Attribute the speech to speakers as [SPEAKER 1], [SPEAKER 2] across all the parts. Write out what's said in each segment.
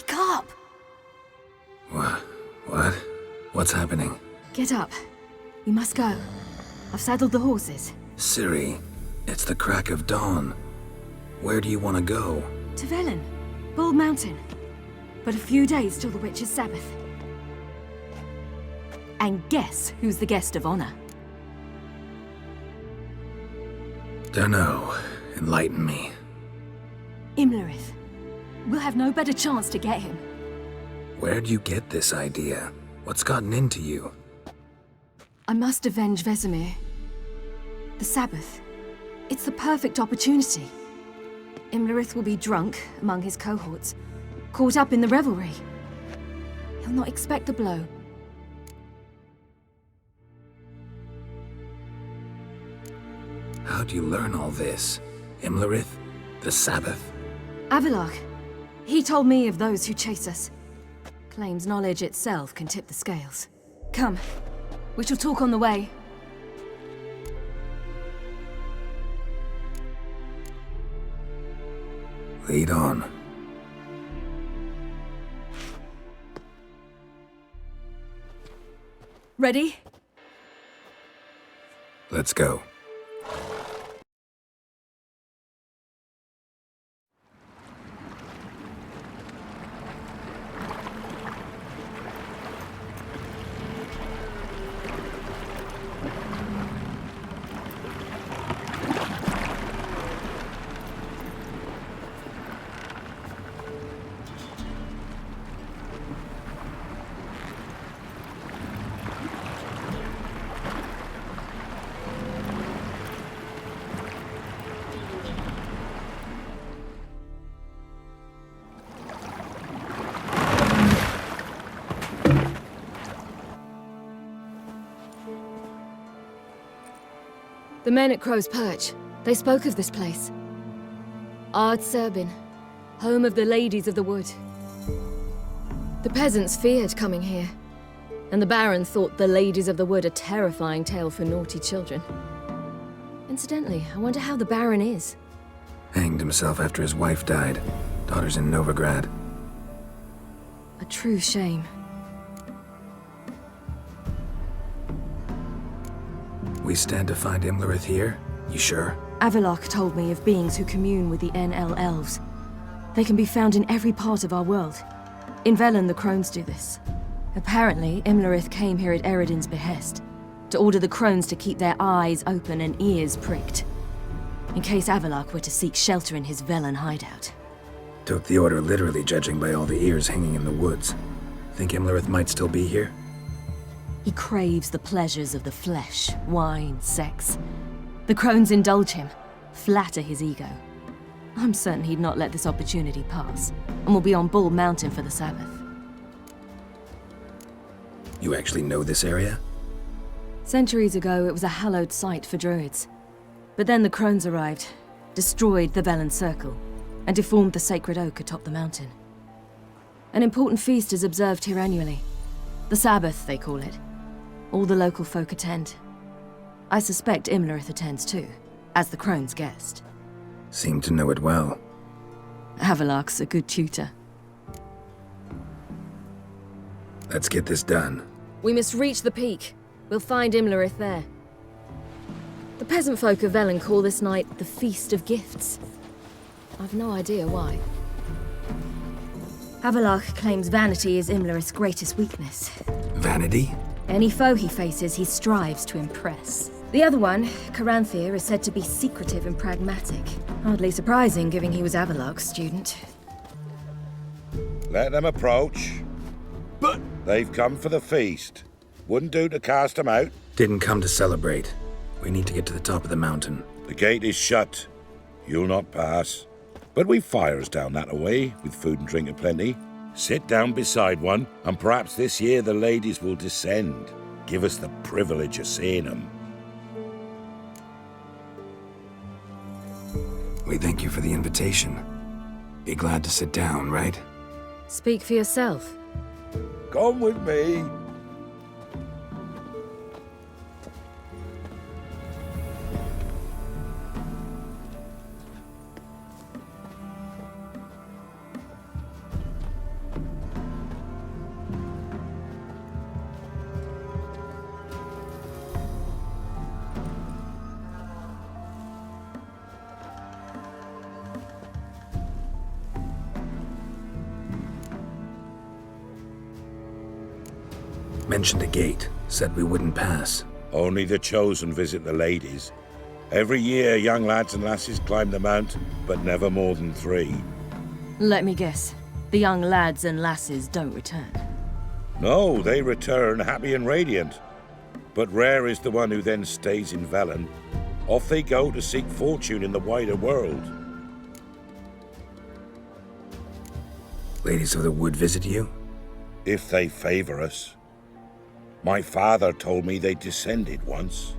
[SPEAKER 1] Wake up!
[SPEAKER 2] What? What's happening?
[SPEAKER 1] Get up. We must go. I've saddled the horses.
[SPEAKER 2] Ciri, it's the crack of dawn. Where do you want to go?
[SPEAKER 1] To Velen. Bald Mountain. But a few days till the Witch's Sabbath. And guess who's the guest of honor?
[SPEAKER 2] Dunno. Enlighten me.
[SPEAKER 1] Imlerith. We'll have no better chance to get him.
[SPEAKER 2] Where'd you get this idea? What's gotten into you?
[SPEAKER 1] I must avenge Vesemir. The Sabbath. It's the perfect opportunity. Imlerith will be drunk among his cohorts, caught up in the revelry. He'll not expect the blow.
[SPEAKER 2] How'd you learn all this? Imlerith? The Sabbath?
[SPEAKER 1] Avallac'h. He told me of those who chase us. Claims knowledge itself can tip the scales. Come. We shall talk on the way.
[SPEAKER 2] Lead on.
[SPEAKER 1] Ready?
[SPEAKER 2] Let's go.
[SPEAKER 1] The men at Crow's Perch, they spoke of this place. Ard Serbin, home of the Ladies of the Wood. The peasants feared coming here, and the Baron thought the Ladies of the Wood a terrifying tale for naughty children. Incidentally, I wonder how the Baron is.
[SPEAKER 2] Hanged himself after his wife died. Daughter's in Novigrad.
[SPEAKER 1] A true shame.
[SPEAKER 2] We stand to find Imlerith here? You sure?
[SPEAKER 1] Avallac'h told me of beings who commune with the NL elves. They can be found in every part of our world. In Velen, the crones do this. Apparently, Imlerith came here at Eredin's behest, to order the crones to keep their eyes open and ears pricked, in case Avallac'h were to seek shelter in his Velen hideout.
[SPEAKER 2] Took the order literally, judging by all the ears hanging in the woods. Think Imlerith might still be here?
[SPEAKER 1] He craves the pleasures of the flesh, wine, sex. The crones indulge him, flatter his ego. I'm certain he'd not let this opportunity pass, and will be on Bald Mountain for the Sabbath.
[SPEAKER 2] You actually know this area?
[SPEAKER 1] Centuries ago, it was a hallowed site for druids. But then the crones arrived, destroyed the Velen Circle, and deformed the sacred oak atop the mountain. An important feast is observed here annually. The Sabbath, they call it. All the local folk attend. I suspect Imlerith attends too, as the crone's guest.
[SPEAKER 2] Seem to know it well.
[SPEAKER 1] Avallac'h's a good tutor.
[SPEAKER 2] Let's get this done.
[SPEAKER 1] We must reach the peak. We'll find Imlerith there. The peasant folk of Velen call this night the Feast of Gifts. I've no idea why. Avallac'h claims vanity is Imlerith's greatest weakness.
[SPEAKER 2] Vanity?
[SPEAKER 1] Any foe he faces, he strives to impress. The other one, Caranthir, is said to be secretive and pragmatic. Hardly surprising, given he was Avallac'h's student.
[SPEAKER 3] Let them approach.
[SPEAKER 2] But
[SPEAKER 3] They've come for the feast. Wouldn't do to cast them out.
[SPEAKER 2] didn't come to celebrate. We need to get to the top of the mountain.
[SPEAKER 3] The gate is shut. You'll not pass. But we've fires down that away, with food and drink aplenty. Sit down beside one, and perhaps this year the ladies will descend. Give us the privilege of seeing them.
[SPEAKER 2] We thank you for the invitation. Be glad to sit down, right?
[SPEAKER 1] Speak for yourself.
[SPEAKER 3] Come with me.
[SPEAKER 2] Mentioned a gate, said we wouldn't pass.
[SPEAKER 3] Only the chosen visit the ladies. Every year, young lads and lasses climb the mount, but never more than 3.
[SPEAKER 1] Let me guess. The young lads and lasses don't return.
[SPEAKER 3] No, they return happy and radiant. But rare is the one who then stays in Velen. Off they go to seek fortune in the wider world.
[SPEAKER 2] Ladies of the Wood visit you?
[SPEAKER 3] If they favor us. My father told me they descended once.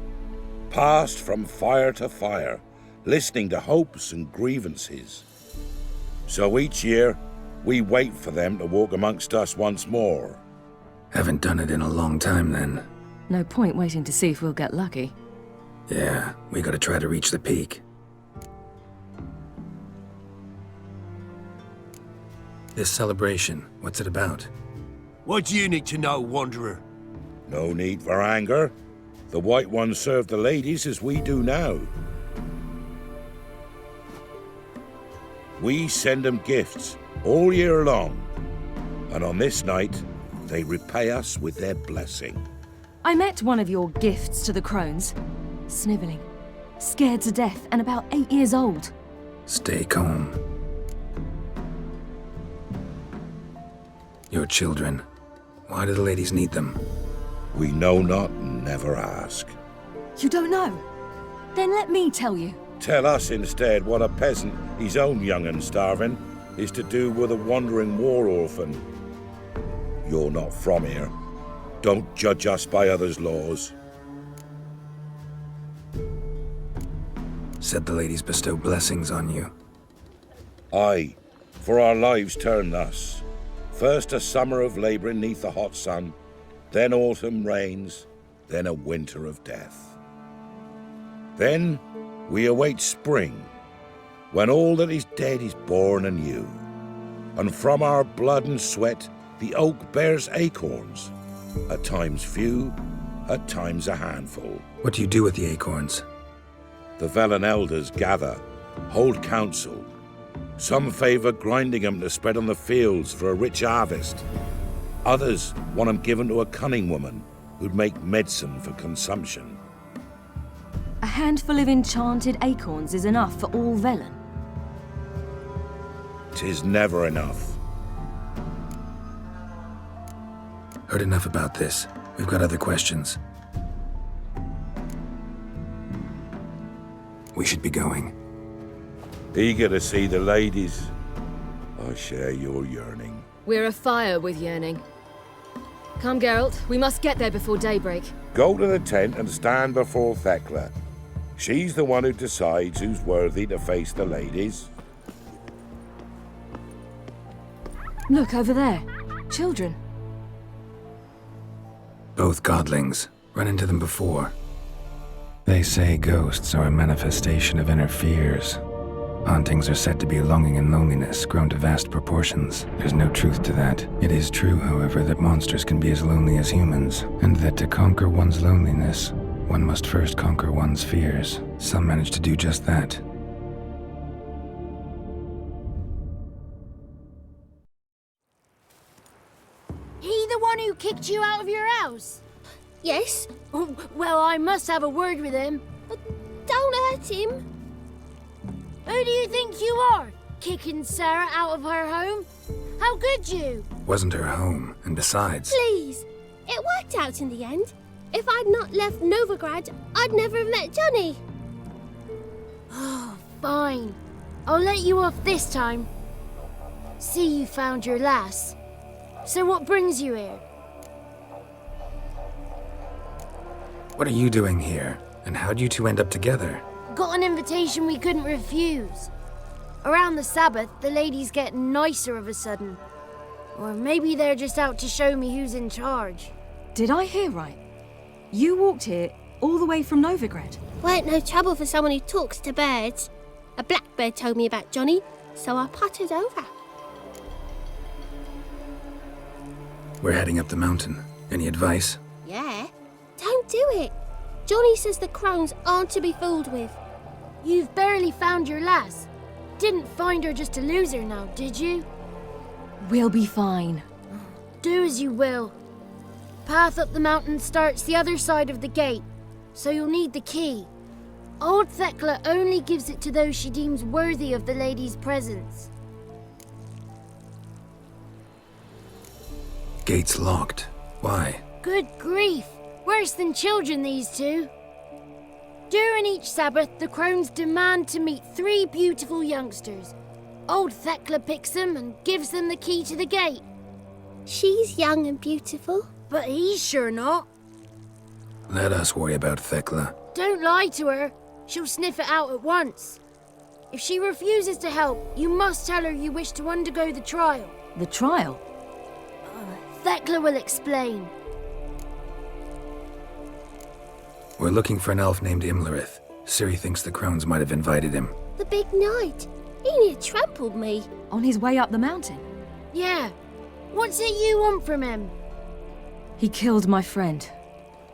[SPEAKER 3] Passed from fire to fire, listening to hopes and grievances. So each year, we wait for them to walk amongst us once more.
[SPEAKER 2] Haven't done it in a long time then.
[SPEAKER 1] No point waiting to see if we'll get lucky.
[SPEAKER 2] Yeah, we gotta try to reach the peak. This celebration, what's it about?
[SPEAKER 4] What do you need to know, Wanderer?
[SPEAKER 3] No need for anger. The White Ones serve the ladies as we do now. We send them gifts all year long. And on this night, they repay us with their blessing.
[SPEAKER 1] I met one of your gifts to the crones. Snivelling. Scared to death and about 8 years old.
[SPEAKER 2] Stay calm. Your children. Why do the ladies need them?
[SPEAKER 3] We know not and never ask.
[SPEAKER 1] You don't know? Then let me tell you.
[SPEAKER 3] Tell us instead what a peasant, his own young and starving, is to do with a wandering war orphan. You're not from here. Don't judge us by others' laws.
[SPEAKER 2] Said the ladies bestow blessings on you.
[SPEAKER 3] Aye, for our lives turn thus. First a summer of labouring neath the hot sun, then autumn rains, then a winter of death. Then we await spring, when all that is dead is born anew. And from our blood and sweat the oak bears acorns, at times few, at times a handful.
[SPEAKER 2] What do you do with the acorns?
[SPEAKER 3] The Velen elders gather, hold council. Some favour grinding them to spread on the fields for a rich harvest. Others want them given to a cunning woman who'd make medicine for consumption.
[SPEAKER 1] A handful of enchanted acorns is enough for all Velen.
[SPEAKER 3] 'Tis never enough.
[SPEAKER 2] Heard enough about this. We've got other questions. We should be going.
[SPEAKER 3] Eager to see the ladies. I share your yearning.
[SPEAKER 5] We're afire with yearning. Come, Geralt, we must get there before daybreak.
[SPEAKER 3] Go to the tent and stand before Thekla. She's the one who decides who's worthy to face the ladies.
[SPEAKER 1] Look over there. Children.
[SPEAKER 2] Both godlings. Run into them before. They say ghosts are a manifestation of inner fears. Hauntings are said to be longing and loneliness grown to vast proportions. There's no truth to that. It is true, however, that monsters can be as lonely as humans, and that to conquer one's loneliness, one must first conquer one's fears. Some manage to do just that.
[SPEAKER 6] He the one who kicked you out of your house?
[SPEAKER 7] Yes,
[SPEAKER 6] Oh, well, I must have a word with him.
[SPEAKER 7] but don't hurt him.
[SPEAKER 6] Who do you think you are? Kicking Sarah out of her home? How could you?
[SPEAKER 2] Wasn't her home, and besides...
[SPEAKER 7] Please. It worked out in the end. If I'd not left Novigrad, I'd never have met Johnny.
[SPEAKER 6] Oh, fine. I'll let you off this time. See, you found your lass. So what brings you here?
[SPEAKER 2] What are you doing here? And how'd you two end up together?
[SPEAKER 6] Got an invitation we couldn't refuse. Around the Sabbath, the ladies get nicer of a sudden. Or maybe they're just out to show me who's in charge.
[SPEAKER 1] Did I hear right? You walked here all the way from Novigrad?
[SPEAKER 7] Weren't no trouble for someone who talks to birds. A blackbird told me about Johnny, so I pottered over.
[SPEAKER 2] We're heading up the mountain. Any advice?
[SPEAKER 7] Yeah? Don't do it. Johnny says the crones aren't to be fooled with.
[SPEAKER 6] You've barely found your lass. Didn't find her just to lose her now, did you?
[SPEAKER 1] We'll be fine.
[SPEAKER 6] Do as you will. path up the mountain starts the other side of the gate, so you'll need the key. Old Thekla only gives it to those she deems worthy of the lady's presence.
[SPEAKER 2] Gate's locked. Why?
[SPEAKER 6] Good grief! Worse than children, these two. During each Sabbath, the crones demand to meet 3 beautiful youngsters. Old Thekla picks them and gives them the key to the gate.
[SPEAKER 7] She's young and beautiful.
[SPEAKER 6] But he's sure not.
[SPEAKER 2] Let us worry about Thekla.
[SPEAKER 6] Don't lie to her. She'll sniff it out at once. If she refuses to help, you must tell her you wish to undergo the trial.
[SPEAKER 1] The trial?
[SPEAKER 6] Thekla will explain.
[SPEAKER 2] We're looking for an elf named Imlerith. Ciri thinks the crones might have invited him.
[SPEAKER 7] The big knight. He near trampled me.
[SPEAKER 1] On his way up the mountain?
[SPEAKER 6] Yeah. What's it you want from him?
[SPEAKER 1] He killed my friend.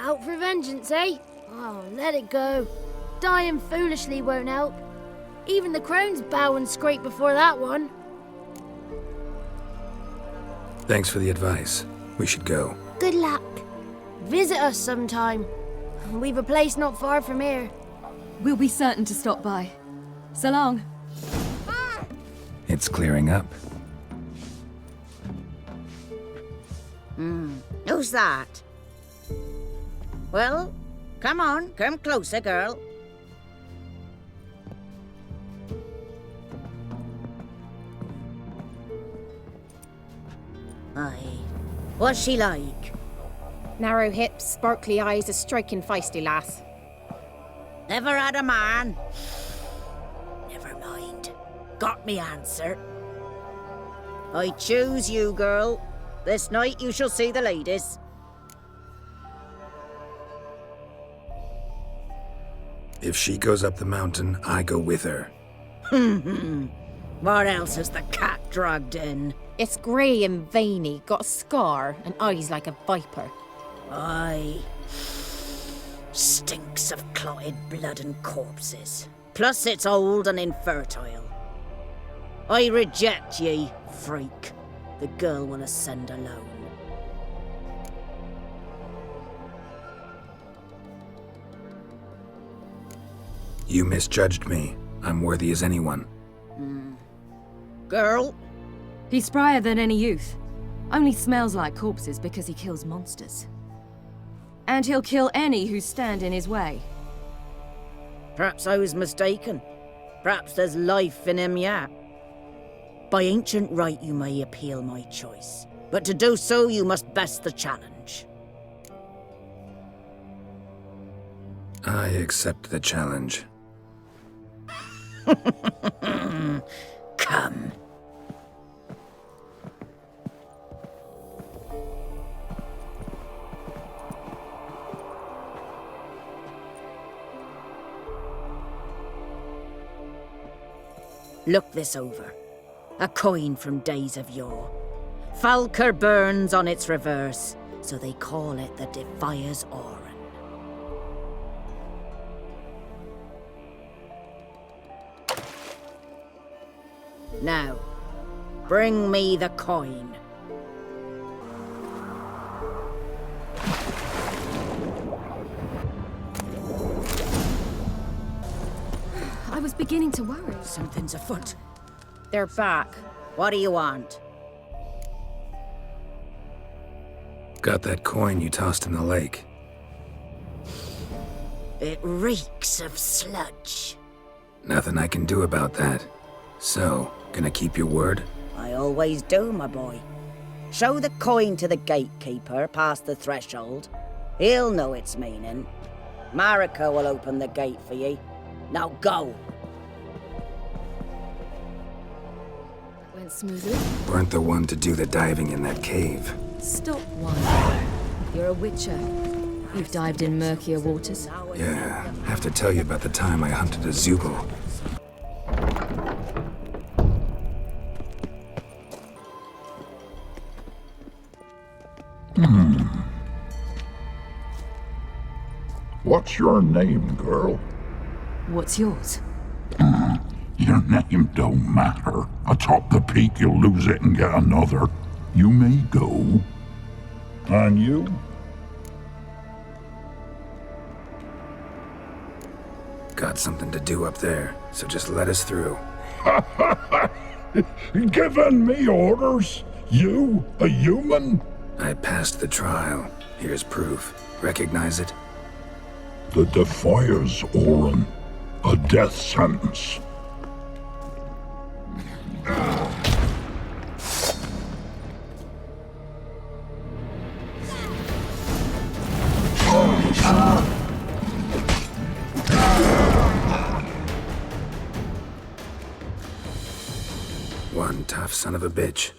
[SPEAKER 6] Out for vengeance, eh? Oh, let it go. Dying foolishly won't help. Even the crones bow and scrape before that one.
[SPEAKER 2] Thanks for the advice. We should go.
[SPEAKER 7] Good luck.
[SPEAKER 6] Visit us sometime. We've a place not far from here.
[SPEAKER 1] We'll be certain to stop by. So long.
[SPEAKER 2] It's clearing up.
[SPEAKER 8] Who's that? Well, come on, come closer, girl. Aye. What's she like?
[SPEAKER 9] Narrow hips, sparkly eyes, a striking feisty lass.
[SPEAKER 8] Never had a man? Never mind. Got me answer. I choose you, girl. This night you shall see the ladies.
[SPEAKER 2] If she goes up the mountain, I go with her.
[SPEAKER 8] What else has the cat dragged in?
[SPEAKER 9] It's grey and veiny, got a scar, and eyes like a viper.
[SPEAKER 8] Aye. Stinks of clotted blood and corpses. Plus it's old and infertile. I reject ye, freak. The girl will ascend alone.
[SPEAKER 2] You misjudged me. I'm worthy as anyone.
[SPEAKER 8] Girl?
[SPEAKER 1] He's sprier than any youth. Only smells like corpses because he kills monsters. And he'll kill any who stand in his way.
[SPEAKER 8] Perhaps I was mistaken. Perhaps there's life in him yet. By ancient right you may appeal my choice. But to do so you must best the challenge.
[SPEAKER 2] I accept the challenge.
[SPEAKER 8] Come. Look this over. A coin from days of yore. Falker burns on its reverse, so they call it the Defier's Oran. Now, bring me the coin.
[SPEAKER 1] I was beginning to worry.
[SPEAKER 8] Something's afoot.
[SPEAKER 9] They're back.
[SPEAKER 8] What do you want?
[SPEAKER 2] Got that coin you tossed in the lake.
[SPEAKER 8] It reeks of sludge.
[SPEAKER 2] Nothing I can do about that. So, gonna keep your word?
[SPEAKER 8] I always do, my boy. Show the coin to the gatekeeper past the threshold. He'll know its meaning. Marika will open the gate for ye. Now go.
[SPEAKER 1] Went smoothly.
[SPEAKER 2] Weren't the one to do the diving in that cave.
[SPEAKER 1] Stop whining. You're a witcher. You've dived in murkier waters.
[SPEAKER 2] Yeah, have to tell you about the time I hunted a Skjall.
[SPEAKER 10] What's your name, girl?
[SPEAKER 1] What's yours?
[SPEAKER 10] Your name don't matter. Atop the peak, you'll lose it and get another. You may go. And you?
[SPEAKER 2] Got something to do up there, so just let us through.
[SPEAKER 10] Giving me orders? You, a human?
[SPEAKER 2] I passed the trial. Here's proof. Recognize it?
[SPEAKER 10] The Defiers, Orin. A death sentence.
[SPEAKER 2] One tough son of a bitch.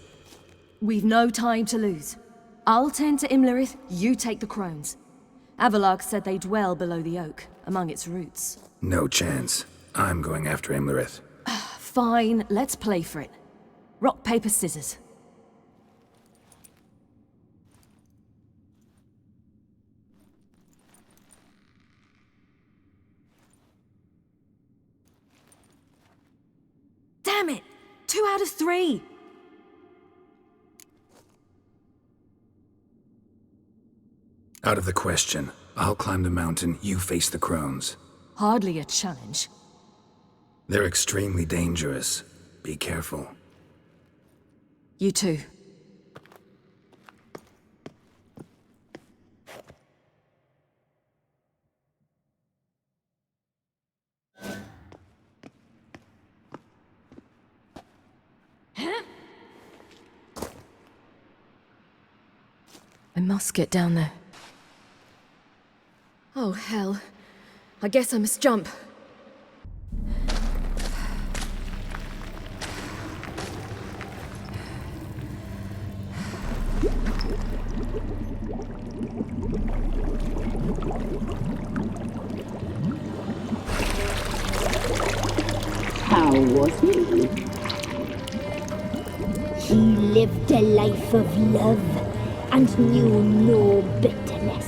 [SPEAKER 1] We've no time to lose. I'll tend to Imlerith, you take the crones. Avalark said they dwell below the oak, among its roots.
[SPEAKER 2] No chance. I'm going after Imlerith.
[SPEAKER 1] Fine, let's play for it. Rock, paper, scissors. Damn it! 2 out of 3!
[SPEAKER 2] Out of the question. I'll climb the mountain, you face the crones.
[SPEAKER 1] Hardly a challenge.
[SPEAKER 2] They're extremely dangerous. Be careful.
[SPEAKER 1] You too. I must get down there.
[SPEAKER 5] Oh, hell. I guess I must jump.
[SPEAKER 11] How was he? He lived a life of love and knew no bitterness.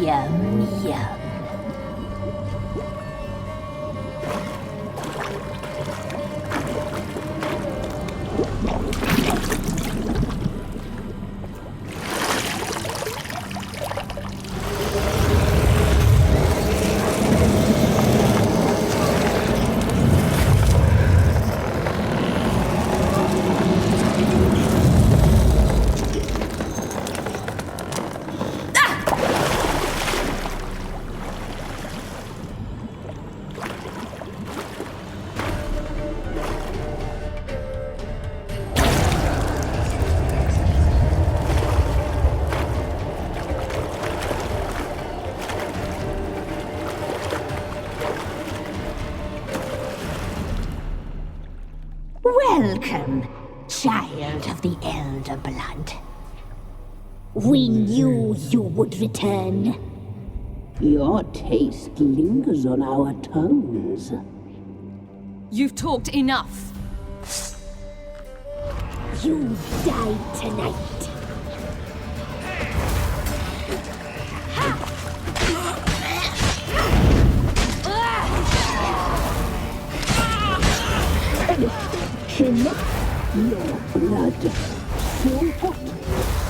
[SPEAKER 11] Yum, yum. Welcome, child of the Elder Blood. We knew you would return. Your taste lingers on our tongues.
[SPEAKER 1] You've talked enough.
[SPEAKER 11] You died tonight. Your blood, so hot,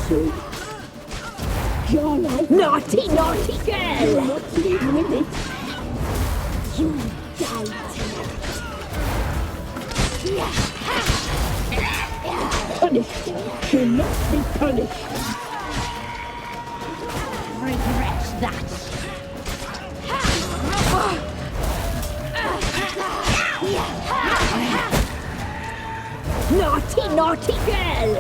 [SPEAKER 11] so... Your life... Naughty, naughty girl! You're not leaving with it. You died tonight. Punished should not be punished. Regret that. Naughty, naughty girl!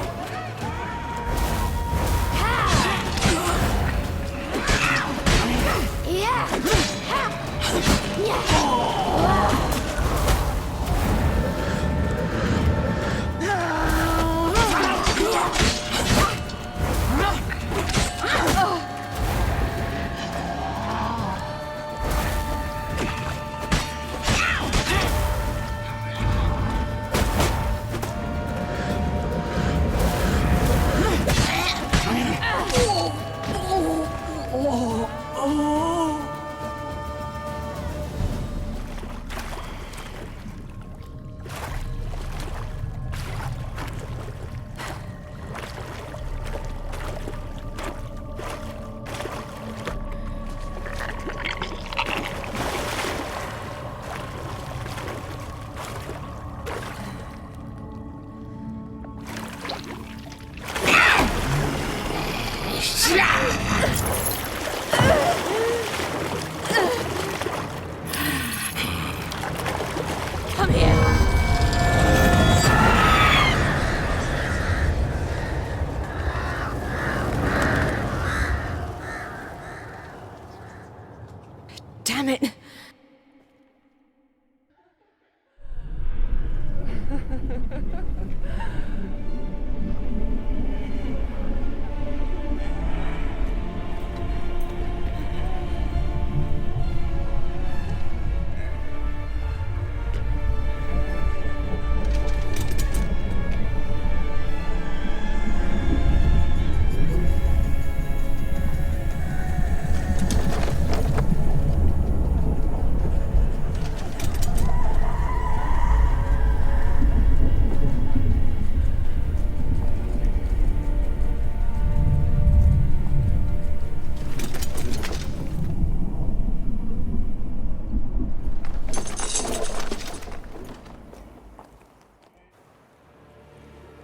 [SPEAKER 1] Damn it!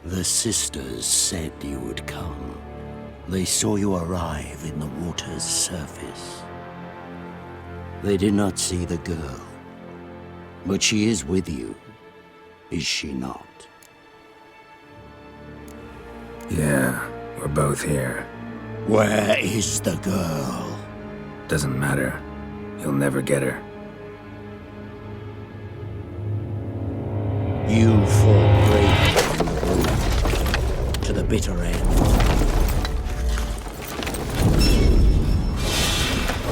[SPEAKER 12] The sisters said you would come. They saw you arrive in the water's surface. They did not see the girl. But she is with you, is she not?
[SPEAKER 2] Yeah, we're both here.
[SPEAKER 12] Where is the girl?
[SPEAKER 2] Doesn't matter. You'll never get her.
[SPEAKER 12] You fought bravely in the road, to the bitter end.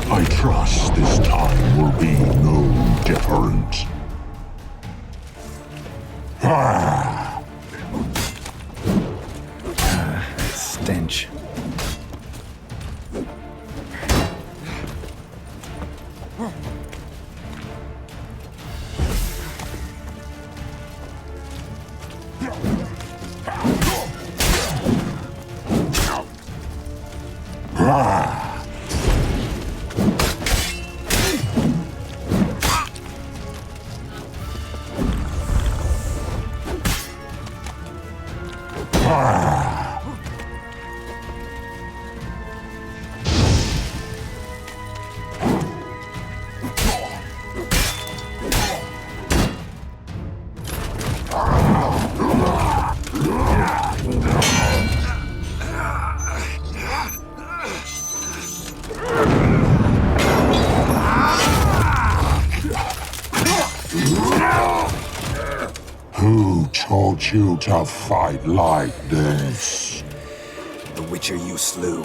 [SPEAKER 10] I trust this time will be no different.
[SPEAKER 2] Stench.
[SPEAKER 10] Who taught you to fight like this?
[SPEAKER 2] The Witcher you slew.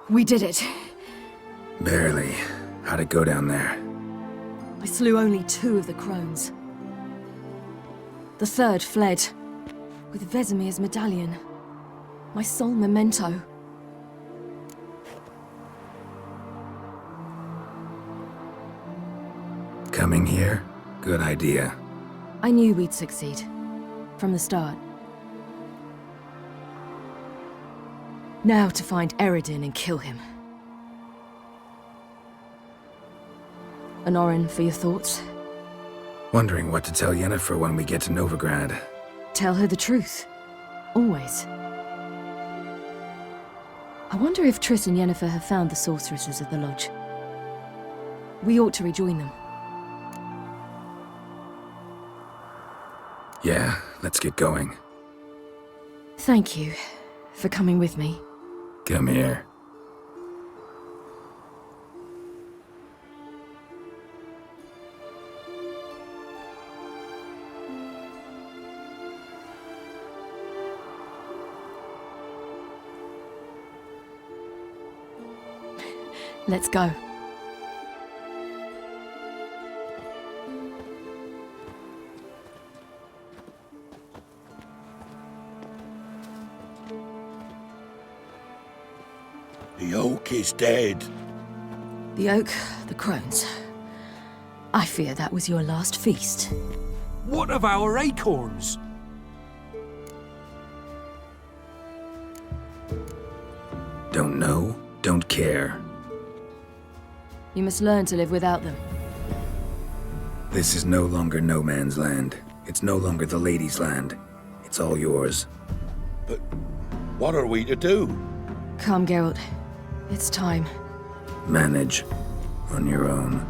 [SPEAKER 1] We did it.
[SPEAKER 2] Barely. How'd it go down there?
[SPEAKER 1] I slew only 2 of the crones. The third fled, with Vesemir's medallion. My sole memento.
[SPEAKER 2] Coming here? Good idea.
[SPEAKER 1] I knew we'd succeed. From the start. Now to find Eredin and kill him. Anorin, for your thoughts?
[SPEAKER 2] Wondering what to tell Yennefer when we get to Novigrad.
[SPEAKER 1] Tell her the truth. Always. I wonder if Triss and Yennefer have found the sorceresses of the Lodge. We ought to rejoin them.
[SPEAKER 2] Yeah, let's get going.
[SPEAKER 1] Thank you for coming with me.
[SPEAKER 2] Come here.
[SPEAKER 1] Let's go.
[SPEAKER 3] The oak is dead.
[SPEAKER 1] The oak, the crones. I fear that was your last feast.
[SPEAKER 4] What of our acorns?
[SPEAKER 2] Don't know, don't care.
[SPEAKER 1] You must learn to live without them.
[SPEAKER 2] This is no longer no man's land. It's no longer the lady's land. It's all yours.
[SPEAKER 3] But what are we to do?
[SPEAKER 1] Come, Geralt. It's time.
[SPEAKER 2] Manage on your own.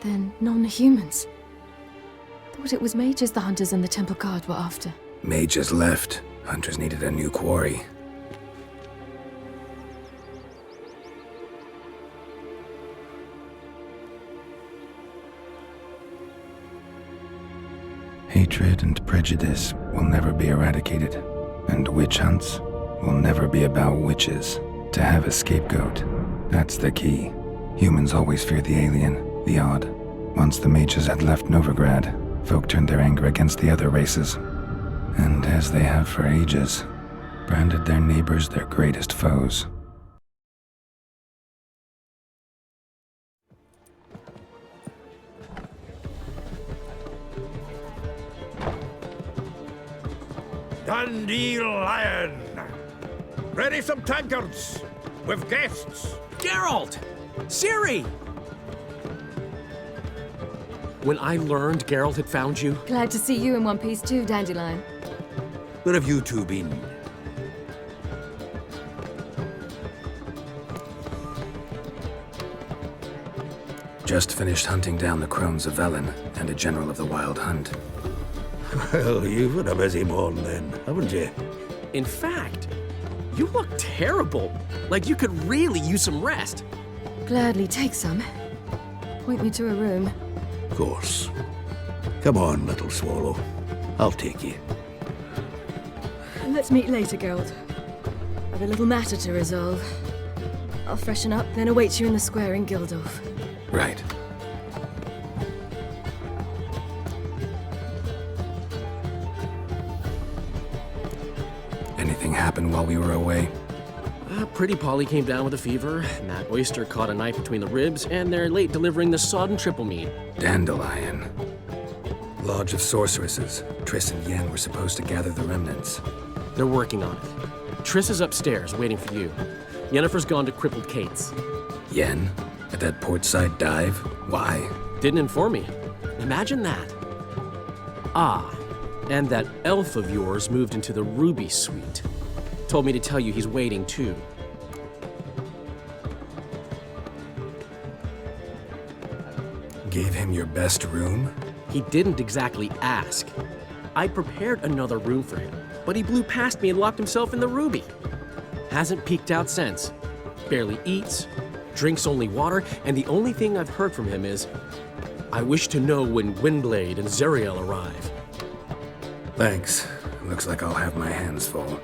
[SPEAKER 1] Then non-humans. Thought it was mages the hunters and the temple guard were after.
[SPEAKER 2] Mages left. Hunters needed a new quarry. Hatred and prejudice will never be eradicated, and witch hunts will never be about witches. To have a scapegoat, that's the key. Humans always fear the alien, the odd. Once the mages had left Novigrad, folk turned their anger against the other races. And as they have for ages, branded their neighbors their greatest foes.
[SPEAKER 13] Dandelion! Ready some tankards! With guests!
[SPEAKER 14] Geralt! Ciri! When I learned Geralt had found you...
[SPEAKER 1] Glad to see you in one piece too, Dandelion.
[SPEAKER 4] Where have you two been?
[SPEAKER 2] Just finished hunting down the crones of Velen and a general of the Wild Hunt.
[SPEAKER 4] Well, you've had a busy morning then, haven't you?
[SPEAKER 14] In fact, you look terrible. Like you could really use some rest.
[SPEAKER 1] Gladly take some. Point me to a room.
[SPEAKER 4] Of course. Come on, little swallow. I'll take you.
[SPEAKER 1] Let's meet later, Geralt. I've a little matter to resolve. I'll freshen up, then await you in the square in Gildorf.
[SPEAKER 2] Right. Anything happened while we were away?
[SPEAKER 14] Pretty Polly came down with a fever, and that oyster caught a knife between the ribs, and they're late delivering the sodden triple meat.
[SPEAKER 2] Dandelion. Lodge of Sorceresses. Triss and Yen were supposed to gather the remnants.
[SPEAKER 14] They're working on it. Triss is upstairs, waiting for you. Yennefer's gone to crippled Kate's.
[SPEAKER 2] Yen? At that portside dive? Why?
[SPEAKER 14] Didn't inform me. Imagine that. Ah, and that elf of yours moved into the Ruby Suite. Told me to tell you he's waiting too.
[SPEAKER 2] Gave him your best room?
[SPEAKER 14] He didn't exactly ask. I prepared another room for him, but he blew past me and locked himself in the Ruby. Hasn't peeked out since. Barely eats, drinks only water, and the only thing I've heard from him is, I wish to know when Windblade and Zariel arrive.
[SPEAKER 2] Thanks. Looks like I'll have my hands full.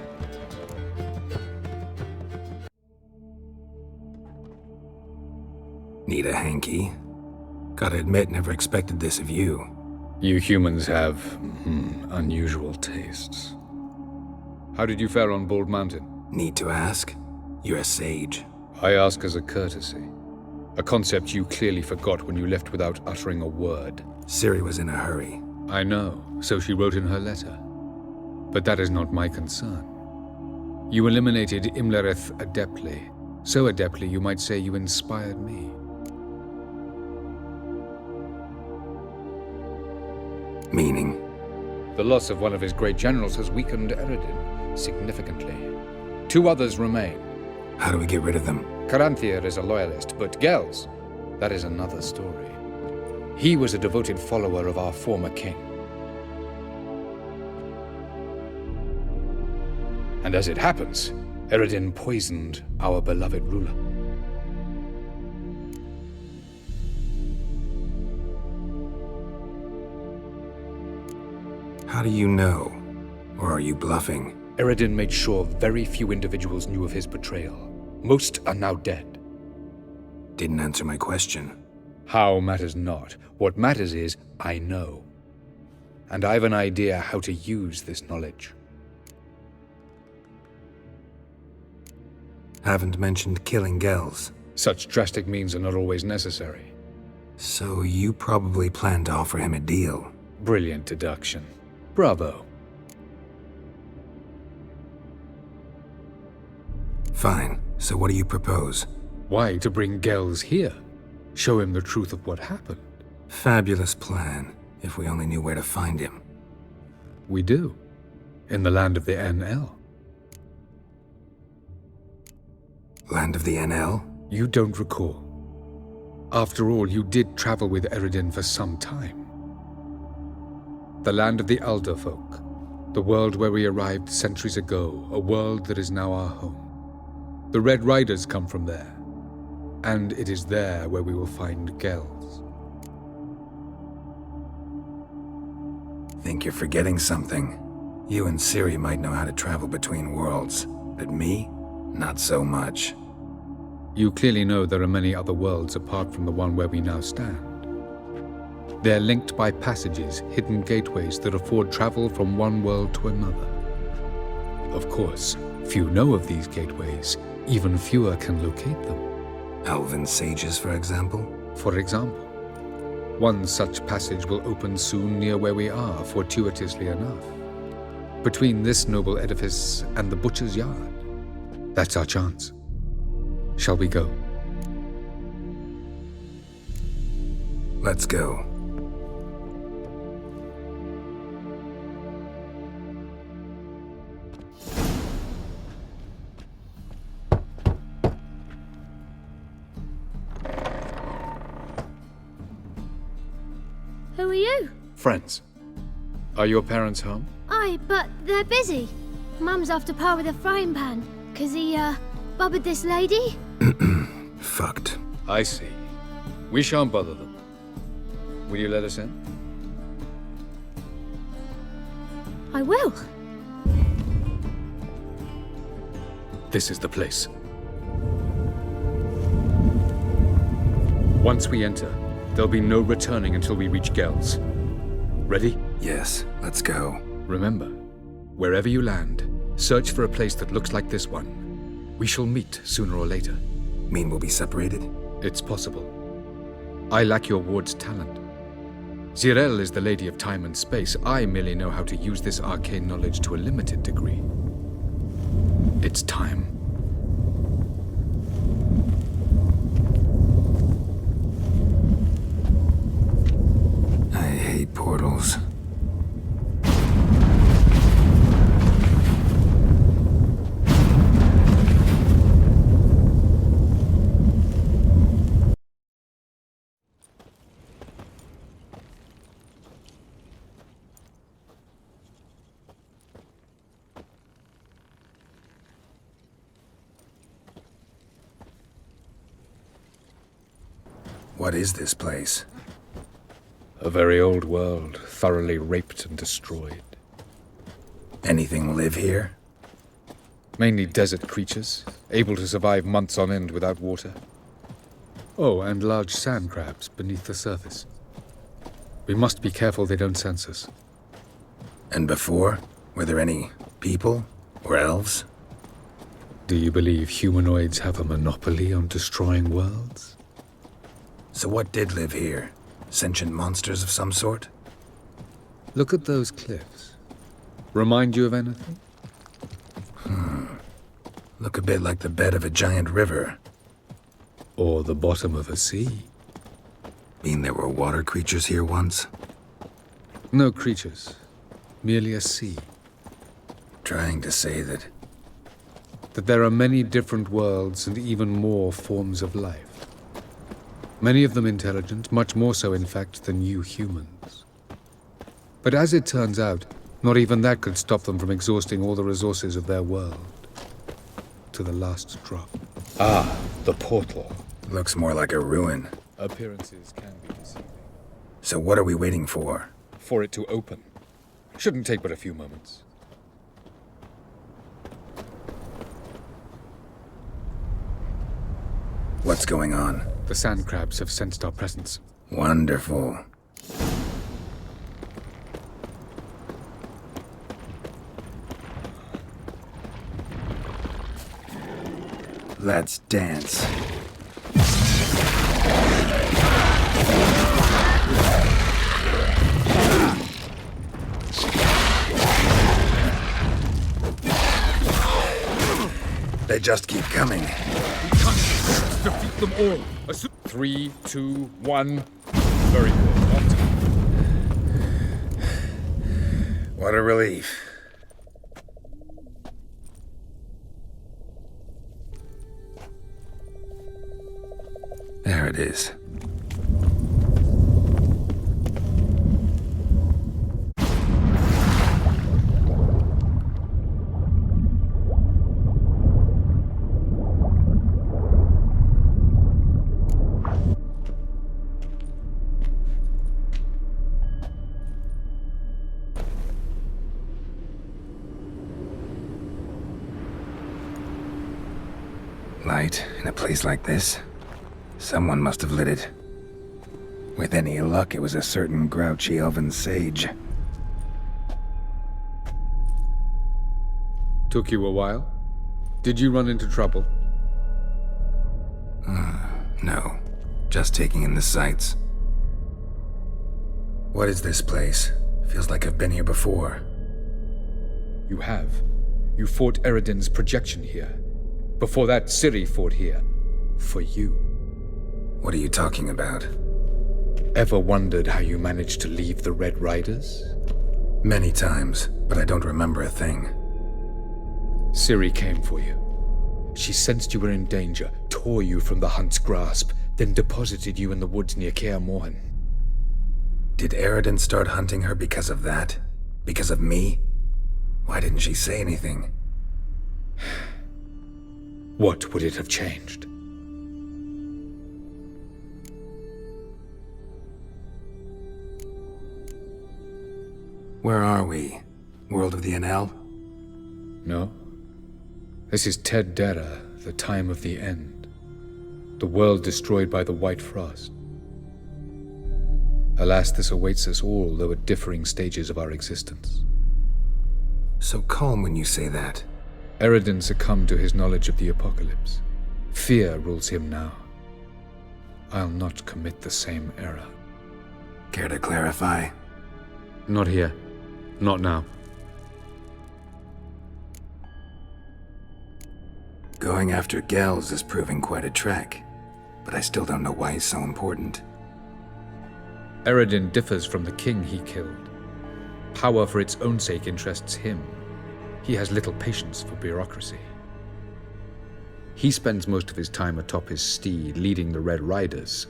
[SPEAKER 2] Need a hanky? Gotta admit, never expected this of you.
[SPEAKER 15] You humans have, unusual tastes. How did you fare on Bald Mountain?
[SPEAKER 2] Need to ask? You're a sage.
[SPEAKER 15] I ask as a courtesy. A concept you clearly forgot when you left without uttering a word.
[SPEAKER 2] Ciri was in a hurry.
[SPEAKER 15] I know, so she wrote in her letter. But that is not my concern. You eliminated Imlerith adeptly, So adeptly, you might say you inspired me.
[SPEAKER 2] Meaning?
[SPEAKER 15] The loss of one of his great generals has weakened Eredin significantly. 2 others remain.
[SPEAKER 2] How do we get rid of them?
[SPEAKER 15] Caranthir is a loyalist, but Gels, that is another story. He was a devoted follower of our former king. And as it happens, Eredin poisoned our beloved ruler.
[SPEAKER 2] How do you know? Or are you bluffing?
[SPEAKER 15] Eredin made sure very few individuals knew of his betrayal. Most are now dead.
[SPEAKER 2] Didn't answer my question.
[SPEAKER 15] How matters not. What matters is, I know. And I've an idea how to use this knowledge.
[SPEAKER 2] Haven't mentioned killing Gels.
[SPEAKER 15] Such drastic means are not always necessary.
[SPEAKER 2] So you probably plan to offer him a deal.
[SPEAKER 15] Brilliant deduction. Bravo.
[SPEAKER 2] Fine. So what do you propose?
[SPEAKER 15] Why, to bring Gels here. Show him the truth of what happened.
[SPEAKER 2] Fabulous plan, if we only knew where to find him.
[SPEAKER 15] We do. In the land of the NL.
[SPEAKER 2] Land of the NL?
[SPEAKER 15] You don't recall. After all, you did travel with Eredin for some time. The land of the Elder folk. The world where we arrived centuries ago. A world that is now our home. The Red Riders come from there. And it is there where we will find Gels.
[SPEAKER 2] Think you're forgetting something. You and Ciri might know how to travel between worlds, but me? Not so much.
[SPEAKER 15] You clearly know there are many other worlds apart from the one where we now stand. They're linked by passages, hidden gateways that afford travel from one world to another. Of course, few know of these gateways, even fewer can locate them.
[SPEAKER 2] Elven sages, for example?
[SPEAKER 15] For example. One such passage will open soon near where we are, fortuitously enough. Between this noble edifice and the butcher's yard. That's our chance. Shall we go?
[SPEAKER 2] Let's go.
[SPEAKER 6] Who are you?
[SPEAKER 15] Friends. Are your parents home?
[SPEAKER 6] Aye, but they're busy. Mum's off to par with a frying pan, 'cause he, bubbered this lady.
[SPEAKER 2] Fucked.
[SPEAKER 15] I see. We shan't bother them. Will you let us in?
[SPEAKER 6] I will.
[SPEAKER 15] This is the place. Once we enter, there'll be no returning until we reach Gels. Ready?
[SPEAKER 2] Yes, let's go.
[SPEAKER 15] Remember, wherever you land, search for a place that looks like this one. We shall meet sooner or later.
[SPEAKER 2] Mean we'll be separated?
[SPEAKER 15] It's possible. I lack your ward's talent. Zirel is the lady of time and space. I merely know how to use this arcane knowledge to a limited degree. It's time.
[SPEAKER 2] I hate portals. What is this place?
[SPEAKER 15] A very old world, thoroughly raped and destroyed.
[SPEAKER 2] Anything live here?
[SPEAKER 15] Mainly desert creatures, able to survive months on end without water. Oh, and large sand crabs beneath the surface. We must be careful they don't sense us.
[SPEAKER 2] And before? Were there any people? Or elves?
[SPEAKER 15] Do you believe humanoids have a monopoly on destroying worlds?
[SPEAKER 2] So what did live here? Sentient monsters of some sort?
[SPEAKER 15] Look at those cliffs. Remind you of anything?
[SPEAKER 2] Look a bit like the bed of a giant river.
[SPEAKER 15] Or the bottom of a sea.
[SPEAKER 2] Mean there were water creatures here once?
[SPEAKER 15] No creatures. Merely a sea.
[SPEAKER 2] Trying to say that
[SPEAKER 15] there are many different worlds and even more forms of life. Many of them intelligent, much more so in fact than you humans. But as it turns out, not even that could stop them from exhausting all the resources of their world. To the last drop. Ah, the portal.
[SPEAKER 2] Looks more like a ruin.
[SPEAKER 15] Appearances can be deceiving.
[SPEAKER 2] So what are we waiting for?
[SPEAKER 15] For it to open. Shouldn't take but a few moments.
[SPEAKER 2] What's going on?
[SPEAKER 15] The sand crabs have sensed our presence.
[SPEAKER 2] Wonderful. Let's dance. They just keep coming.
[SPEAKER 15] Defeat them all. 3, 2, 1. Very good.
[SPEAKER 2] What a relief. There it is. Light in a place like this? Someone must have lit it. With any luck, it was a certain grouchy elven sage.
[SPEAKER 15] Took you a while? Did you run into trouble?
[SPEAKER 2] No. Just taking in the sights. What is this place? Feels like I've been here before.
[SPEAKER 15] You have. You fought Eredin's projection here. Before that, Ciri fought here. For you.
[SPEAKER 2] What are you talking about?
[SPEAKER 15] Ever wondered how you managed to leave the Red Riders?
[SPEAKER 2] Many times, but I don't remember a thing.
[SPEAKER 15] Ciri came for you. She sensed you were in danger, tore you from the Hunt's grasp, then deposited you in the woods near Kaer Morhen.
[SPEAKER 2] Did Eredin start hunting her because of that? Because of me? Why didn't she say anything?
[SPEAKER 15] What would it have changed?
[SPEAKER 2] Where are we? World of the Enel?
[SPEAKER 15] No. This is Ted Deireadh, the time of the end. The world destroyed by the White Frost. Alas, this awaits us all, though at differing stages of our existence.
[SPEAKER 2] So calm when you say that.
[SPEAKER 15] Eredin succumbed to his knowledge of the apocalypse. Fear rules him now. I'll not commit the same error.
[SPEAKER 2] Care to clarify?
[SPEAKER 15] Not here. Not now.
[SPEAKER 2] Going after Gels is proving quite a trek, but I still don't know why he's so important.
[SPEAKER 15] Eredin differs from the king he killed. Power for its own sake interests him. He has little patience for bureaucracy. He spends most of his time atop his steed, leading the Red Riders.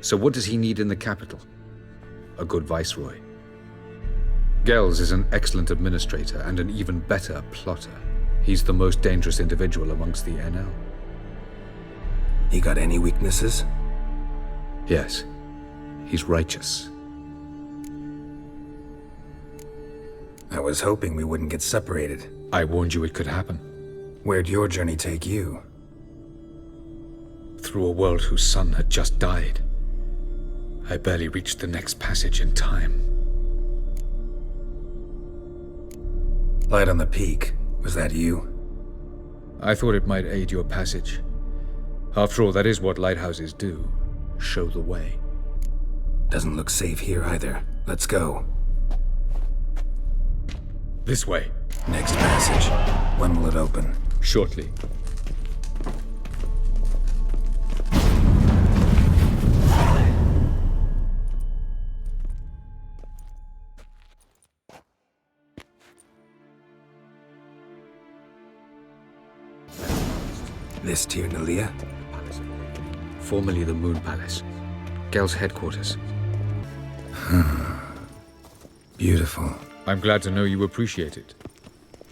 [SPEAKER 15] So what does he need in the capital? A good viceroy. Gels is an excellent administrator and an even better plotter. He's the most dangerous individual amongst the Enel.
[SPEAKER 2] He got any weaknesses?
[SPEAKER 15] Yes. He's righteous.
[SPEAKER 2] I was hoping we wouldn't get separated.
[SPEAKER 15] I warned you it could happen.
[SPEAKER 2] Where'd your journey take you?
[SPEAKER 15] Through a world whose son had just died. I barely reached the next passage in time.
[SPEAKER 2] Light on the peak. Was that you?
[SPEAKER 15] I thought it might aid your passage. After all, that is what lighthouses do. Show the way.
[SPEAKER 2] Doesn't look safe here either. Let's go.
[SPEAKER 15] This way.
[SPEAKER 2] Next passage. When will it open?
[SPEAKER 15] Shortly.
[SPEAKER 2] This Tir Nalia?
[SPEAKER 15] Formerly the Moon Palace. Skjall's headquarters.
[SPEAKER 2] Beautiful.
[SPEAKER 15] I'm glad to know you appreciate it.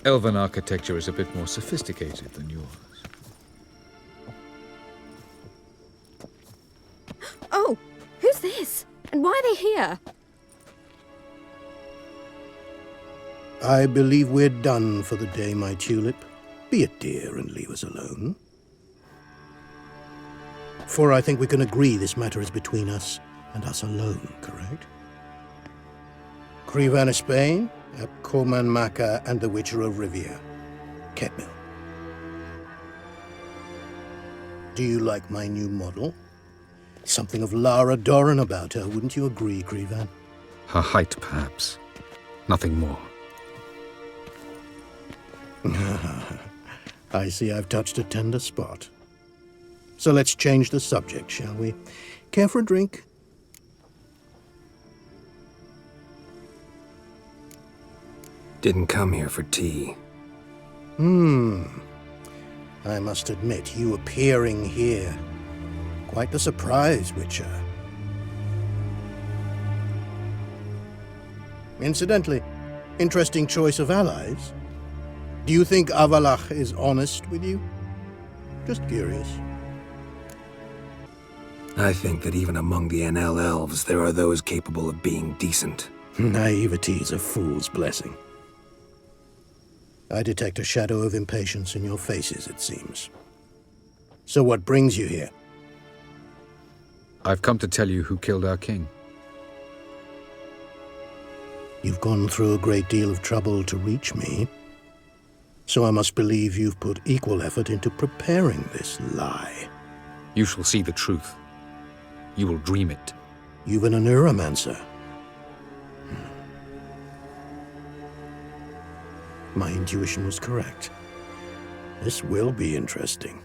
[SPEAKER 15] Elven architecture is a bit more sophisticated than yours.
[SPEAKER 5] Oh, who's this? And why are they here?
[SPEAKER 4] I believe we're done for the day, my tulip. Be a dear and leave us alone. For I think we can agree this matter is between us and us alone, correct? Crevan of Spain, Coman Maca, and the Witcher of Rivia. Ketmil. Do you like my new model? Something of Lara Doran about her, wouldn't you agree, Crevan?
[SPEAKER 15] Her height, perhaps. Nothing more.
[SPEAKER 4] I see I've touched a tender spot. So let's change the subject, shall we? Care for a drink?
[SPEAKER 2] Didn't come here for tea.
[SPEAKER 4] I must admit, you appearing here. Quite the surprise, Witcher. Incidentally, interesting choice of allies. Do you think Avalach is honest with you? Just curious.
[SPEAKER 2] I think that even among the NL elves, there are those capable of being decent.
[SPEAKER 4] Naivety is a fool's blessing. I detect a shadow of impatience in your faces, it seems. So what brings you here?
[SPEAKER 15] I've come to tell you who killed our king.
[SPEAKER 4] You've gone through a great deal of trouble to reach me. So I must believe you've put equal effort into preparing this lie.
[SPEAKER 15] You shall see the truth. You will dream it.
[SPEAKER 4] You've been a neuromancer. My intuition was correct. This will be interesting.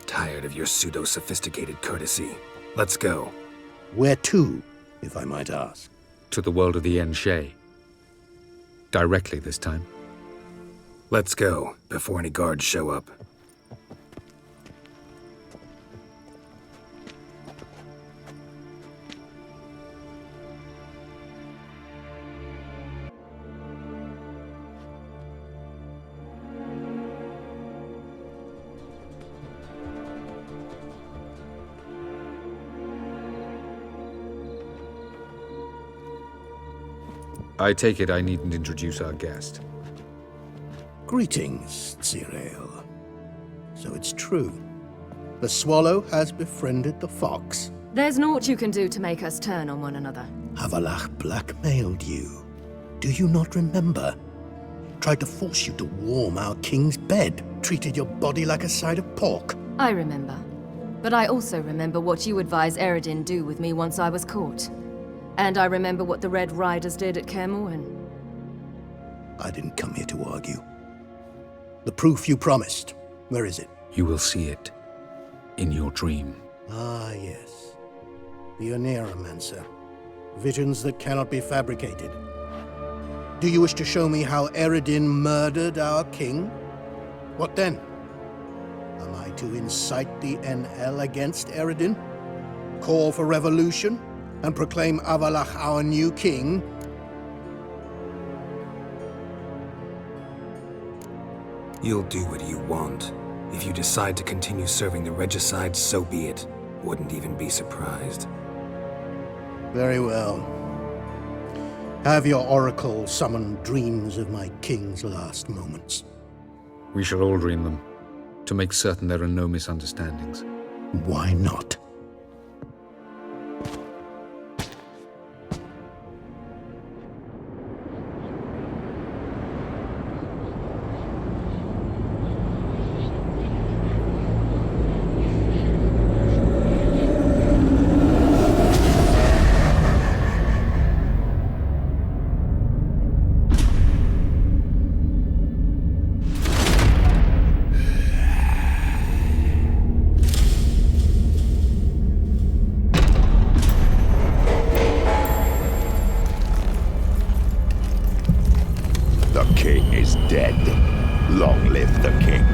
[SPEAKER 2] Tired of your pseudo-sophisticated courtesy. Let's go.
[SPEAKER 4] Where to, if I might ask?
[SPEAKER 15] To the world of the Enshe. Directly this time.
[SPEAKER 2] Let's go, before any guards show up.
[SPEAKER 15] I take it I needn't introduce our guest.
[SPEAKER 4] Greetings, Skjall. So it's true. The swallow has befriended the fox.
[SPEAKER 1] There's naught you can do to make us turn on one another.
[SPEAKER 4] Avalach blackmailed you. Do you not remember? Tried to force you to warm our king's bed. Treated your body like a side of pork.
[SPEAKER 1] I remember. But I also remember what you advised Eredin do with me once I was caught. And I remember what the Red Riders did at Kaer Morhen.
[SPEAKER 4] I didn't come here to argue. The proof you promised, where is it?
[SPEAKER 15] You will see it. In your dream.
[SPEAKER 4] Ah, yes. The Oneiromancer. Visions that cannot be fabricated. Do you wish to show me how Eredin murdered our king? What then? Am I to incite the NL against Eredin? Call for revolution? And proclaim Avalach our new king?
[SPEAKER 2] You'll do what you want. If you decide to continue serving the regicide, so be it. Wouldn't even be surprised.
[SPEAKER 4] Very well. Have your oracle summon dreams of my king's last moments.
[SPEAKER 15] We shall all dream them, to make certain there are no misunderstandings.
[SPEAKER 4] Why not?
[SPEAKER 10] The king is dead. Long live the king.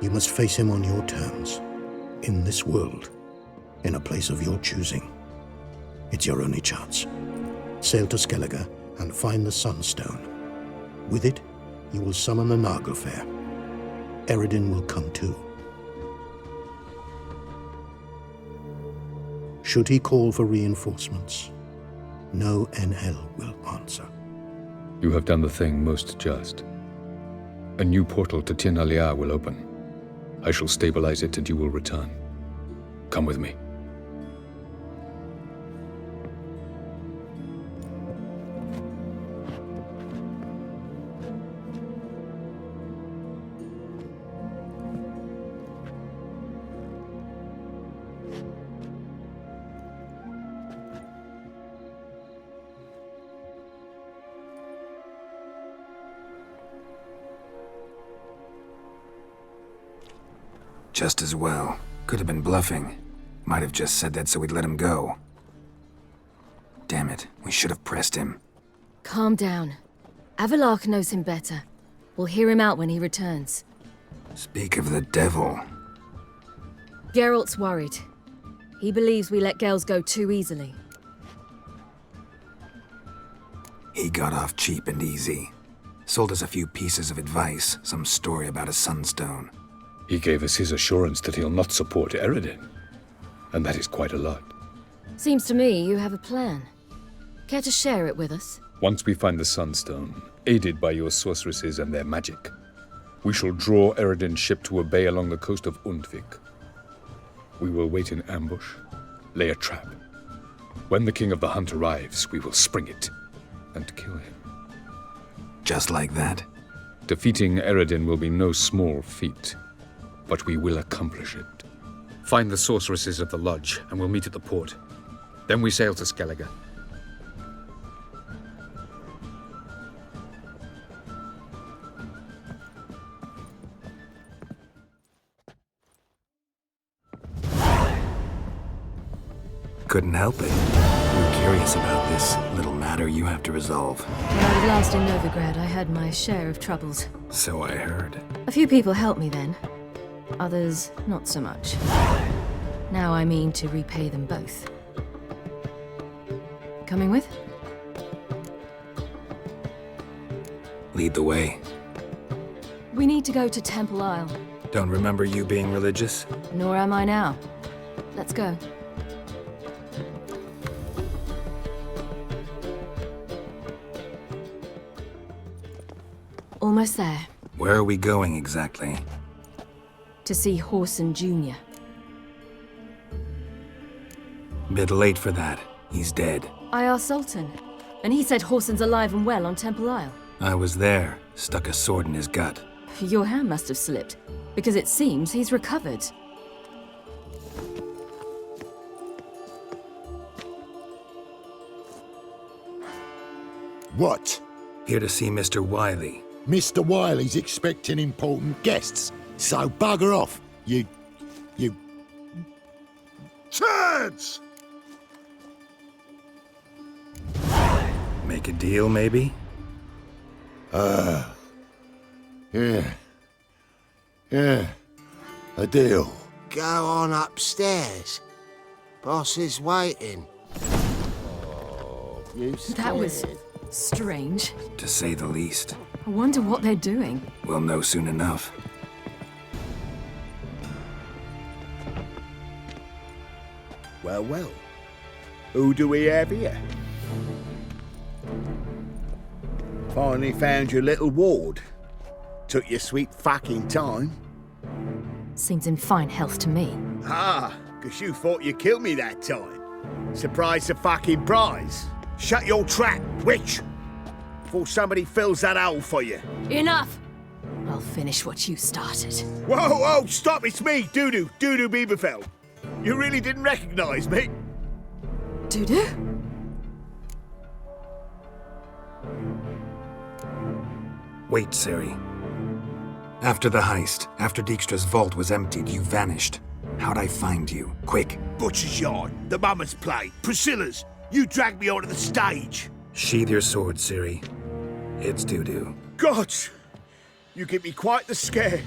[SPEAKER 4] You must face him on your terms, in this world, in a place of your choosing. It's your only chance. Sail to Skjall and find the Sunstone. With it, you will summon the Nagelfair. Eredin will come too. Should he call for reinforcements, no NL will answer.
[SPEAKER 15] You have done the thing most just. A new portal to Tien Alia will open. I shall stabilize it and you will return. Come with me.
[SPEAKER 2] Just as well. Could have been bluffing. Might have just said that so we'd let him go. Damn it, we should have pressed him.
[SPEAKER 1] Calm down. Avalok knows him better. We'll hear him out when he returns.
[SPEAKER 2] Speak of the devil.
[SPEAKER 1] Geralt's worried. He believes we let girls go too easily.
[SPEAKER 2] He got off cheap and easy. Sold us a few pieces of advice, some story about a sunstone.
[SPEAKER 15] He gave us his assurance that he'll not support Eredin. And that is quite a lot.
[SPEAKER 1] Seems to me you have a plan. Care to share it with us?
[SPEAKER 15] Once we find the Sunstone, aided by your sorceresses and their magic, we shall draw Eredin's ship to a bay along the coast of Undvik. We will wait in ambush, lay a trap. When the King of the Hunt arrives, we will spring it and kill him.
[SPEAKER 2] Just like that?
[SPEAKER 15] Defeating Eredin will be no small feat, but we will accomplish it. Find the sorceresses of the lodge, and we'll meet at the port. Then we sail to Skjall.
[SPEAKER 2] Couldn't help it. I'm curious about this little matter you have to resolve.
[SPEAKER 1] When I was last in Novigrad, I had my share of troubles.
[SPEAKER 2] So I heard.
[SPEAKER 1] A few people helped me then. Others, not so much. Now I mean to repay them both. Coming with?
[SPEAKER 2] Lead the way.
[SPEAKER 1] We need to go to Temple Isle.
[SPEAKER 2] Don't remember you being religious?
[SPEAKER 1] Nor am I now. Let's go. Almost there.
[SPEAKER 2] Where are we going exactly?
[SPEAKER 1] To see Horson Jr.
[SPEAKER 2] Bit late for that. He's dead.
[SPEAKER 1] I asked Sultan, and he said Horson's alive and well on Temple Isle.
[SPEAKER 2] I was there. Stuck a sword in his gut.
[SPEAKER 1] Your hand must have slipped, because it seems he's recovered.
[SPEAKER 16] What?
[SPEAKER 2] Here to see Mr. Wiley.
[SPEAKER 16] Mr. Wiley's expecting important guests, so bugger off, you... Turds!
[SPEAKER 2] Make a deal, maybe?
[SPEAKER 16] Yeah, a deal.
[SPEAKER 17] Go on upstairs. Boss is waiting.
[SPEAKER 1] That was strange.
[SPEAKER 2] To say the least.
[SPEAKER 1] I wonder what they're doing.
[SPEAKER 2] We'll know soon enough.
[SPEAKER 18] Well, well. Who do we have here? Finally found your little ward. Took your sweet fucking time.
[SPEAKER 1] Seems in fine health to me.
[SPEAKER 18] Ah, 'cause you thought you killed me that time. Surprise the fucking prize. Shut your trap, witch! Before somebody fills that hole for you.
[SPEAKER 1] Enough! I'll finish what you started.
[SPEAKER 18] Whoa, whoa, stop, it's me, Dudu Bieberfeld. You really didn't recognise me?
[SPEAKER 1] Dudu?
[SPEAKER 2] Wait, Ciri. After the heist, after Dijkstra's vault was emptied, you vanished. How'd I find you? Quick.
[SPEAKER 18] Butcher's Yard, the Mummer's Play, Priscilla's. You dragged me onto the stage.
[SPEAKER 2] Sheathe your sword, Ciri. It's Dudu.
[SPEAKER 18] God! You give me quite the scare.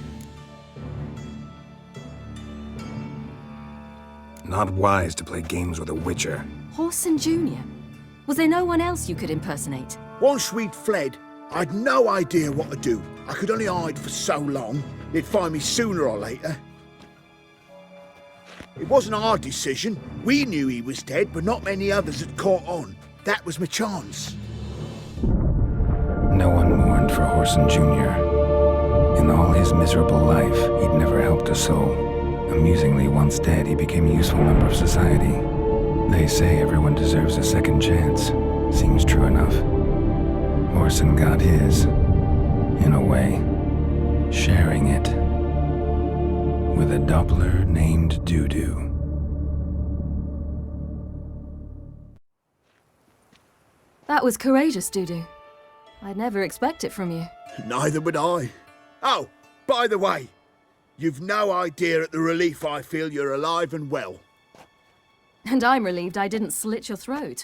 [SPEAKER 2] Not wise to play games with a witcher.
[SPEAKER 1] Horson Jr.? Was there no one else you could impersonate?
[SPEAKER 18] Once we'd fled, I'd no idea what to do. I could only hide for so long. They'd find me sooner or later. It wasn't our decision. We knew he was dead, but not many others had caught on. That was my chance.
[SPEAKER 2] No one mourned for Horson Jr. In all his miserable life, he'd never helped a soul. Amusingly, once dead, he became a useful member of society. They say everyone deserves a second chance. Seems true enough. Horson got his, in a way, sharing it with a Doppler named Dudu.
[SPEAKER 1] That was courageous, Dudu. I'd never expect it from you.
[SPEAKER 18] Neither would I. Oh, by the way, you've no idea at the relief I feel you're alive and well.
[SPEAKER 1] And I'm relieved I didn't slit your throat.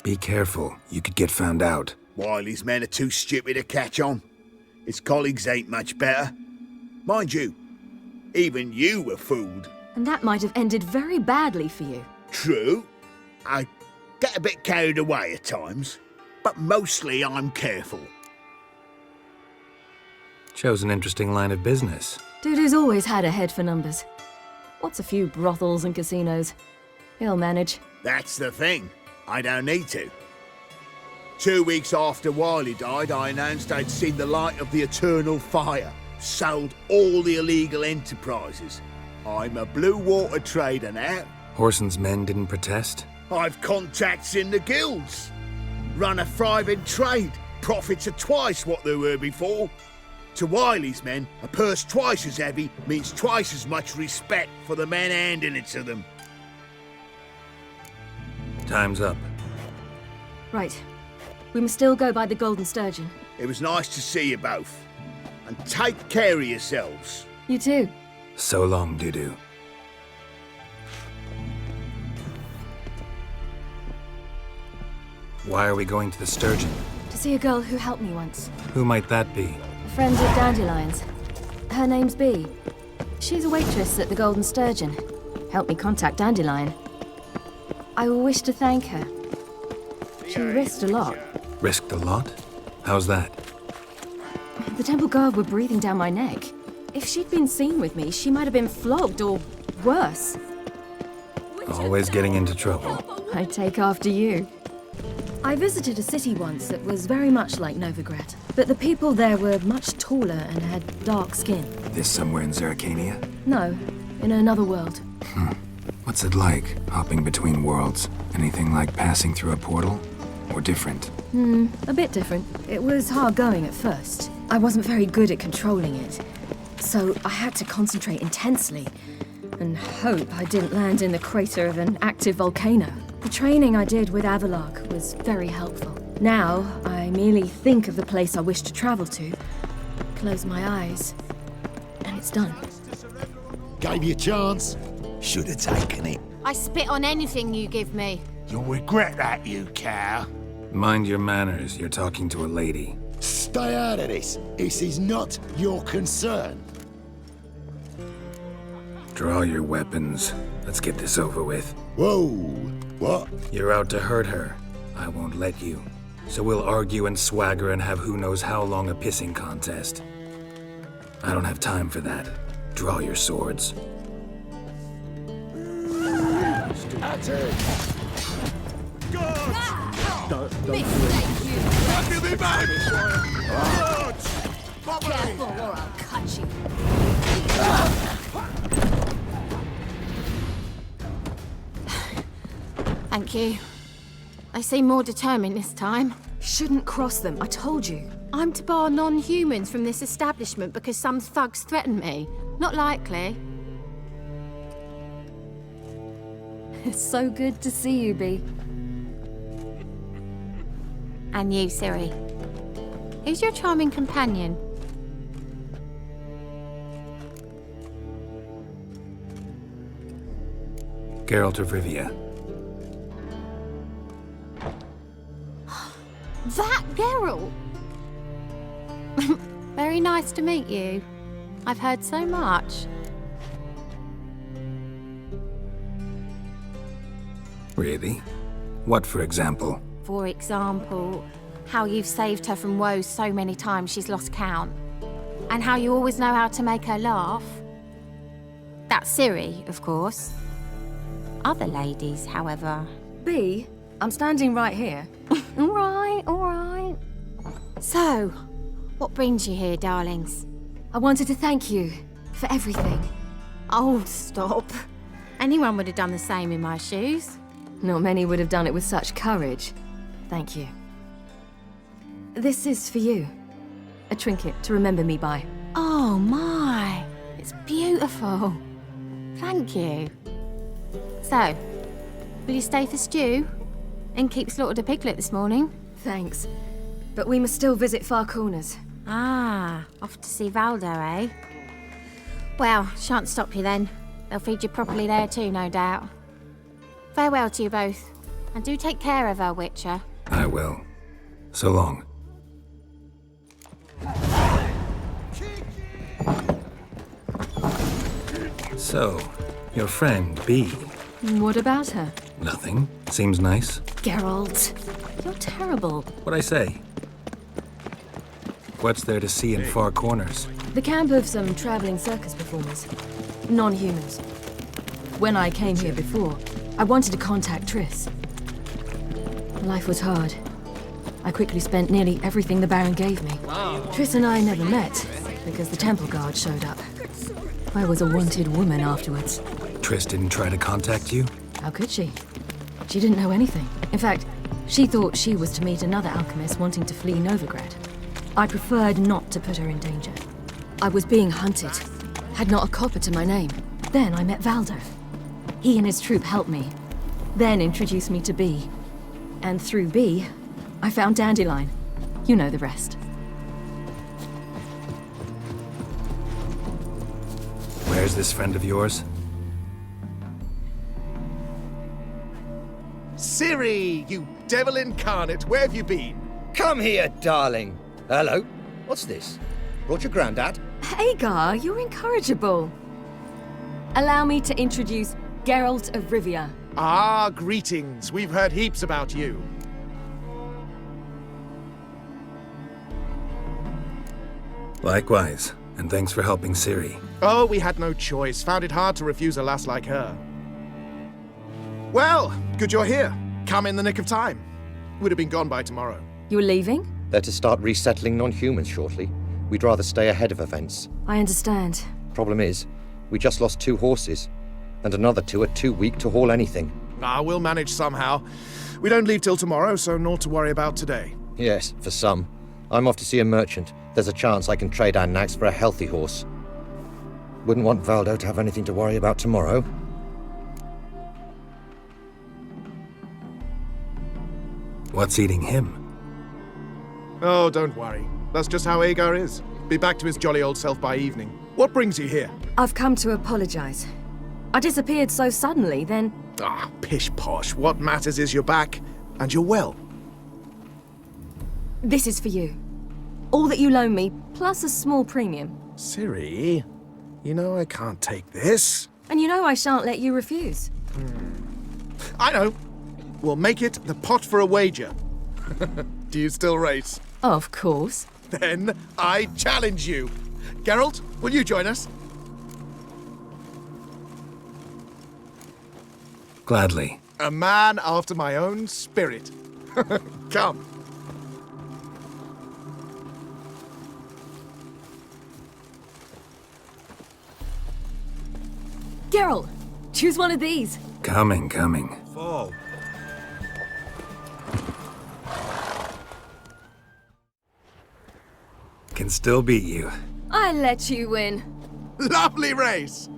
[SPEAKER 2] Be careful, you could get found out.
[SPEAKER 18] Wiley's men are too stupid to catch on. His colleagues ain't much better. Mind you, even you were fooled.
[SPEAKER 1] And that might have ended very badly for you.
[SPEAKER 18] True. I get a bit carried away at times, but mostly I'm careful.
[SPEAKER 2] Chose an interesting line of business.
[SPEAKER 1] Dudu's always had a head for numbers. What's a few brothels and casinos? He'll manage.
[SPEAKER 18] That's the thing. I don't need to. 2 weeks after Wiley died, I announced I'd seen the light of the eternal fire. Sold all the illegal enterprises. I'm a blue water trader now.
[SPEAKER 2] Horson's men didn't protest?
[SPEAKER 18] I've contacts in the guilds. Run a thriving trade. Profits are twice what they were before. To Wiley's men, a purse twice as heavy means twice as much respect for the men handing it to them.
[SPEAKER 2] Time's up.
[SPEAKER 1] Right. We must still go by the Golden Sturgeon.
[SPEAKER 18] It was nice to see you both. And take care of yourselves.
[SPEAKER 1] You too.
[SPEAKER 2] So long, Dudu. Why are we going to the Sturgeon?
[SPEAKER 1] To see a girl who helped me once.
[SPEAKER 2] Who might that be?
[SPEAKER 1] A friend of Dandelion's. Her name's Bee. She's a waitress at the Golden Sturgeon. Helped me contact Dandelion. I wish to thank her. She risked a lot.
[SPEAKER 2] Risked a lot? How's that?
[SPEAKER 1] The temple guard were breathing down my neck. If she'd been seen with me, she might have been flogged or worse.
[SPEAKER 2] Always getting into trouble.
[SPEAKER 1] I take after you. I visited a city once that was very much like Novigrad, but the people there were much taller and had dark skin.
[SPEAKER 2] This somewhere in Zerrikania?
[SPEAKER 1] No, in another world.
[SPEAKER 2] What's it like, hopping between worlds? Anything like passing through a portal? Or different?
[SPEAKER 1] A bit different. It was hard going at first. I wasn't very good at controlling it, so I had to concentrate intensely and hope I didn't land in the crater of an active volcano. The training I did with Avalark was very helpful. Now, I merely think of the place I wish to travel to, close my eyes, and it's done.
[SPEAKER 16] Gave you a chance.
[SPEAKER 17] Should have taken it.
[SPEAKER 7] I spit on anything you give me.
[SPEAKER 17] You'll regret that, you cow.
[SPEAKER 2] Mind your manners, you're talking to a lady.
[SPEAKER 16] Stay out of this. This is not your concern.
[SPEAKER 2] Draw your weapons. Let's get this over with.
[SPEAKER 16] Whoa. What?
[SPEAKER 2] You're out to hurt her. I won't let you. So we'll argue and swagger and have who knows how long a pissing contest. I don't have time for that. Draw your swords.
[SPEAKER 16] At it.
[SPEAKER 7] Give
[SPEAKER 16] me back!
[SPEAKER 7] Careful or I'll cut you. Thank you. I seem more determined this time.
[SPEAKER 1] Shouldn't cross them, I told you.
[SPEAKER 9] I'm to bar non-humans from this establishment because some thugs threaten me? Not likely.
[SPEAKER 1] It's so good to see you, Bee.
[SPEAKER 9] And you, Ciri. Who's your charming companion?
[SPEAKER 2] Geralt of Rivia.
[SPEAKER 9] That Geralt! Very nice to meet you. I've heard so much.
[SPEAKER 2] Really? What, for example?
[SPEAKER 9] For example, how you've saved her from woes so many times she's lost count. And how you always know how to make her laugh. That's Ciri, of course. Other ladies, however...
[SPEAKER 1] Bee, I'm standing right here.
[SPEAKER 9] All right. So, what brings you here, darlings?
[SPEAKER 1] I wanted to thank you for everything.
[SPEAKER 9] Oh, stop. Anyone would have done the same in my shoes.
[SPEAKER 1] Not many would have done it with such courage. Thank you. This is for you. A trinket to remember me by.
[SPEAKER 9] Oh my, it's beautiful. Thank you. So, will you stay for stew? And keep slaughtered a piglet this morning?
[SPEAKER 1] Thanks. But we must still visit Far Corners.
[SPEAKER 9] Ah, off to see Valdo, eh? Well, shan't stop you then. They'll feed you properly there too, no doubt. Farewell to you both. And do take care of her, Witcher.
[SPEAKER 2] I will. So long. So, your friend, Bee.
[SPEAKER 1] What about her?
[SPEAKER 2] Nothing. Seems nice.
[SPEAKER 1] Geralt, you're terrible.
[SPEAKER 2] What'd I say? What's there to see in Far Corners?
[SPEAKER 1] The camp of some traveling circus performers. Non-humans. When I came here before, I wanted to contact Triss. Life was hard. I quickly spent nearly everything the Baron gave me. Triss and I never met, because the Temple Guard showed up. I was a wanted woman afterwards.
[SPEAKER 2] Triss didn't try to contact you?
[SPEAKER 1] How could she? She didn't know anything. In fact, she thought she was to meet another alchemist wanting to flee Novigrad. I preferred not to put her in danger. I was being hunted. Had not a copper to my name. Then I met Valdo. He and his troop helped me. Then introduced me to Bee. And through Bee, I found Dandelion. You know the rest.
[SPEAKER 2] Where's this friend of yours?
[SPEAKER 19] Ciri, you devil incarnate, where have you been?
[SPEAKER 20] Come here, darling. Hello. What's this? Brought your granddad?
[SPEAKER 1] Hagar, you're incorrigible. Allow me to introduce Geralt of Rivia.
[SPEAKER 19] Ah, greetings. We've heard heaps about you.
[SPEAKER 2] Likewise, and thanks for helping Ciri.
[SPEAKER 19] Oh, we had no choice. Found it hard to refuse a lass like her. Well, good you're here. Come in the nick of time. Would have been gone by tomorrow.
[SPEAKER 1] You're leaving?
[SPEAKER 20] They're to start resettling non-humans shortly. We'd rather stay ahead of events.
[SPEAKER 1] I understand.
[SPEAKER 20] Problem is, we just lost 2 horses, and another 2 are too weak to haul anything.
[SPEAKER 19] Ah, we'll manage somehow. We don't leave till tomorrow, so naught to worry about today.
[SPEAKER 20] Yes, for some. I'm off to see a merchant. There's a chance I can trade our nags for a healthy horse. Wouldn't want Valdo to have anything to worry about tomorrow.
[SPEAKER 2] What's eating him?
[SPEAKER 19] Oh, don't worry. That's just how Agar is. Be back to his jolly old self by evening. What brings you here?
[SPEAKER 1] I've come to apologize. I disappeared so suddenly, then...
[SPEAKER 19] Ah, pish-posh. What matters is you're back, and you're well.
[SPEAKER 1] This is for you. All that you loan me, plus a small premium.
[SPEAKER 19] Ciri, you know I can't take this.
[SPEAKER 1] And you know I shan't let you refuse.
[SPEAKER 19] I know. We'll make it the pot for a wager. Do you still race?
[SPEAKER 1] Of course.
[SPEAKER 19] Then I challenge you. Geralt, will you join us?
[SPEAKER 2] Gladly.
[SPEAKER 19] A man after my own spirit. Come.
[SPEAKER 1] Geralt, choose one of these.
[SPEAKER 2] Coming.
[SPEAKER 13] Fall.
[SPEAKER 2] still beat you.
[SPEAKER 5] I let you win.
[SPEAKER 19] Lovely race!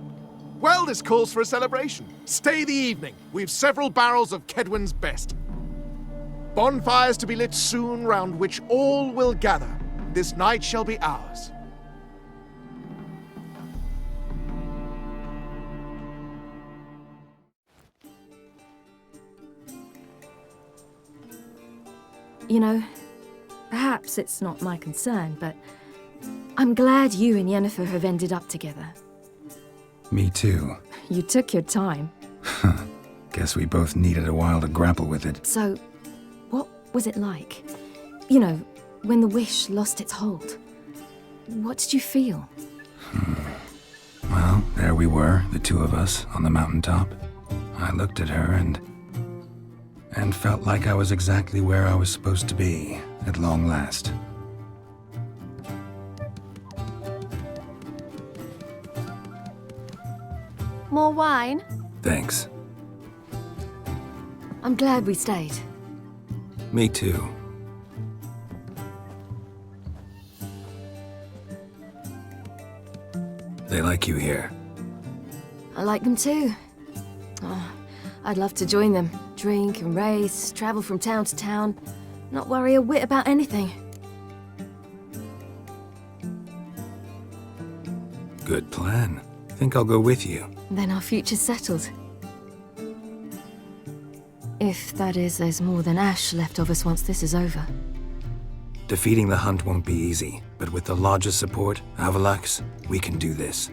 [SPEAKER 19] Well, this calls for a celebration. Stay the evening. We've several barrels of Kedwen's best. Bonfires to be lit soon, round which all will gather. This night shall be ours.
[SPEAKER 1] You know, perhaps it's not my concern, but I'm glad you and Yennefer have ended up together.
[SPEAKER 2] Me too.
[SPEAKER 1] You took your time.
[SPEAKER 2] Guess we both needed a while to grapple with it.
[SPEAKER 1] So, what was it like? You know, when the wish lost its hold. What did you feel?
[SPEAKER 2] Well, there we were, the two of us, on the mountaintop. I looked at her and felt like I was exactly where I was supposed to be, at long last.
[SPEAKER 9] More wine?
[SPEAKER 2] Thanks.
[SPEAKER 1] I'm glad we stayed.
[SPEAKER 2] Me too. They like you here.
[SPEAKER 1] I like them too. Oh, I'd love to join them. Drink and race, travel from town to town, not worry a whit about anything.
[SPEAKER 2] Good plan. Think I'll go with you.
[SPEAKER 1] Then our future's settled. If, that is, there's more than ash left of us once this is over.
[SPEAKER 2] Defeating the hunt won't be easy, but with the Lodge's support, Avalax, we can do this.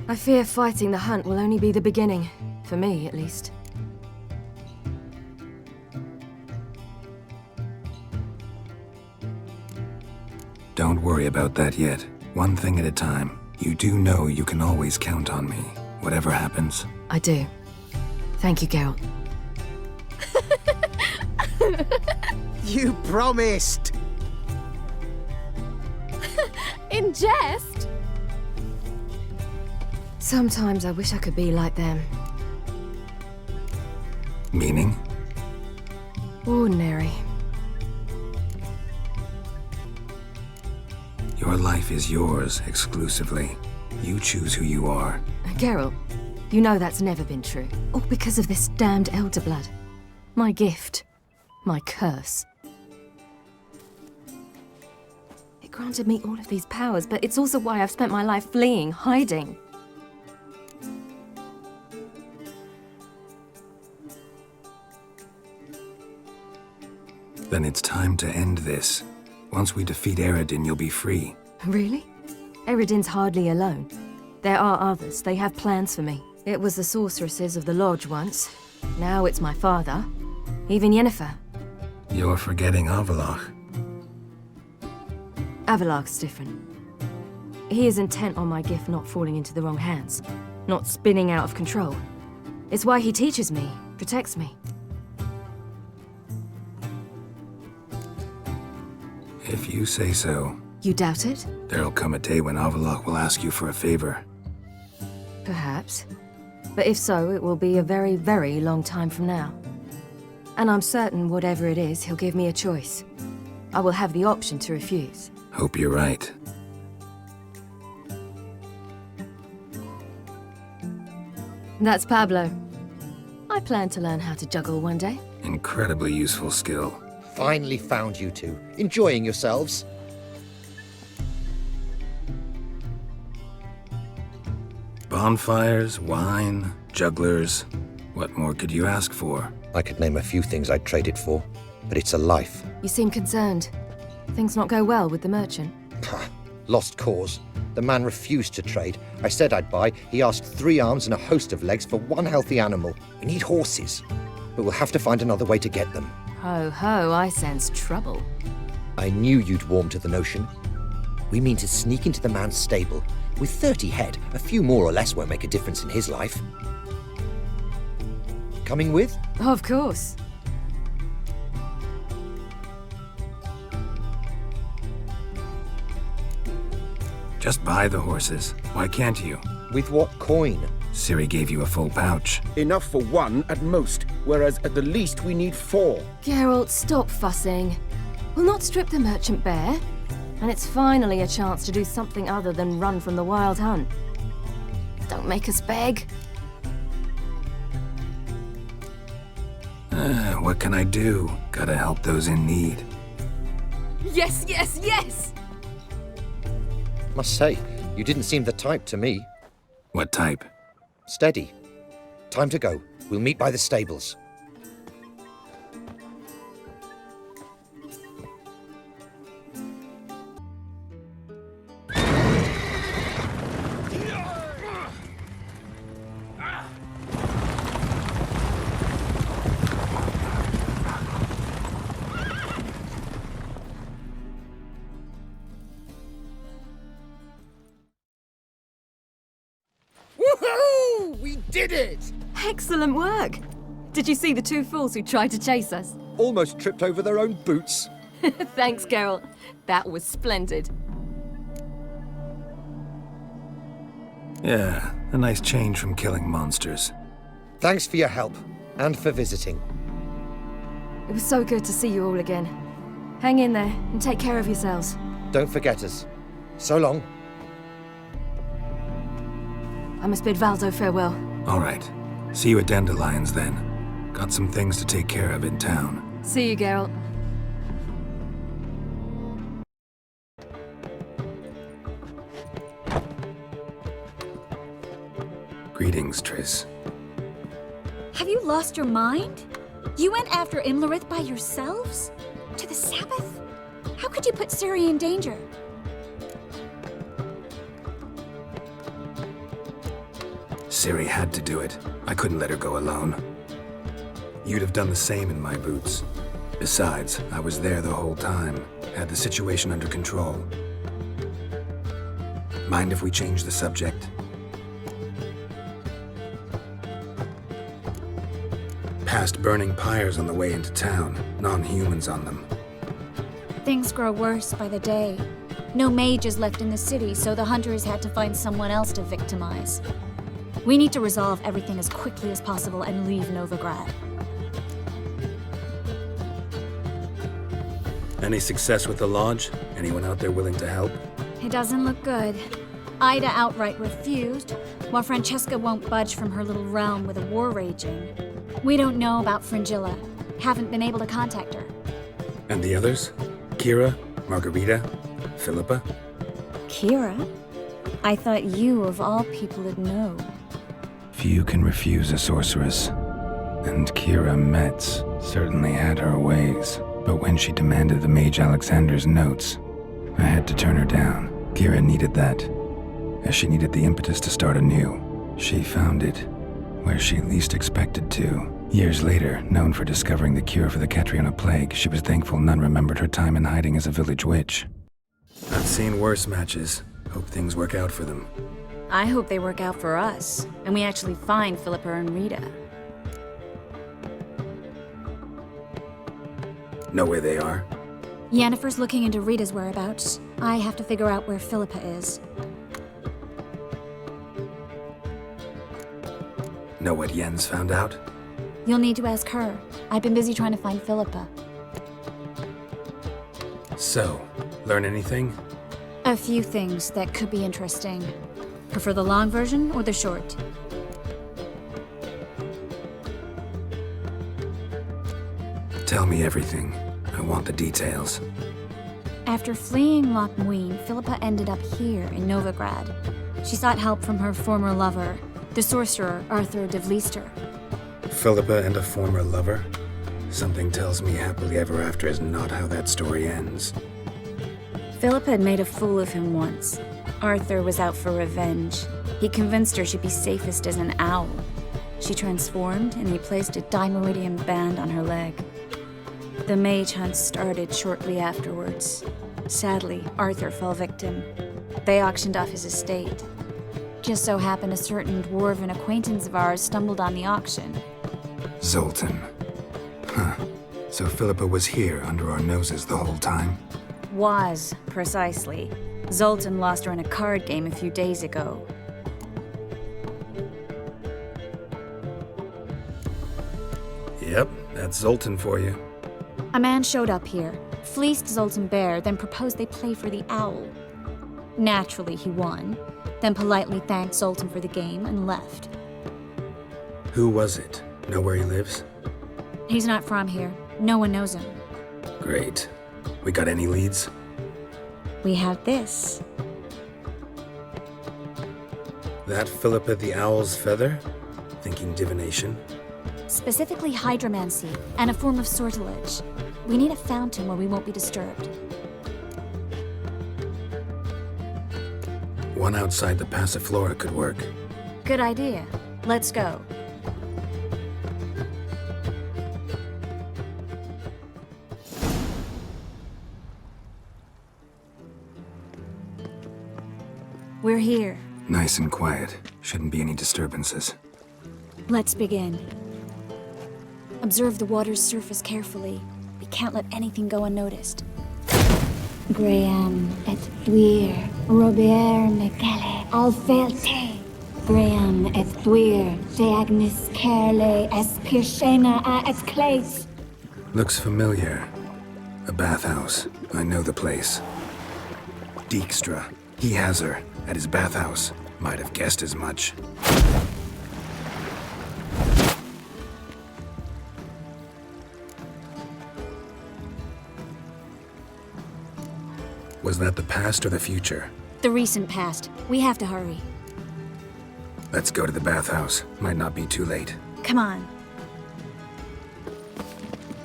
[SPEAKER 1] I fear fighting the hunt will only be the beginning. For me, at least.
[SPEAKER 2] Don't worry about that yet. One thing at a time. You do know you can always count on me, whatever happens.
[SPEAKER 1] I do. Thank you, Geralt.
[SPEAKER 21] You promised!
[SPEAKER 5] In jest?
[SPEAKER 1] Sometimes I wish I could be like them.
[SPEAKER 2] Meaning?
[SPEAKER 1] Ordinary.
[SPEAKER 2] Your life is yours, exclusively. You choose who you are.
[SPEAKER 1] Geralt, you know that's never been true. All because of this damned elder blood. My gift. My curse. It granted me all of these powers, but it's also why I've spent my life fleeing, hiding.
[SPEAKER 2] Then it's time to end this. Once we defeat Eredin, you'll be free.
[SPEAKER 1] Really? Eredin's hardly alone. There are others. They have plans for me. It was the sorceresses of the Lodge once. Now it's my father. Even Yennefer.
[SPEAKER 2] You're forgetting Avalach.
[SPEAKER 1] Avalach's different. He is intent on my gift not falling into the wrong hands. Not spinning out of control. It's why he teaches me, protects me.
[SPEAKER 2] If you say so.
[SPEAKER 1] You doubt it?
[SPEAKER 2] There'll come a day when Avalach will ask you for a favor.
[SPEAKER 1] Perhaps. But if so, it will be a very, very long time from now. And I'm certain whatever it is, he'll give me a choice. I will have the option to refuse.
[SPEAKER 2] Hope you're right.
[SPEAKER 1] That's Pablo. I plan to learn how to juggle one day.
[SPEAKER 2] Incredibly useful skill.
[SPEAKER 20] Finally found you two. Enjoying yourselves?
[SPEAKER 2] Bonfires, wine, jugglers. What more could you ask for?
[SPEAKER 20] I could name a few things I'd trade it for, but it's a life.
[SPEAKER 1] You seem concerned. Things not go well with the merchant.
[SPEAKER 20] Lost cause. The man refused to trade. I said I'd buy. He asked 3 arms and a host of legs for 1 healthy animal. We need horses, but we'll have to find another way to get them.
[SPEAKER 1] Ho ho, I sense trouble.
[SPEAKER 20] I knew you'd warm to the notion. We mean to sneak into the man's stable. With 30 head, a few more or less won't make a difference in his life. Coming with?
[SPEAKER 1] Of course.
[SPEAKER 2] Just buy the horses. Why can't you?
[SPEAKER 20] With what coin?
[SPEAKER 2] Ciri gave you a full pouch.
[SPEAKER 22] Enough for 1 at most, whereas at the least we need 4.
[SPEAKER 1] Geralt, stop fussing. We'll not strip the merchant bare. And it's finally a chance to do something other than run from the wild hunt. Don't make us beg.
[SPEAKER 2] What can I do? Gotta help those in need.
[SPEAKER 1] Yes, yes, yes!
[SPEAKER 20] Must say, you didn't seem the type to me.
[SPEAKER 2] What type?
[SPEAKER 20] Steady. Time to go. We'll meet by the stables.
[SPEAKER 21] Woohoo! We did it!
[SPEAKER 1] Excellent work! Did you see the two fools who tried to chase us?
[SPEAKER 20] Almost tripped over their own boots.
[SPEAKER 1] Thanks, Skjall. That was splendid.
[SPEAKER 2] Yeah, a nice change from killing monsters.
[SPEAKER 20] Thanks for your help, and for visiting.
[SPEAKER 1] It was so good to see you all again. Hang in there, and take care of yourselves.
[SPEAKER 20] Don't forget us. So long.
[SPEAKER 1] I must bid Valdo farewell.
[SPEAKER 2] All right. See you at Dandelions, then. Got some things to take care of in town.
[SPEAKER 1] See you, Geralt.
[SPEAKER 2] Greetings, Triss.
[SPEAKER 8] Have you lost your mind? You went after Imlerith by yourselves? To the Sabbath? How could you put Ciri in danger?
[SPEAKER 2] Ciri had to do it. I couldn't let her go alone. You'd have done the same in my boots. Besides, I was there the whole time. Had the situation under control. Mind if we change the subject? Past burning pyres on the way into town. Non-humans on them.
[SPEAKER 8] Things grow worse by the day. No mages left in the city, so the hunters had to find someone else to victimize. We need to resolve everything as quickly as possible and leave Novigrad.
[SPEAKER 2] Any success with the lodge? Anyone out there willing to help?
[SPEAKER 8] It doesn't look good. Ida outright refused, while Francesca won't budge from her little realm with a war raging. We don't know about Fringilla. Haven't been able to contact her.
[SPEAKER 2] And the others? Kira? Margarita? Philippa?
[SPEAKER 8] Kira? I thought you, of all people, would know.
[SPEAKER 2] Few can refuse a sorceress. And Kira Metz certainly had her ways. But when she demanded the Mage Alexander's notes, I had to turn her down. Kira needed that, as she needed the impetus to start anew. She found it where she least expected to. Years later, known for discovering the cure for the Catriona plague, she was thankful none remembered her time in hiding as a village witch. I've seen worse matches. Hope things work out for them.
[SPEAKER 8] I hope they work out for us, and we actually find Philippa and Rita.
[SPEAKER 2] Know where they are?
[SPEAKER 8] Yennefer's looking into Rita's whereabouts. I have to figure out where Philippa is.
[SPEAKER 2] Know what Yen's found out?
[SPEAKER 8] You'll need to ask her. I've been busy trying to find Philippa.
[SPEAKER 2] So, learn anything?
[SPEAKER 8] A few things that could be interesting. Prefer the long version or the short?
[SPEAKER 2] Tell me everything. I want the details.
[SPEAKER 8] After fleeing Loch Muin, Philippa ended up here in Novigrad. She sought help from her former lover, the sorcerer Arthur de Vlister.
[SPEAKER 2] Philippa and a former lover? Something tells me happily ever after is not how that story ends.
[SPEAKER 8] Philippa had made a fool of him once. Arthur was out for revenge. He convinced her she'd be safest as an owl. She transformed, and he placed a dimeridium band on her leg. The mage hunt started shortly afterwards. Sadly, Arthur fell victim. They auctioned off his estate. Just so happened a certain dwarven acquaintance of ours stumbled on the auction.
[SPEAKER 2] Zoltan. Huh. So Philippa was here under our noses the whole time?
[SPEAKER 8] Was, precisely. Zoltan lost her in a card game a few days ago.
[SPEAKER 2] Yep, that's Zoltan for you.
[SPEAKER 8] A man showed up here. fleeced Zoltan Bear, then proposed they play for the owl. Naturally, he won, then politely thanked Zoltan for the game and left.
[SPEAKER 2] Who was it? Know where he lives?
[SPEAKER 8] He's not from here. No one knows him.
[SPEAKER 2] Great. We got any leads?
[SPEAKER 8] We have this.
[SPEAKER 2] That Philippa the Owl's feather? Thinking divination?
[SPEAKER 8] Specifically hydromancy, and a form of sortilege. We need a fountain where we won't be disturbed.
[SPEAKER 2] One outside the Passiflora could work.
[SPEAKER 8] Good idea. Let's go. We're here.
[SPEAKER 2] Nice and quiet. Shouldn't be any disturbances.
[SPEAKER 8] Let's begin. Observe the water's surface carefully. We can't let anything go unnoticed.
[SPEAKER 11] Graham et thuir, Robert Mcgelle, Alfelte. Graham et thuir, de Agnes Kerle, es Pirshena a et Clates.
[SPEAKER 2] Looks familiar. A bathhouse. I know the place. Dijkstra. He has her. At his bathhouse. Might have guessed as much. Was that the past or the future?
[SPEAKER 8] The recent past. We have to hurry.
[SPEAKER 2] Let's go to the bathhouse. Might not be too late.
[SPEAKER 8] Come on.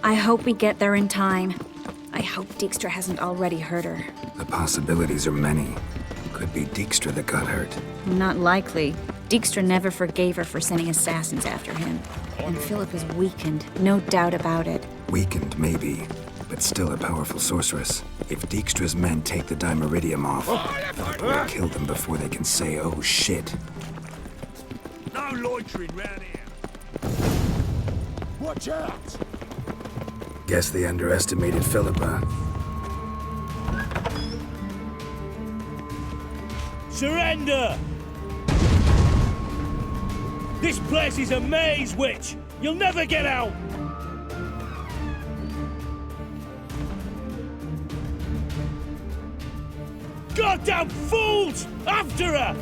[SPEAKER 8] I hope we get there in time. I hope Dijkstra hasn't already hurt her.
[SPEAKER 2] The possibilities are many. Could be Dijkstra that got hurt.
[SPEAKER 8] Not likely. Dijkstra never forgave her for sending assassins after him. And Philip is weakened, no doubt about it.
[SPEAKER 2] Weakened, maybe, but still a powerful sorceress. If Dijkstra's men take the Dimeridium off, we'll kill them before they can say, oh shit.
[SPEAKER 13] No loitering round here.
[SPEAKER 16] Watch out!
[SPEAKER 2] Guess they underestimated Philippa.
[SPEAKER 12] Surrender! This place is a maze, witch! You'll never get out! Goddamn fools! After her!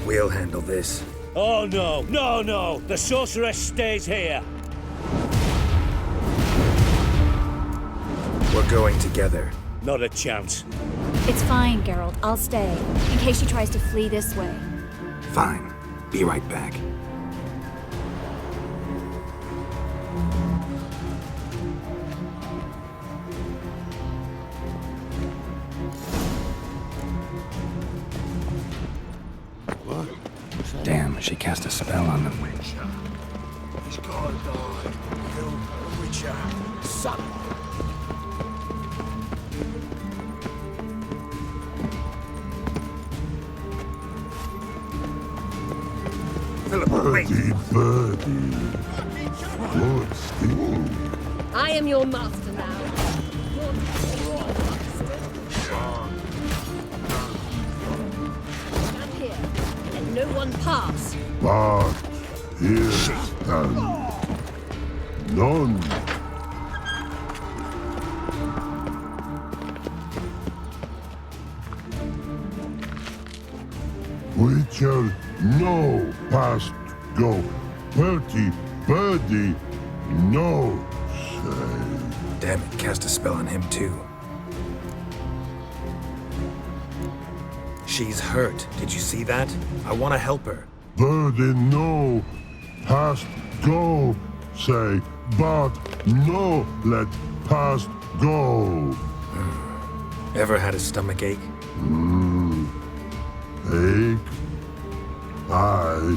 [SPEAKER 2] We'll handle this.
[SPEAKER 12] Oh no, no, no! The sorceress stays here!
[SPEAKER 2] We're going together.
[SPEAKER 12] Not a chance.
[SPEAKER 8] It's fine, Geralt. I'll stay, in case she tries to flee this way.
[SPEAKER 2] Fine. Be right back.
[SPEAKER 16] What?
[SPEAKER 2] Damn, she cast a spell on them.
[SPEAKER 16] This guy died. Killed a witcher. Son.
[SPEAKER 10] Birdie, birdie. Good sting.
[SPEAKER 5] I am your master now. Stand here. Let no one pass.
[SPEAKER 10] But here stand none. Witcher, no past go. Bertie, birdie, no say.
[SPEAKER 2] Damn it, cast a spell on him too. She's hurt. Did you see that? I want to help her.
[SPEAKER 10] Birdie, no past go say, but no let past go.
[SPEAKER 2] Ever had a stomach ache?
[SPEAKER 10] Ache? Aye.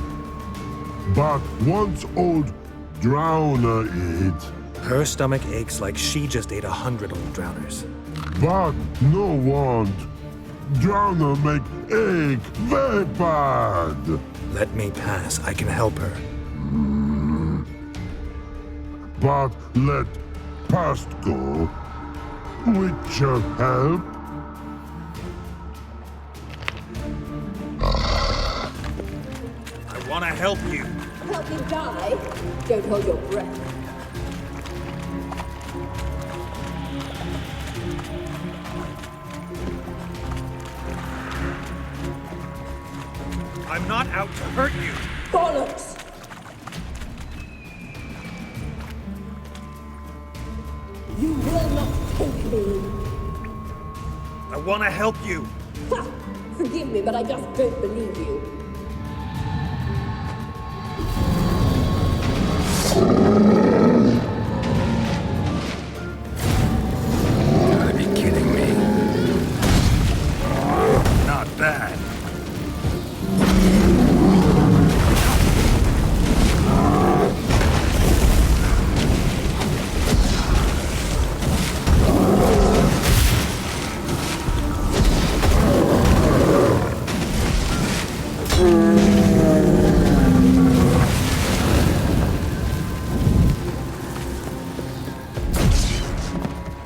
[SPEAKER 10] But once old drowner eat.
[SPEAKER 2] Her stomach aches like she just ate 100 old drowners.
[SPEAKER 10] But no want. Drowner make ache very bad.
[SPEAKER 2] Let me pass. I can help her.
[SPEAKER 10] But let past go. Witcher help.
[SPEAKER 12] I want to help you.
[SPEAKER 23] Help me die? Don't hold your breath.
[SPEAKER 13] I'm not out to hurt you.
[SPEAKER 11] Bollocks! You will not take me.
[SPEAKER 13] I want to help you.
[SPEAKER 11] Ha! Forgive me, but I just don't believe you.
[SPEAKER 2] Gotta be kidding me.
[SPEAKER 13] Not bad.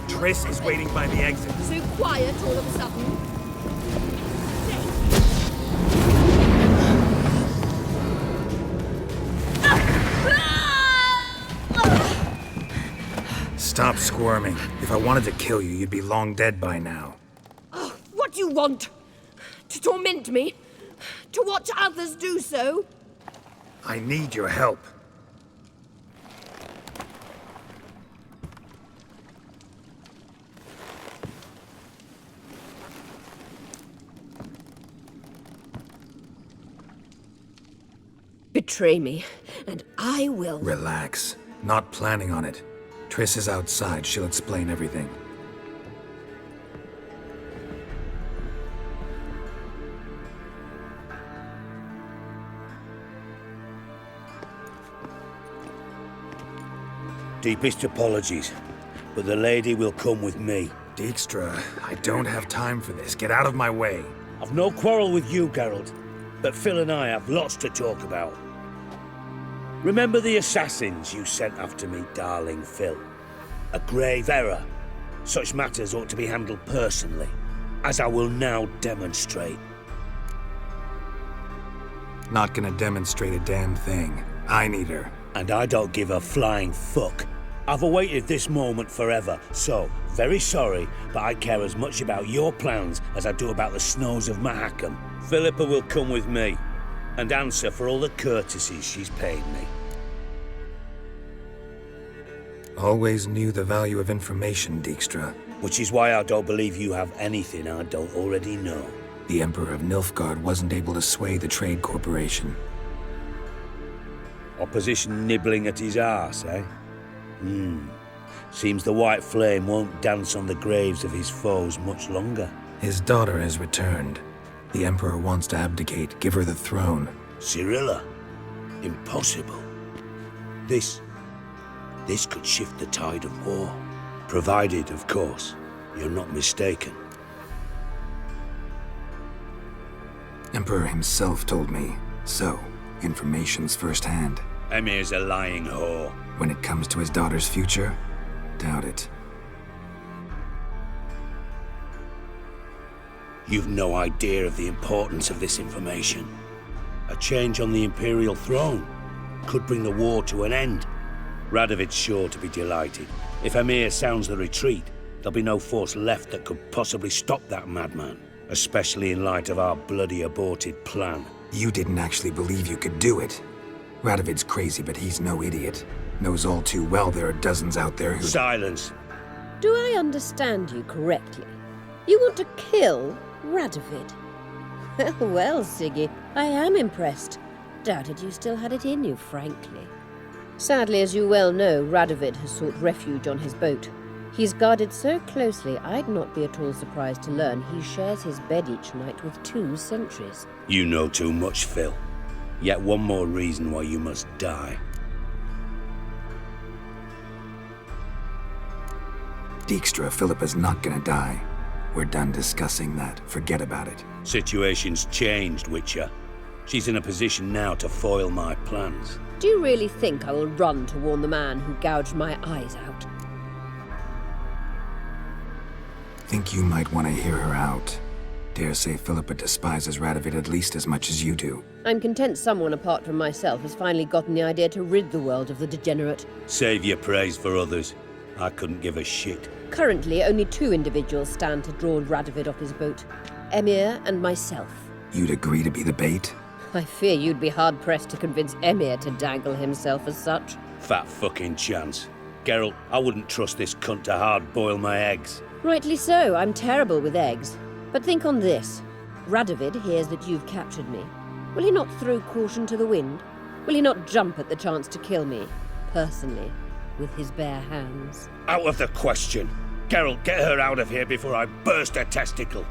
[SPEAKER 13] Triss is waiting by the exit.
[SPEAKER 6] So quiet all of a sudden.
[SPEAKER 2] Stop squirming. If I wanted to kill you, you'd be long dead by now.
[SPEAKER 6] Oh, what do you want? To torment me? To watch others do so?
[SPEAKER 2] I need your help.
[SPEAKER 6] Betray me, and I will.
[SPEAKER 2] Relax. Not planning on it. Triss is outside. She'll explain everything.
[SPEAKER 17] Deepest apologies, but the lady will come with me.
[SPEAKER 2] Dijkstra, I don't have time for this. Get out of my way.
[SPEAKER 17] I've no quarrel with you, Geralt, but Phil and I have lots to talk about. Remember the assassins you sent after me, darling Phil? A grave error. Such matters ought to be handled personally, as I will now demonstrate.
[SPEAKER 2] Not gonna demonstrate a damn thing. I need her.
[SPEAKER 17] And I don't give a flying fuck. I've awaited this moment forever, so, very sorry, but I care as much about your plans as I do about the snows of Mahakam. Philippa will come with me, and answer for all the courtesies she's paid me.
[SPEAKER 2] Always knew the value of information, Dijkstra.
[SPEAKER 17] Which is why I don't believe you have anything I don't already know.
[SPEAKER 2] The Emperor of Nilfgaard wasn't able to sway the Trade Corporation.
[SPEAKER 17] Opposition nibbling at his arse, eh? Seems the White Flame won't dance on the graves of his foes much longer.
[SPEAKER 2] His daughter has returned. The Emperor wants to abdicate, give her the throne.
[SPEAKER 17] Cirilla? Impossible. This could shift the tide of war. Provided, of course, you're not mistaken.
[SPEAKER 2] Emperor himself told me. So, information's firsthand.
[SPEAKER 17] Emir's a lying whore.
[SPEAKER 2] When it comes to his daughter's future, doubt it.
[SPEAKER 17] You've no idea of the importance of this information. A change on the Imperial throne could bring the war to an end. Radovid's sure to be delighted. If Emir sounds the retreat, there'll be no force left that could possibly stop that madman, especially in light of our bloody aborted plan.
[SPEAKER 2] You didn't actually believe you could do it. Radovid's crazy, but he's no idiot. Knows all too well there are dozens out there who—
[SPEAKER 17] Silence!
[SPEAKER 3] Do I understand you correctly? You want to kill Radovid? Well, Siggy, I am impressed. Doubted you still had it in you, frankly. Sadly, as you well know, Radovid has sought refuge on his boat. He's guarded so closely, I'd not be at all surprised to learn he shares his bed each night with 2 sentries.
[SPEAKER 17] You know too much, Phil. Yet one more reason why you must die.
[SPEAKER 2] Dijkstra, Philippa's not gonna die. We're done discussing that. Forget about it.
[SPEAKER 17] Situation's changed, Witcher. She's in a position now to foil my plans.
[SPEAKER 3] Do you really think I will run to warn the man who gouged my eyes out?
[SPEAKER 2] Think you might want to hear her out. Dare say Philippa despises Radovid at least as much as you do.
[SPEAKER 3] I'm content someone apart from myself has finally gotten the idea to rid the world of the degenerate.
[SPEAKER 17] Save your praise for others. I couldn't give a shit.
[SPEAKER 3] Currently, only 2 individuals stand to draw Radovid off his boat. Emir and myself.
[SPEAKER 2] You'd agree to be the bait?
[SPEAKER 3] I fear you'd be hard-pressed to convince Emir to dangle himself as such.
[SPEAKER 17] Fat fucking chance. Geralt, I wouldn't trust this cunt to hard-boil my eggs.
[SPEAKER 3] Rightly so, I'm terrible with eggs. But think on this. Radovid hears that you've captured me. Will he not throw caution to the wind? Will he not jump at the chance to kill me, personally, with his bare hands?
[SPEAKER 17] Out of the question. Geralt, get her out of here before I burst her testicle.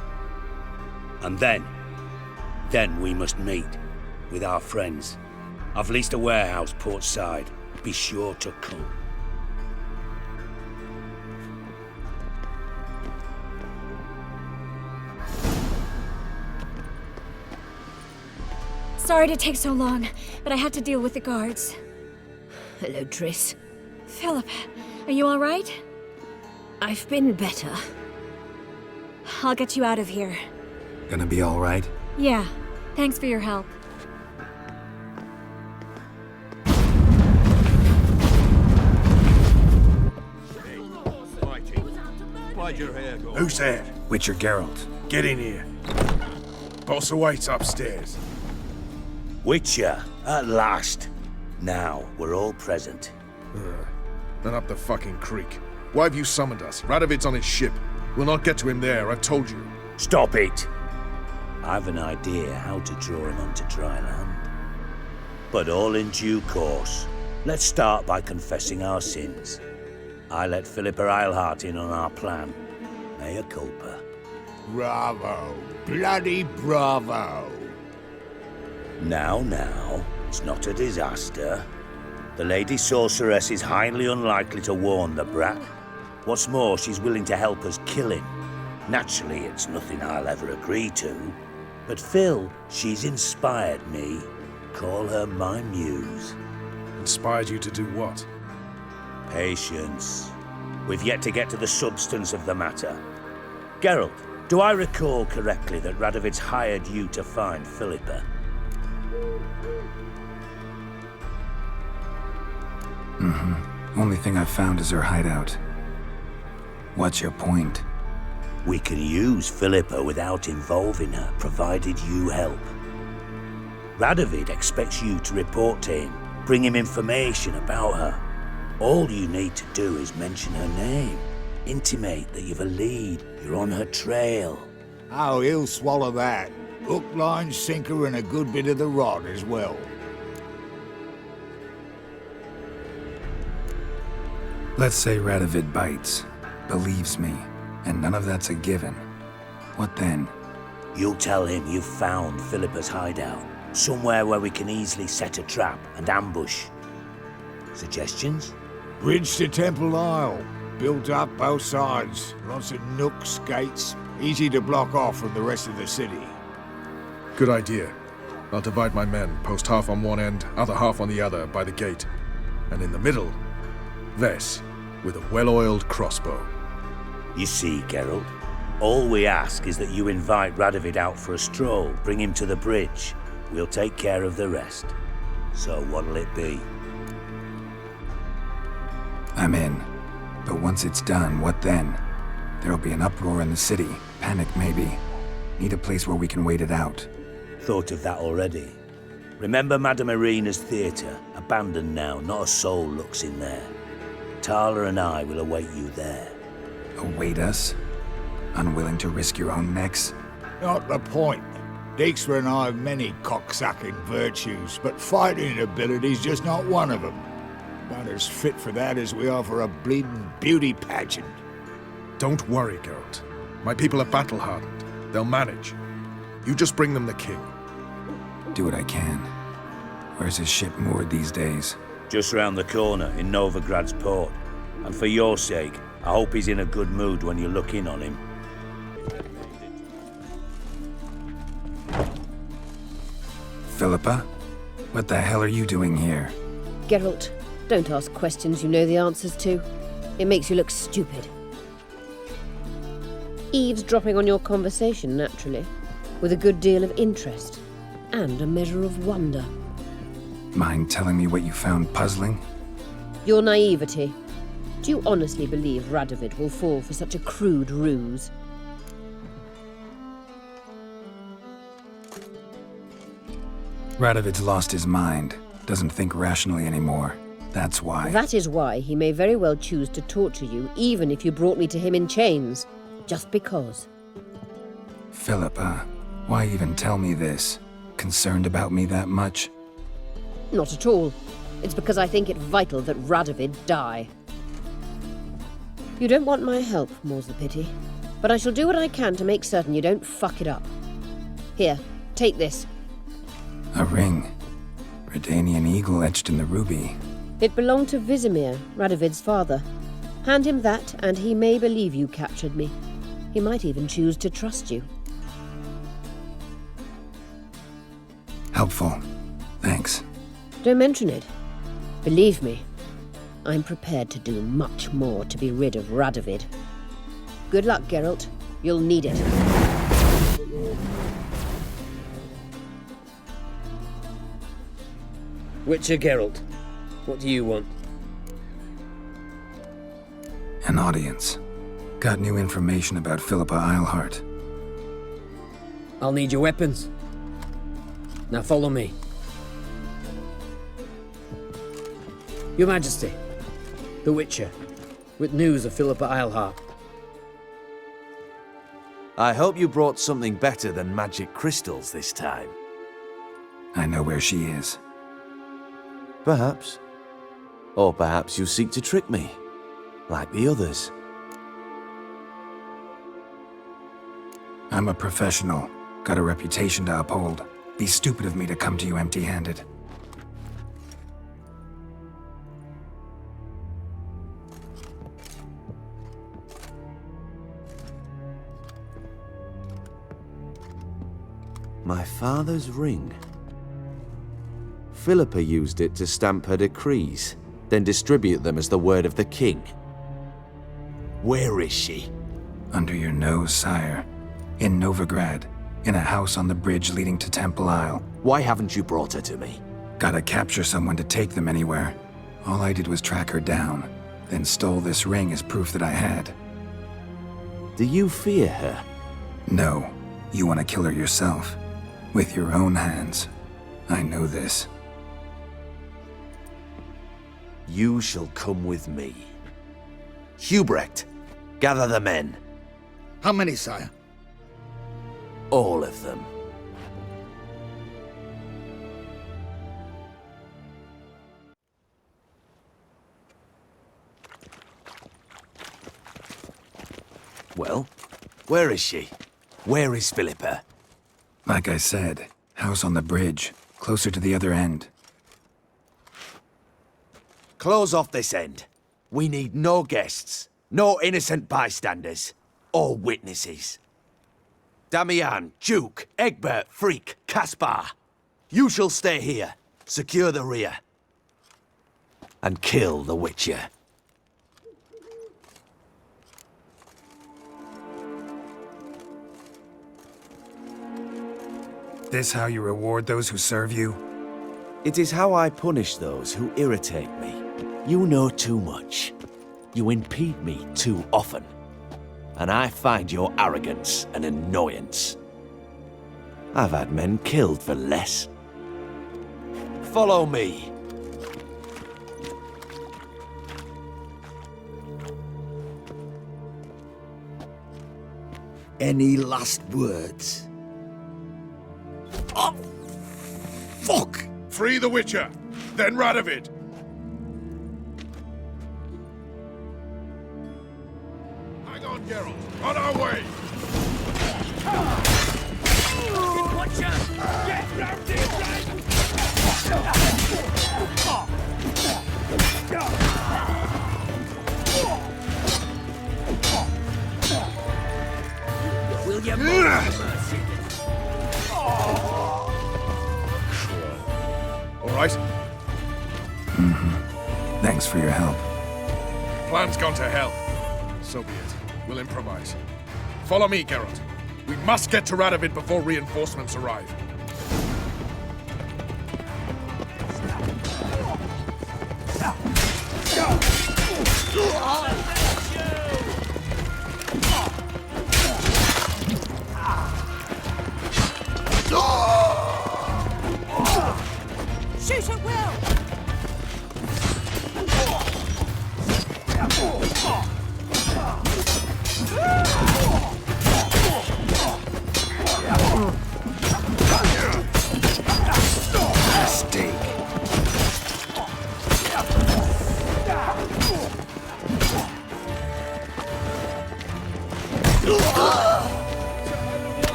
[SPEAKER 17] And then we must meet with our friends. I've leased a warehouse port side. Be sure to come.
[SPEAKER 8] Sorry to take so long, but I had to deal with the guards.
[SPEAKER 3] Hello, Triss.
[SPEAKER 8] Philip, are you all right?
[SPEAKER 3] I've been better.
[SPEAKER 8] I'll get you out of here.
[SPEAKER 2] Gonna be all right?
[SPEAKER 8] Yeah, thanks for your help.
[SPEAKER 4] Who's there?
[SPEAKER 2] Witcher Geralt.
[SPEAKER 4] Get in here. Boss awaits upstairs.
[SPEAKER 17] Witcher, at last. Now, we're all present.
[SPEAKER 19] Then up the fucking creek. Why have you summoned us? Radovid's on his ship. We'll not get to him there, I've told you.
[SPEAKER 17] Stop it! I've an idea how to draw him onto dry land. But all in due course. Let's start by confessing our sins. I let Philippa Eilhart in on our plan. Mea culpa.
[SPEAKER 18] Bravo. Bloody bravo.
[SPEAKER 17] Now, it's not a disaster. The Lady Sorceress is highly unlikely to warn the brat. What's more, she's willing to help us kill him. Naturally, it's nothing I'll ever agree to. But Phil, she's inspired me. Call her my muse.
[SPEAKER 19] Inspired you to do what?
[SPEAKER 17] Patience. We've yet to get to the substance of the matter. Geralt, do I recall correctly that Radovid's hired you to find Philippa?
[SPEAKER 2] Only thing I've found is her hideout. What's your point?
[SPEAKER 17] We can use Philippa without involving her, provided you help. Radovid expects you to report to him, bring him information about her. All you need to do is mention her name, intimate that you've a lead, you're on her trail.
[SPEAKER 18] Oh, he'll swallow that. Hook, line, sinker, and a good bit of the rod as well.
[SPEAKER 2] Let's say Radovid bites, believes me, and none of that's a given. What then?
[SPEAKER 17] You'll tell him you've found Philippa's hideout, somewhere where we can easily set a trap and ambush. Suggestions?
[SPEAKER 18] Bridge to Temple Isle. Built up both sides. Lots of nooks, gates. Easy to block off from the rest of the city.
[SPEAKER 19] Good idea. I'll divide my men, post half on one end, other half on the other, by the gate. And in the middle, Ves, with a well-oiled crossbow.
[SPEAKER 17] You see, Geralt, all we ask is that you invite Radovid out for a stroll, bring him to the bridge. We'll take care of the rest. So what'll it be?
[SPEAKER 2] I'm in. But once it's done, what then? There'll be an uproar in the city. Panic, maybe. Need a place where we can wait it out.
[SPEAKER 17] Thought of that already. Remember Madame Irina's theatre? Abandoned now, not a soul looks in there. Tala and I will await you there.
[SPEAKER 2] Await us? Unwilling to risk your own necks?
[SPEAKER 18] Not the point. Dijkstra and I have many cocksucking virtues, but fighting ability's just not one of them. Not as fit for that as we are for a bleeding beauty pageant.
[SPEAKER 19] Don't worry, Geralt. My people are battle-hardened. They'll manage. You just bring them the king.
[SPEAKER 2] Do what I can. Where's his ship moored these days?
[SPEAKER 17] Just round the corner, in Novigrad's port. And for your sake, I hope he's in a good mood when you look in on him.
[SPEAKER 2] Philippa? What the hell are you doing here?
[SPEAKER 3] Geralt, don't ask questions you know the answers to. It makes you look stupid. Eavesdropping on your conversation, naturally, with a good deal of interest, and a measure of wonder.
[SPEAKER 2] Mind telling me what you found puzzling?
[SPEAKER 3] Your naivety. Do you honestly believe Radovid will fall for such a crude ruse?
[SPEAKER 2] Radovid's lost his mind. Doesn't think rationally anymore. That's why.
[SPEAKER 3] That is why he may very well choose to torture you, even if you brought me to him in chains. Just because.
[SPEAKER 2] Philippa, why even tell me this? Concerned about me that much?
[SPEAKER 3] Not at all. It's because I think it vital that Radovid die. You don't want my help, more's the pity. But I shall do what I can to make certain you don't fuck it up. Here, take this.
[SPEAKER 2] A ring. Redanian eagle etched in the ruby.
[SPEAKER 3] It belonged to Vizimir, Radovid's father. Hand him that, and he may believe you captured me. He might even choose to trust you.
[SPEAKER 2] Helpful. Thanks.
[SPEAKER 3] Don't mention it. Believe me, I'm prepared to do much more to be rid of Radovid. Good luck, Geralt. You'll need it.
[SPEAKER 14] Witcher Geralt, what do you want?
[SPEAKER 2] An audience. Got new information about Philippa Eilhart.
[SPEAKER 14] I'll need your weapons. Now follow me. Your Majesty, the Witcher, with news of Philippa Eilhart.
[SPEAKER 15] I hope you brought something better than magic crystals this time.
[SPEAKER 2] I know where she is.
[SPEAKER 15] Perhaps. Or perhaps you seek to trick me, like the others.
[SPEAKER 2] I'm a professional. Got a reputation to uphold. Be stupid of me to come to you empty-handed.
[SPEAKER 15] My father's ring. Philippa used it to stamp her decrees, then distribute them as the word of the king. Where is she?
[SPEAKER 2] Under your nose, sire. In Novigrad, in a house on the bridge leading to Temple Isle.
[SPEAKER 15] Why haven't you brought her to me?
[SPEAKER 2] Gotta capture someone to take them anywhere. All I did was track her down, then stole this ring as proof that I had.
[SPEAKER 15] Do you fear her?
[SPEAKER 2] No. You want to kill her yourself. With your own hands. I know this.
[SPEAKER 15] You shall come with me. Hubrecht, gather the men.
[SPEAKER 16] How many, sire?
[SPEAKER 15] All of them. Well, where is she? Where is Philippa?
[SPEAKER 2] Like I said, house on the bridge, closer to the other end.
[SPEAKER 15] Close off this end. We need no guests, no innocent bystanders, or witnesses. Damian, Duke, Egbert, Freak, Caspar. You shall stay here, secure the rear, and kill the Witcher.
[SPEAKER 2] This how you reward those who serve you?
[SPEAKER 15] It is how I punish those who irritate me. You know too much. You impede me too often. And I find your arrogance an annoyance. I've had men killed for less. Follow me.
[SPEAKER 16] Any last words?
[SPEAKER 18] Oh, fuck! Free the Witcher, then Radovid. Hang on, Geralt. On our way.
[SPEAKER 12] Watcher! Get round here, Will you mercy?
[SPEAKER 18] All right.
[SPEAKER 2] Thanks for your help.
[SPEAKER 18] Plan's gone to hell. So be it. We'll improvise. Follow me, Geralt. We must get to Radovid before reinforcements arrive.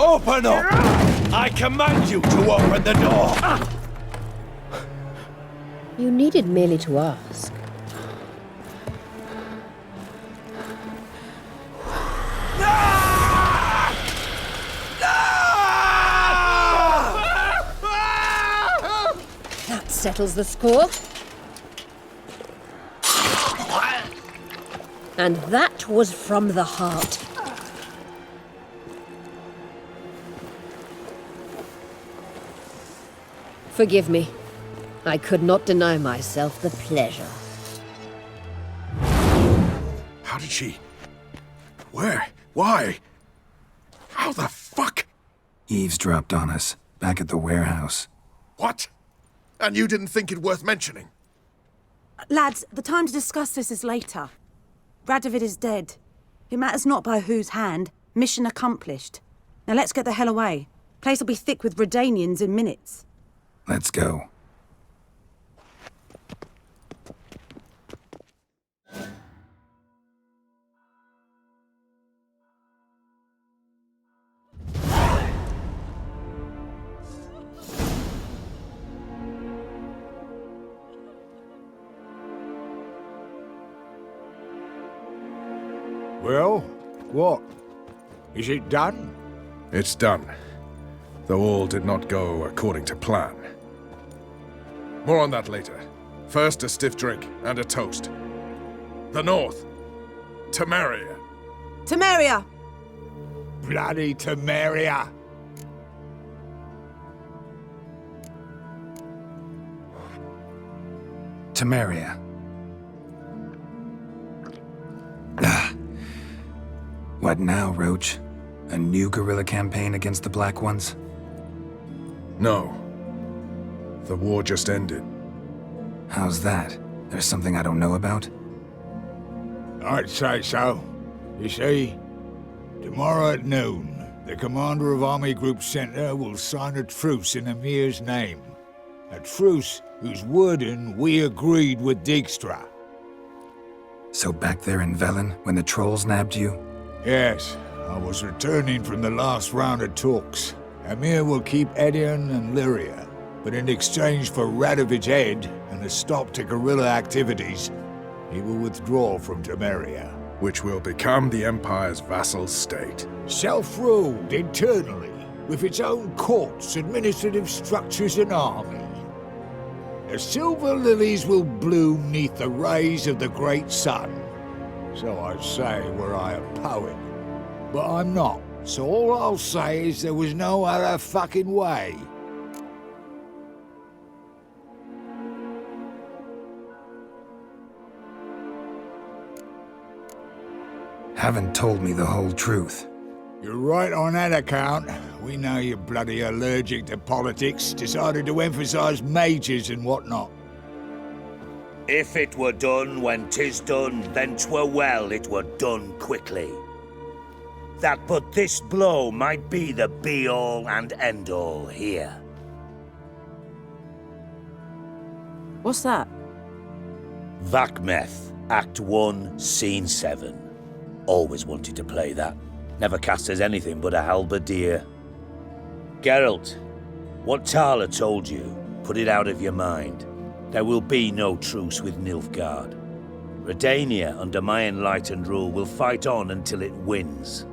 [SPEAKER 15] Open up! I command you to open the door!
[SPEAKER 3] You needed merely to ask. That settles the score. And that was from the heart. Forgive me. I could not deny myself the pleasure.
[SPEAKER 4] How did she... Where? Why? How the fuck?
[SPEAKER 2] Eavesdropped on us, back at the warehouse.
[SPEAKER 19] What? And you didn't think it worth mentioning?
[SPEAKER 7] Lads, the time to discuss this is later. Radovid is dead. It matters not by whose hand. Mission accomplished. Now let's get the hell away. Place will be thick with Redanians in minutes.
[SPEAKER 2] Let's go.
[SPEAKER 9] Well, what? Is it done?
[SPEAKER 4] It's done. Though all did not go according to plan. More on that later. First, a stiff drink and a toast. The North. Temeria.
[SPEAKER 7] Temeria!
[SPEAKER 9] Bloody Temeria!
[SPEAKER 2] Temeria. What now, Roach? A new guerrilla campaign against the Black Ones?
[SPEAKER 4] No. The war just ended.
[SPEAKER 2] How's that? There's something I don't know about?
[SPEAKER 9] I'd say so. You see, tomorrow at noon, the commander of Army Group Center will sign a truce in Emir's name. A truce whose wording we agreed with Dijkstra.
[SPEAKER 2] So back there in Velen, when the trolls nabbed you?
[SPEAKER 9] Yes, I was returning from the last round of talks. Emir will keep Edion and Lyria, but in exchange for Radovid's head and a stop to guerrilla activities, he will withdraw from Temeria.
[SPEAKER 4] Which will become the Empire's vassal state.
[SPEAKER 9] Self-ruled internally, with its own courts, administrative structures and army. The silver lilies will bloom neath the rays of the great sun. So I say were I a poet. But I'm not, so all I'll say is there was no other fucking way.
[SPEAKER 2] Haven't told me the whole truth.
[SPEAKER 9] You're right on that account. We know you're bloody allergic to politics, decided to emphasize majors and whatnot.
[SPEAKER 17] If it were done when 'tis done, then 'twere well it were done quickly. That but this blow might be the be-all and end-all here.
[SPEAKER 7] What's that?
[SPEAKER 17] Vakmeth, Act 1, Scene 7. Always wanted to play that. Never cast as anything but a halberdier. Geralt, what Tala told you, put it out of your mind. There will be no truce with Nilfgaard. Redania, under my enlightened rule, will fight on until it wins.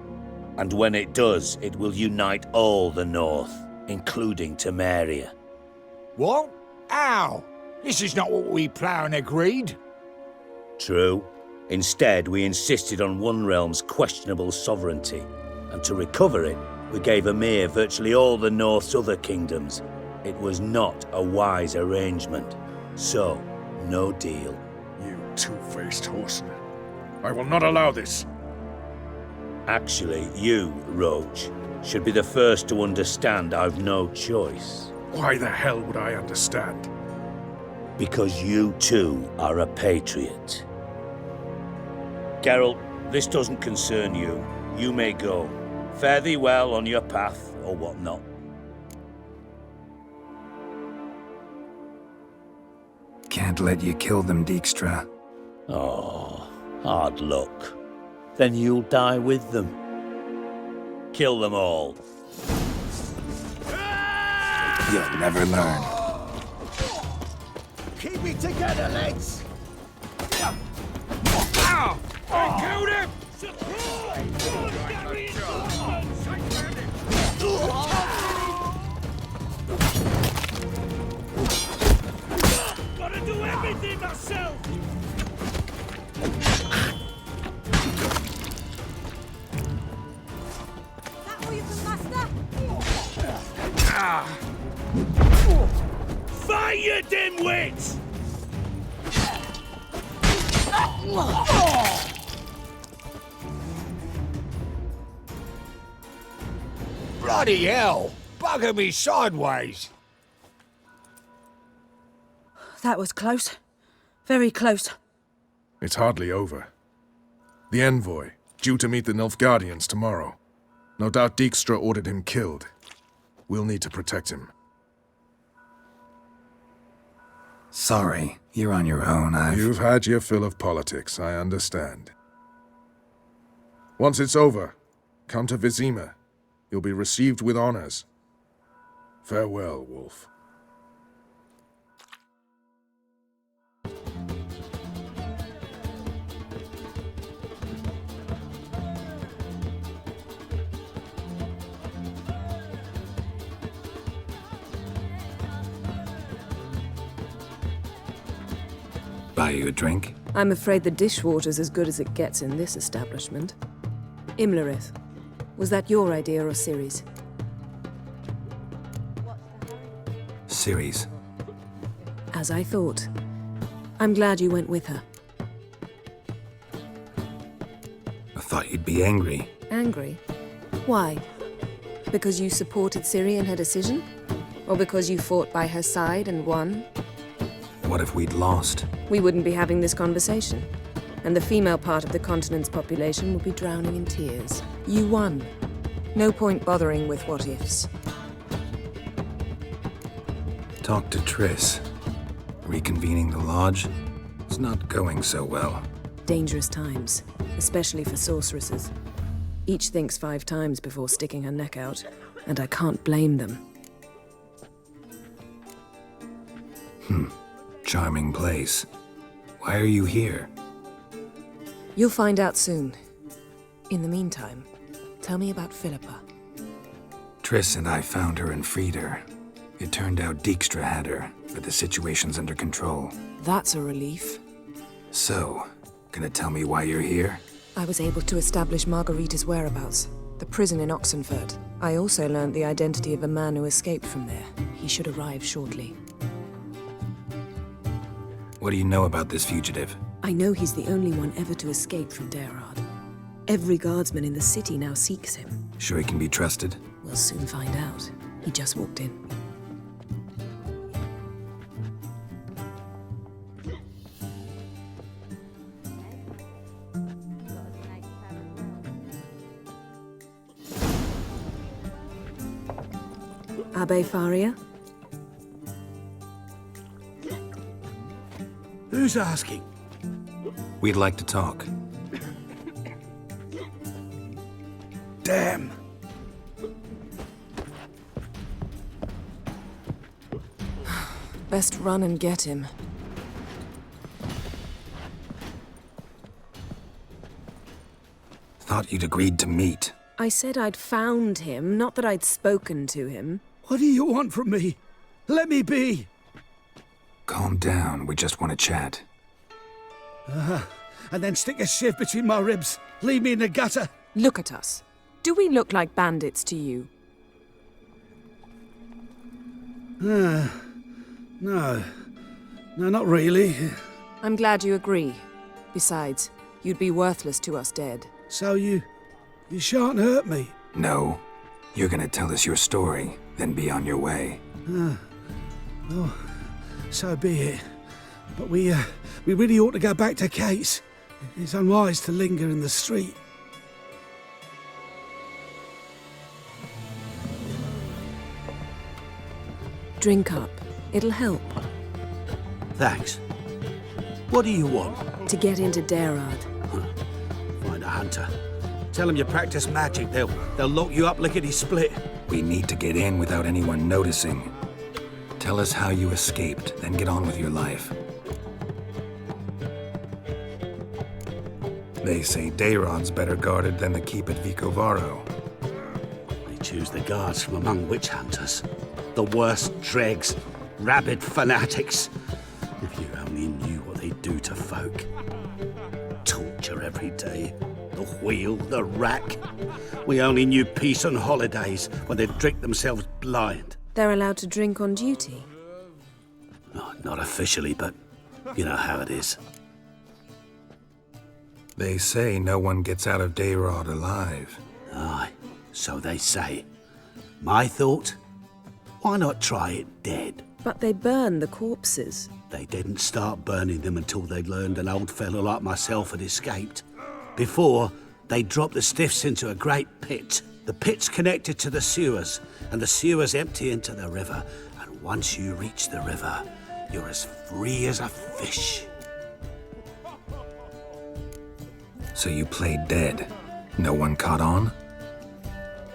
[SPEAKER 17] And when it does, it will unite all the North, including Temeria.
[SPEAKER 9] What? How? This is not what we planned and agreed.
[SPEAKER 17] True. Instead, we insisted on one realm's questionable sovereignty, and to recover it, we gave Emir virtually all the North's other kingdoms. It was not a wise arrangement. So, no deal.
[SPEAKER 4] You two-faced horseman. I will not allow this.
[SPEAKER 17] Actually, you, Roach, should be the first to understand I've no choice.
[SPEAKER 4] Why the hell would I understand?
[SPEAKER 17] Because you too are a patriot. Geralt, this doesn't concern you. You may go. Fare thee well on your path, or whatnot.
[SPEAKER 2] Can't let you kill them, Dijkstra.
[SPEAKER 17] Oh, hard luck. Then you'll die with them. Kill them all.
[SPEAKER 2] You'll never learn.
[SPEAKER 9] Keep it together, lads!
[SPEAKER 12] Ow! I killed him! Gotta do everything myself! Fire, you dimwits!
[SPEAKER 9] Bloody hell! Bugger me sideways!
[SPEAKER 7] That was close. Very close.
[SPEAKER 4] It's hardly over. The envoy, due to meet the Nilfgaardians tomorrow. No doubt Dijkstra ordered him killed. We'll need to protect him.
[SPEAKER 2] Sorry, you're on your own.
[SPEAKER 4] You've had your fill of politics, I understand. Once it's over, come to Vizima. You'll be received with honors. Farewell, Wolf.
[SPEAKER 2] Buy you a drink?
[SPEAKER 1] I'm afraid the dishwater's as good as it gets in this establishment. Imlerith, was that your idea or Ciri's?
[SPEAKER 2] Ciri's.
[SPEAKER 1] As I thought. I'm glad you went with her.
[SPEAKER 2] I thought you'd be angry.
[SPEAKER 1] Angry? Why? Because you supported Ciri in her decision? Or because you fought by her side and won?
[SPEAKER 2] What if we'd lost?
[SPEAKER 1] We wouldn't be having this conversation. And the female part of the continent's population would be drowning in tears. You won. No point bothering with what-ifs.
[SPEAKER 2] Talk to Triss. Reconvening the lodge? It's not going so well.
[SPEAKER 1] Dangerous times, especially for sorceresses. Each thinks 5 times before sticking her neck out, and I can't blame them.
[SPEAKER 2] Charming place. Why are you here?
[SPEAKER 1] You'll find out soon. In the meantime, tell me about Philippa.
[SPEAKER 2] Triss and I found her and freed her. It turned out Dijkstra had her, but the situation's under control.
[SPEAKER 1] That's a relief.
[SPEAKER 2] So, gonna tell me why you're here?
[SPEAKER 1] I was able to establish Margarita's whereabouts, the prison in Oxenfurt. I also learned the identity of a man who escaped from there. He should arrive shortly.
[SPEAKER 2] What do you know about this fugitive?
[SPEAKER 1] I know he's the only one ever to escape from Deireadh. Every guardsman in the city now seeks him.
[SPEAKER 2] Sure he can be trusted?
[SPEAKER 1] We'll soon find out. He just walked in. Abbe Faria?
[SPEAKER 9] Who's asking?
[SPEAKER 2] We'd like to talk.
[SPEAKER 9] Damn.
[SPEAKER 1] Best run and get him.
[SPEAKER 2] Thought you'd agreed to meet.
[SPEAKER 1] I said I'd found him, not that I'd spoken to him.
[SPEAKER 9] What do you want from me? Let me be.
[SPEAKER 2] Calm down, we just want to chat.
[SPEAKER 9] And then stick a sieve between my ribs. Leave me in the gutter.
[SPEAKER 1] Look at us. Do we look like bandits to you?
[SPEAKER 9] No. No, not really.
[SPEAKER 1] I'm glad you agree. Besides, you'd be worthless to us dead.
[SPEAKER 9] So you shan't hurt me?
[SPEAKER 2] No. You're gonna tell us your story, then be on your way.
[SPEAKER 9] Oh, so be it. But we really ought to go back to Kate's. It's unwise to linger in the street.
[SPEAKER 1] Drink up. It'll help.
[SPEAKER 9] Thanks. What do you want?
[SPEAKER 1] To get into Deireadh.
[SPEAKER 9] Find a hunter. Tell them you practice magic. They'll lock you up lickety-split.
[SPEAKER 2] We need to get in without anyone noticing. Tell us how you escaped, then get on with your life. They say Deireadh's better guarded than the keep at Vigo.
[SPEAKER 17] They choose the guards from among witch hunters. The worst dregs, rabid fanatics. If you only knew what they do to folk. Torture every day. The wheel, the rack. We only knew peace on holidays when they'd drink themselves blind.
[SPEAKER 1] They're allowed to drink on duty?
[SPEAKER 17] Oh, not officially, but you know how it is.
[SPEAKER 2] They say no one gets out of Deireadh alive.
[SPEAKER 17] Aye, so they say. My thought? Why not try it dead?
[SPEAKER 1] But they burn the corpses.
[SPEAKER 17] They didn't start burning them until they'd learned an old fellow like myself had escaped. Before, they dropped the stiffs into a great pit. The pit's connected to the sewers, and the sewers empty into the river. And once you reach the river, you're as free as a fish.
[SPEAKER 2] So you played dead. No one caught on?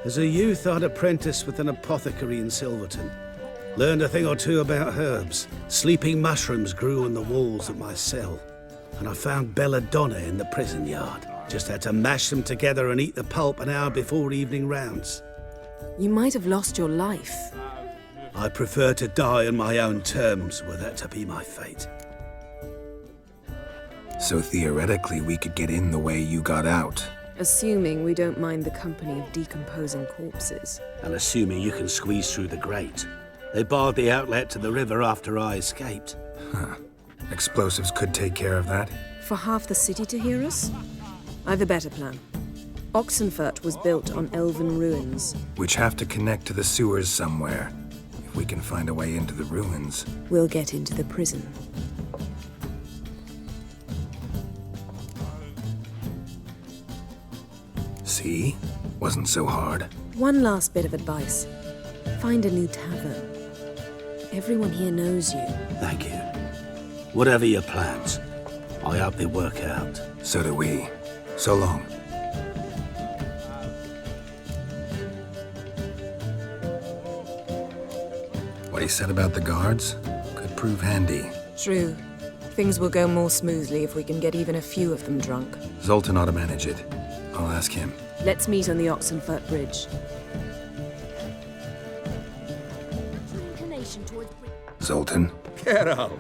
[SPEAKER 17] As a youth, I'd apprenticed with an apothecary in Silverton. Learned a thing or two about herbs. Sleeping mushrooms grew on the walls of my cell. And I found belladonna in the prison yard. Just had to mash them together and eat the pulp an hour before evening rounds.
[SPEAKER 1] You might have lost your life.
[SPEAKER 17] I prefer to die on my own terms, were that to be my fate.
[SPEAKER 2] So theoretically, we could get in the way you got out.
[SPEAKER 1] Assuming we don't mind the company of decomposing corpses.
[SPEAKER 17] And assuming you can squeeze through the grate. They barred the outlet to the river after I escaped.
[SPEAKER 2] Huh. Explosives could take care of that?
[SPEAKER 1] For half the city to hear us? I've a better plan. Oxenfurt was built on elven ruins.
[SPEAKER 2] Which have to connect to the sewers somewhere. If we can find a way into the ruins.
[SPEAKER 1] We'll get into the prison.
[SPEAKER 2] See? Wasn't so hard.
[SPEAKER 1] One last bit of advice. Find a new tavern. Everyone here knows you.
[SPEAKER 17] Thank you. Whatever your plans, I hope they work out.
[SPEAKER 2] So do we. So long. What he said about the guards could prove handy.
[SPEAKER 1] True. Things will go more smoothly if we can get even a few of them drunk.
[SPEAKER 2] Zoltan ought to manage it. I'll ask him.
[SPEAKER 1] Let's meet on the Oxenfurt Bridge.
[SPEAKER 2] Zoltan?
[SPEAKER 21] Get out!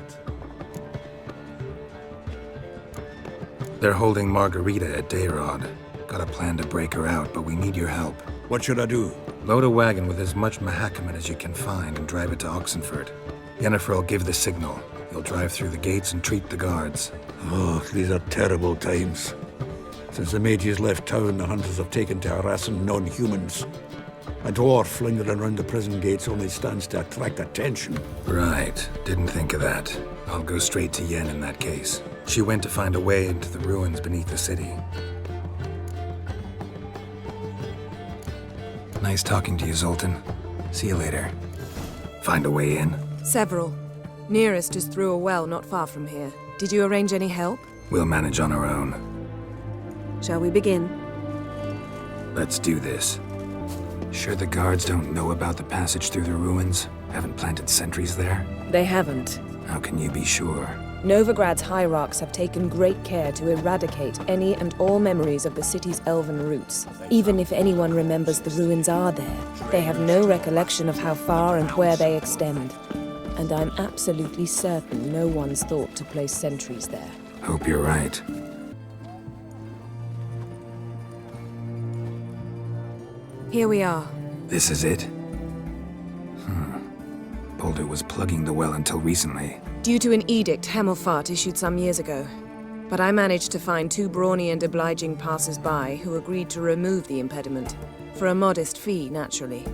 [SPEAKER 2] They're holding Margarita at Deireadh. Got a plan to break her out, but we need your help.
[SPEAKER 21] What should I do?
[SPEAKER 2] Load a wagon with as much Mahakaman as you can find and drive it to Oxenfurt. Yennefer will give the signal. You'll drive through the gates and treat the guards.
[SPEAKER 21] Oh, these are terrible times. Since the mages left town, the hunters have taken to harassing non-humans. A dwarf lingering around the prison gates only stands to attract attention.
[SPEAKER 2] Right. Didn't think of that. I'll go straight to Yen in that case. She went to find a way into the ruins beneath the city. Nice talking to you, Zoltan. See you later. Find a way in?
[SPEAKER 1] Several. Nearest is through a well not far from here. Did you arrange any help?
[SPEAKER 2] We'll manage on our own.
[SPEAKER 1] Shall we begin?
[SPEAKER 2] Let's do this. Sure the guards don't know about the passage through the ruins? Haven't planted sentries there?
[SPEAKER 1] They haven't.
[SPEAKER 2] How can you be sure?
[SPEAKER 1] Novigrad's hierarchs have taken great care to eradicate any and all memories of the city's elven roots. Even if anyone remembers the ruins are there, they have no recollection of how far and where they extend. And I'm absolutely certain no one's thought to place sentries there.
[SPEAKER 2] Hope you're right.
[SPEAKER 1] Here we are.
[SPEAKER 2] This is it? Boulder was plugging the well until recently.
[SPEAKER 1] Due to an edict Hemelfart issued some years ago. But I managed to find two brawny and obliging passers-by who agreed to remove the impediment. For a modest fee, naturally.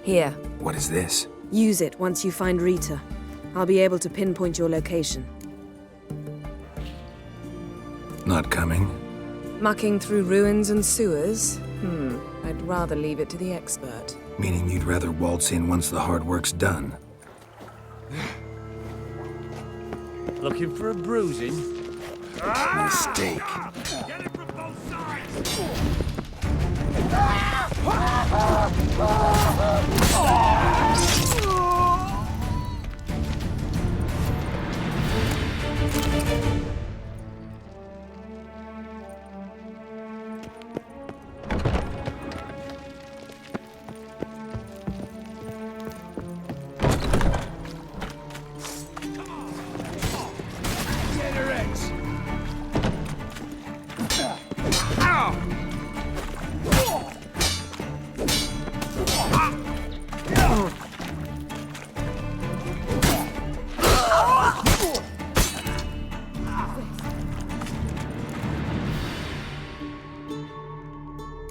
[SPEAKER 1] Here.
[SPEAKER 2] What is this?
[SPEAKER 1] Use it once you find Rita. I'll be able to pinpoint your location.
[SPEAKER 2] Not coming?
[SPEAKER 1] Mucking through ruins and sewers? I'd rather leave it to the expert.
[SPEAKER 2] Meaning you'd rather waltz in once the hard work's done?
[SPEAKER 12] Looking for a bruising?
[SPEAKER 2] Mistake.
[SPEAKER 12] Get it from both sides!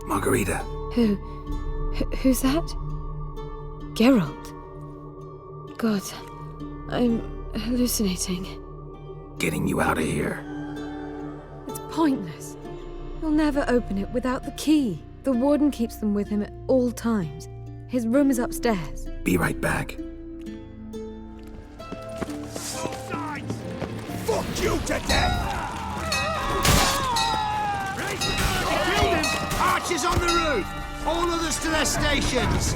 [SPEAKER 2] Margarita.
[SPEAKER 20] Who's that? Geralt. God, I'm hallucinating.
[SPEAKER 2] Getting you out of here.
[SPEAKER 20] It's pointless. He'll never open it without the key. The warden keeps them with him at all times. His room is upstairs.
[SPEAKER 2] Be right back.
[SPEAKER 18] Fuck you to death! Killed him! Archers on the roof! All others to their stations!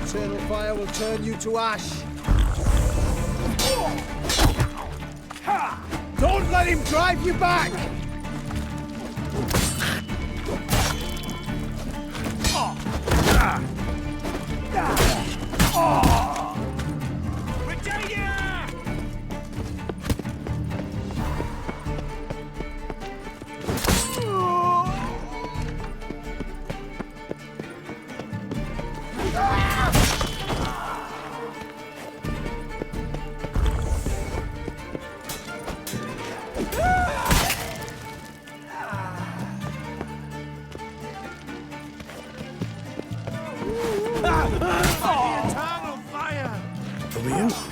[SPEAKER 22] Eternal fire will turn you to ash. Don't let him drive you back!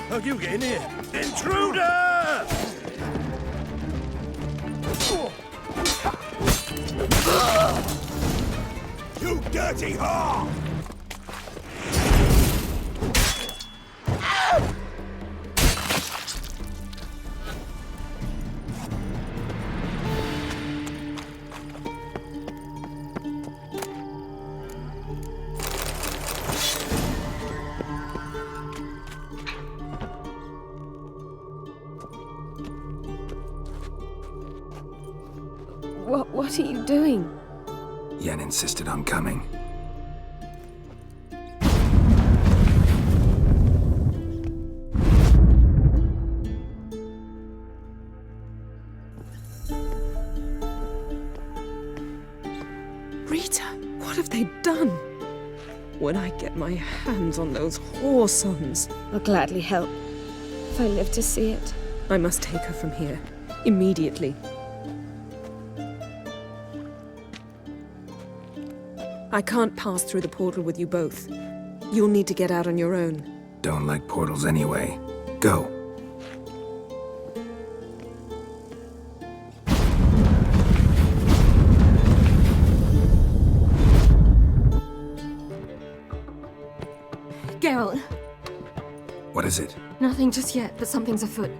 [SPEAKER 13] How'd you get in here? Intruder!
[SPEAKER 18] You dirty whore!
[SPEAKER 20] What are you doing?
[SPEAKER 2] Yen insisted on coming.
[SPEAKER 20] Rita, what have they done? When I get my hands on those whore sons, I'll gladly help. If I live to see it, I must take her from here. Immediately. I can't pass through the portal with you both. You'll need to get out on your own.
[SPEAKER 2] Don't like portals anyway. Go.
[SPEAKER 1] Geralt.
[SPEAKER 2] What is it?
[SPEAKER 1] Nothing just yet, but something's afoot.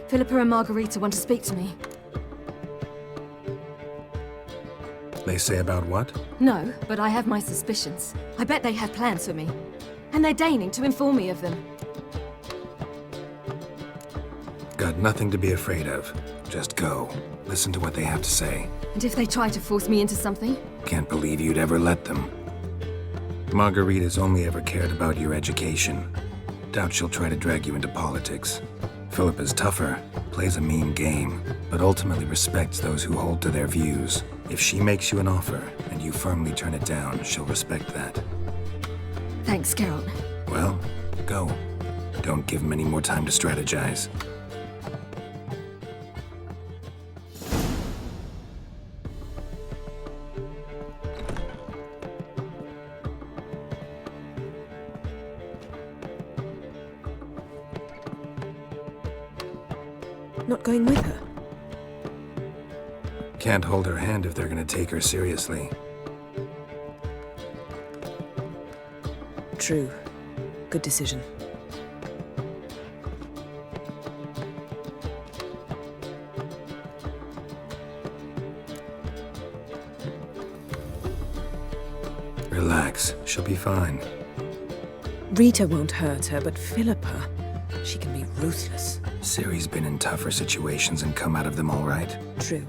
[SPEAKER 1] Philippa and Margarita want to speak to me.
[SPEAKER 2] They say about what?
[SPEAKER 1] No, but I have my suspicions. I bet they have plans for me. And they're deigning to inform me of them.
[SPEAKER 2] Got nothing to be afraid of. Just go. Listen to what they have to say.
[SPEAKER 1] And if they try to force me into something?
[SPEAKER 2] Can't believe you'd ever let them. Margarita's only ever cared about your education. Doubt she'll try to drag you into politics. Philippa's tougher, plays a mean game, but ultimately respects those who hold to their views. If she makes you an offer, and you firmly turn it down, she'll respect that.
[SPEAKER 1] Thanks, Geralt.
[SPEAKER 2] Well, go. Don't give him any more time to strategize.
[SPEAKER 20] Not going with her?
[SPEAKER 2] Can't hold her hand if they're gonna take her seriously.
[SPEAKER 20] True. Good decision.
[SPEAKER 2] Relax. She'll be fine.
[SPEAKER 20] Rita won't hurt her, but Philippa, she can be ruthless.
[SPEAKER 2] Ciri's been in tougher situations and come out of them all right.
[SPEAKER 20] True.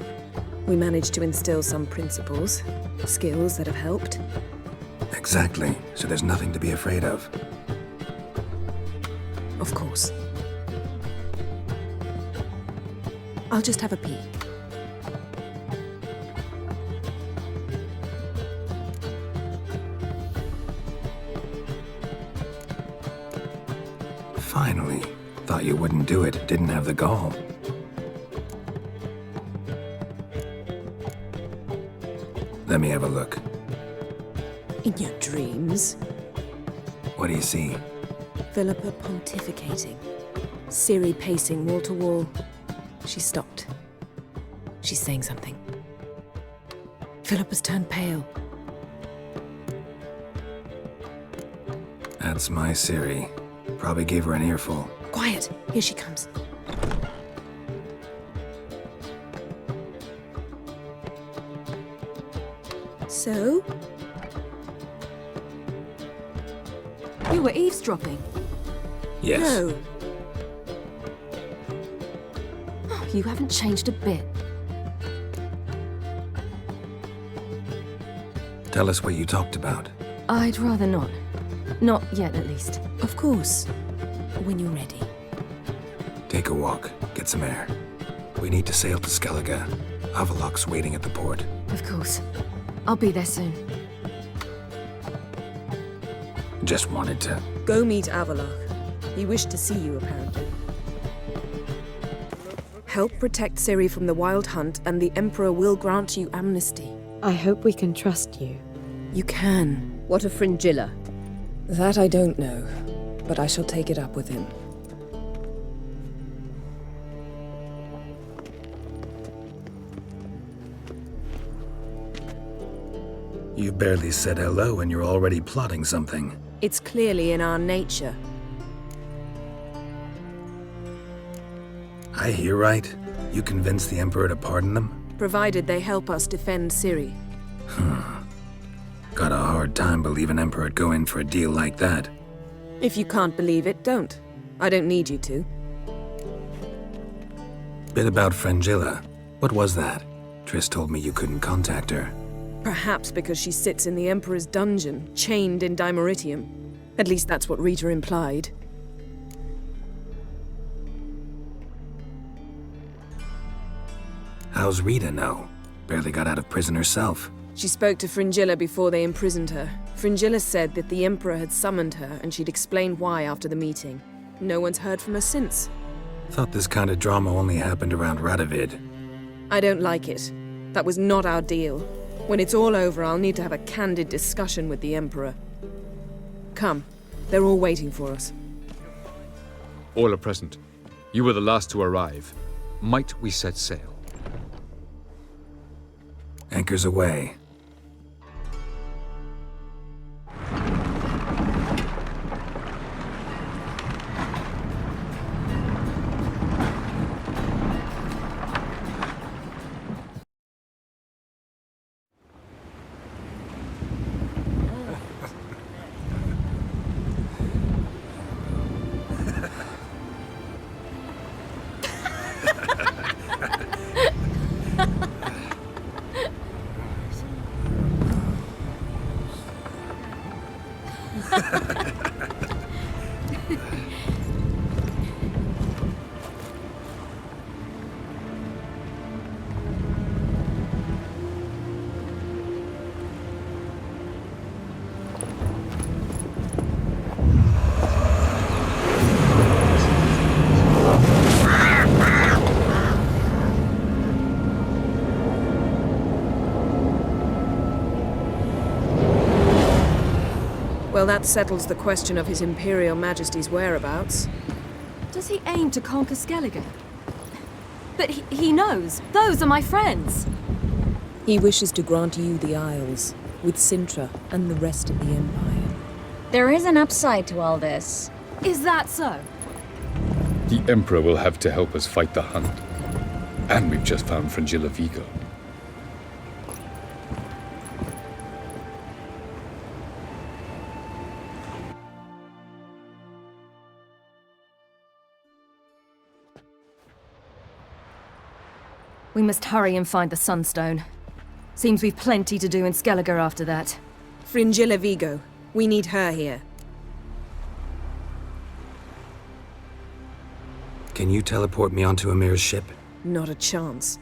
[SPEAKER 20] We managed to instill some principles, skills that have helped.
[SPEAKER 2] Exactly. So there's nothing to be afraid of.
[SPEAKER 20] Of course. I'll just have a peek.
[SPEAKER 2] Finally. Thought you wouldn't do it, didn't have the gall. Let me have a look.
[SPEAKER 20] In your dreams?
[SPEAKER 2] What do you see?
[SPEAKER 20] Philippa pontificating. Ciri pacing wall to wall. She stopped. She's saying something. Philippa's turned pale.
[SPEAKER 2] That's my Ciri. Probably gave her an earful.
[SPEAKER 20] Quiet! Here she comes. So?
[SPEAKER 1] You were eavesdropping?
[SPEAKER 2] Yes.
[SPEAKER 20] No.
[SPEAKER 1] Oh, you haven't changed a bit.
[SPEAKER 2] Tell us what you talked about.
[SPEAKER 1] I'd rather not. Not yet, at least.
[SPEAKER 20] Of course. When you're ready.
[SPEAKER 2] Take a walk. Get some air. We need to sail to Skjall. Avalok's waiting at the port.
[SPEAKER 1] Of course. I'll be there soon.
[SPEAKER 2] Just wanted to...
[SPEAKER 20] Go meet Avalok. He wished to see you, apparently. Help protect Ciri from the Wild Hunt, and the Emperor will grant you amnesty.
[SPEAKER 5] I hope we can trust you.
[SPEAKER 20] You can.
[SPEAKER 3] What of Fringilla?
[SPEAKER 20] That I don't know, but I shall take it up with him.
[SPEAKER 2] You barely said hello and you're already plotting something.
[SPEAKER 20] It's clearly in our nature.
[SPEAKER 2] I hear right? You convinced the Emperor to pardon them?
[SPEAKER 20] Provided they help us defend Ciri.
[SPEAKER 2] Got a hard time believing Emperor'd go in for a deal like that.
[SPEAKER 20] If you can't believe it, don't. I don't need you to.
[SPEAKER 2] Bit about Fringilla. What was that? Triss told me you couldn't contact her.
[SPEAKER 20] Perhaps because she sits in the Emperor's dungeon, chained in Deireadh. At least that's what Rita implied.
[SPEAKER 2] How's Rita know? Barely got out of prison herself.
[SPEAKER 20] She spoke to Fringilla before they imprisoned her. Fringilla said that the Emperor had summoned her and she'd explain why after the meeting. No one's heard from her since.
[SPEAKER 2] Thought this kind of drama only happened around Radovid.
[SPEAKER 20] I don't like it. That was not our deal. When it's all over, I'll need to have a candid discussion with the Emperor. Come. They're all waiting for us.
[SPEAKER 10] All are present. You were the last to arrive. Might we set sail?
[SPEAKER 2] Anchors away.
[SPEAKER 20] Well, that settles the question of His Imperial Majesty's whereabouts.
[SPEAKER 1] Does he aim to conquer Skjall? But he knows. Those are my friends.
[SPEAKER 20] He wishes to grant you the Isles, with Sintra and the rest of the Empire.
[SPEAKER 8] There is an upside to all this.
[SPEAKER 1] Is that so?
[SPEAKER 10] The Emperor will have to help us fight the Hunt. And we've just found Fringilla Vigo.
[SPEAKER 1] We must hurry and find the Sunstone. Seems we've plenty to do in Skjall after that.
[SPEAKER 20] Fringilla Vigo. We need her here.
[SPEAKER 2] Can you teleport me onto Amir's ship?
[SPEAKER 20] Not a chance.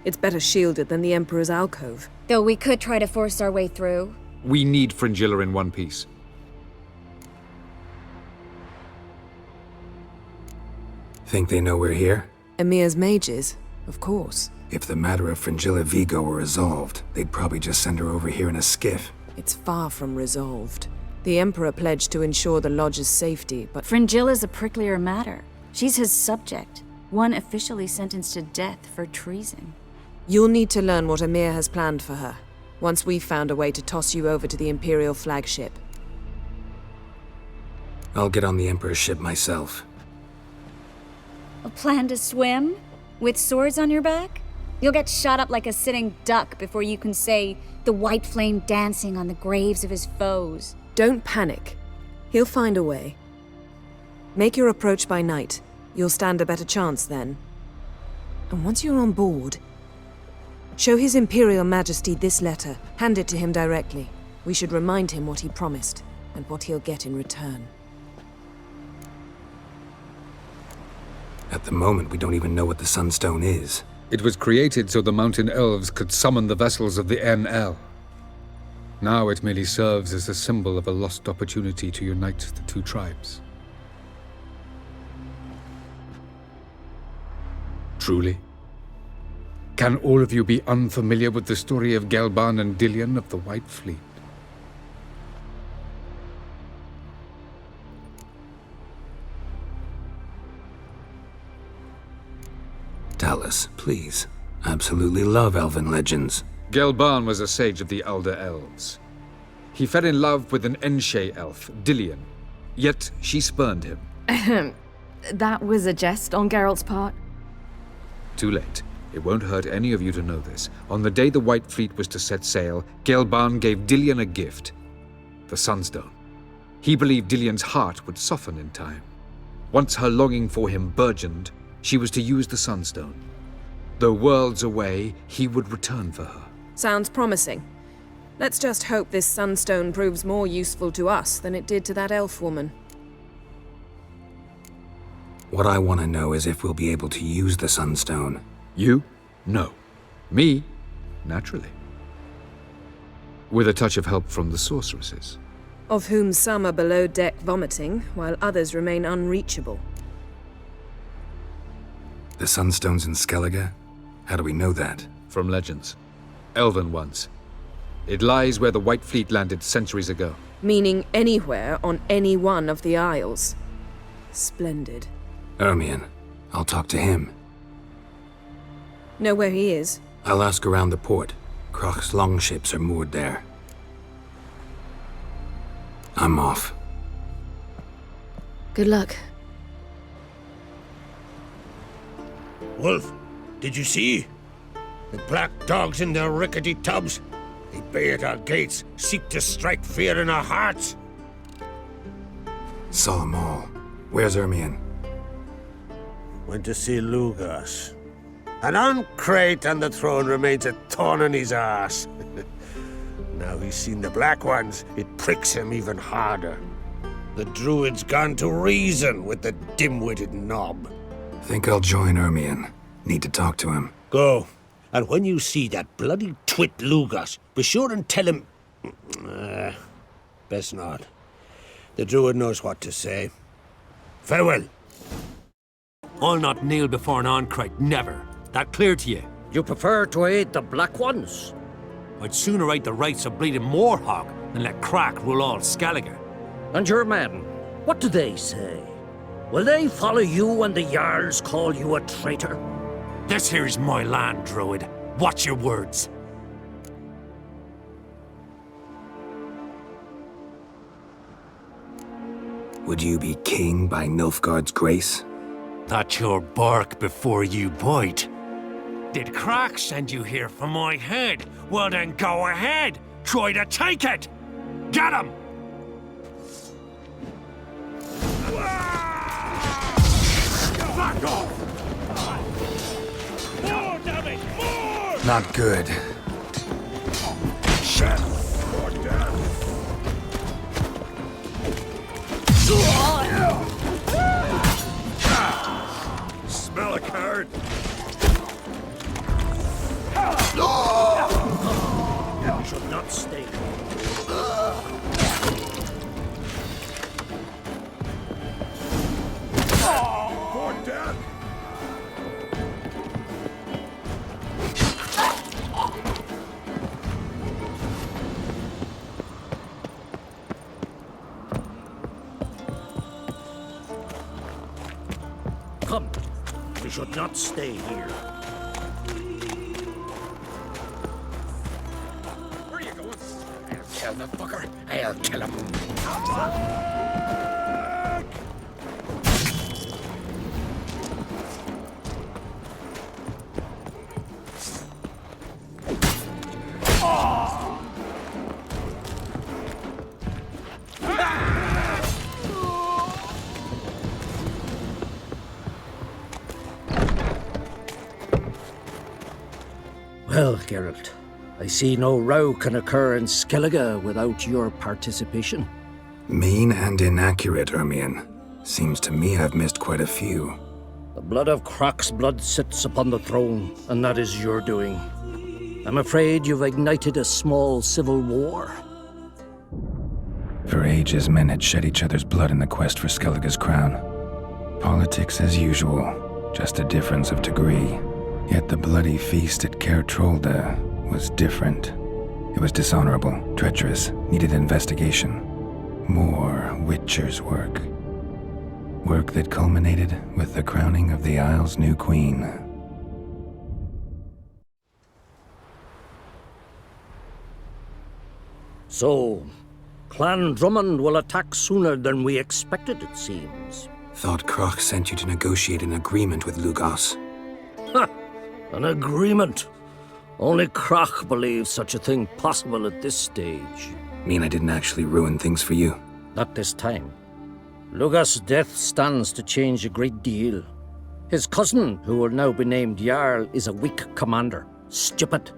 [SPEAKER 20] It's better shielded than the Emperor's alcove.
[SPEAKER 8] Though we could try to force our way through.
[SPEAKER 10] We need Fringilla in one piece.
[SPEAKER 2] Think they know we're here?
[SPEAKER 20] Emir's mages, of course.
[SPEAKER 2] If the matter of Fringilla Vigo were resolved, they'd probably just send her over here in a skiff.
[SPEAKER 20] It's far from resolved. The Emperor pledged to ensure the Lodge's safety, but...
[SPEAKER 8] Fringilla's a pricklier matter. She's his subject, one officially sentenced to death for treason.
[SPEAKER 20] You'll need to learn what Emir has planned for her, once we've found a way to toss you over to the Imperial flagship.
[SPEAKER 2] I'll get on the Emperor's ship myself.
[SPEAKER 8] A plan to swim? With swords on your back? You'll get shot up like a sitting duck before you can say, the white flame dancing on the graves of his foes.
[SPEAKER 20] Don't panic. He'll find a way. Make your approach by night. You'll stand a better chance then. And once you're on board, show His Imperial Majesty this letter. Hand it to him directly. We should remind him what he promised, and what he'll get in return.
[SPEAKER 2] At the moment, we don't even know what the Sunstone is.
[SPEAKER 10] It was created so the mountain elves could summon the vessels of the NL. Now it merely serves as a symbol of a lost opportunity to unite the two tribes. Truly? Can all of you be unfamiliar with the story of Gelban and Dillion of the White Fleet?
[SPEAKER 2] Tell us, please. Absolutely love elven legends.
[SPEAKER 10] Gelban was a sage of the Elder Elves. He fell in love with an Enshe elf, Dillion, yet she spurned him.
[SPEAKER 1] That was a jest on Geralt's part?
[SPEAKER 10] Too late. It won't hurt any of you to know this. On the day the White Fleet was to set sail, Gelban gave Dillion a gift. The Sunstone. He believed Dillion's heart would soften in time. Once her longing for him burgeoned, she was to use the Sunstone. Though worlds away, he would return for her.
[SPEAKER 20] Sounds promising. Let's just hope this Sunstone proves more useful to us than it did to that elf woman.
[SPEAKER 2] What I want to know is if we'll be able to use the Sunstone.
[SPEAKER 10] You? No. Me? Naturally. With a touch of help from the sorceresses.
[SPEAKER 20] Of whom some are below deck vomiting, while others remain unreachable.
[SPEAKER 2] The Sunstone's in Skellige? How do we know that?
[SPEAKER 10] From legends. Elven ones. It lies where the White Fleet landed centuries ago.
[SPEAKER 20] Meaning anywhere on any one of the Isles. Splendid.
[SPEAKER 2] Ermion. I'll talk to him.
[SPEAKER 20] Know where he is?
[SPEAKER 2] I'll ask around the port. Croc's longships are moored there. I'm off.
[SPEAKER 1] Good luck.
[SPEAKER 17] Wolf, did you see? The black dogs in their rickety tubs. They bay at our gates, seek to strike fear in our hearts.
[SPEAKER 2] Saw them all. Where's Ermion?
[SPEAKER 17] Went to see Lugas. An uncrate on the throne remains a thorn in his arse. Now he's seen the Black Ones, it pricks him even harder. The Druid's gone to reason with the dim-witted knob.
[SPEAKER 2] Think I'll join Ermion. Need to talk to him.
[SPEAKER 17] Go. And when you see that bloody twit Lugas, be sure and tell him... best not. The Druid knows what to say. Farewell.
[SPEAKER 6] I'll not kneel before an Ancrite, never. That clear to you?
[SPEAKER 14] You prefer to aid the Black Ones?
[SPEAKER 6] I'd sooner aid the rights of bleeding Moorhog than let Crack rule all Skellige.
[SPEAKER 14] And your men, what do they say? Will they follow you when the Jarls call you a traitor?
[SPEAKER 6] This here's my land, Druid. Watch your words.
[SPEAKER 2] Would you be king by Nilfgaard's grace?
[SPEAKER 6] That's your bark before you bite. Did Crack send you here for my head? Well then go ahead! Try to take it! Get him!
[SPEAKER 13] Back off! More, damn it! More!
[SPEAKER 2] Not good.
[SPEAKER 13] Shit! More damn. Smell a card?
[SPEAKER 14] You should not stay.
[SPEAKER 13] More death!
[SPEAKER 14] them. We should not stay here.
[SPEAKER 10] Where are you going? I'll kill the fucker. I'll kill him.
[SPEAKER 14] Well, Geralt, I see no row can occur in Skellige without your participation.
[SPEAKER 2] Mean and inaccurate, Ermion. Seems to me I've missed quite a few.
[SPEAKER 14] The blood of Croc's blood sits upon the throne, and that is your doing. I'm afraid you've ignited a small civil war.
[SPEAKER 2] For ages, men had shed each other's blood in the quest for Skellige's crown. Politics as usual, just a difference of degree. Yet the bloody feast at Caer Trolda was different. It was dishonorable, treacherous, needed investigation. More Witcher's work. Work that culminated with the crowning of the Isle's new queen.
[SPEAKER 14] So, Clan Drummond will attack sooner than we expected, it seems.
[SPEAKER 2] Thought Croc sent you to negotiate an agreement with Lugos.
[SPEAKER 14] Ha! An agreement? Only Croc believes such a thing possible at this stage.
[SPEAKER 2] Mean I didn't actually ruin things for you?
[SPEAKER 14] Not this time. Lugos' death stands to change a great deal. His cousin, who will now be named Jarl, is a weak commander. Stupid.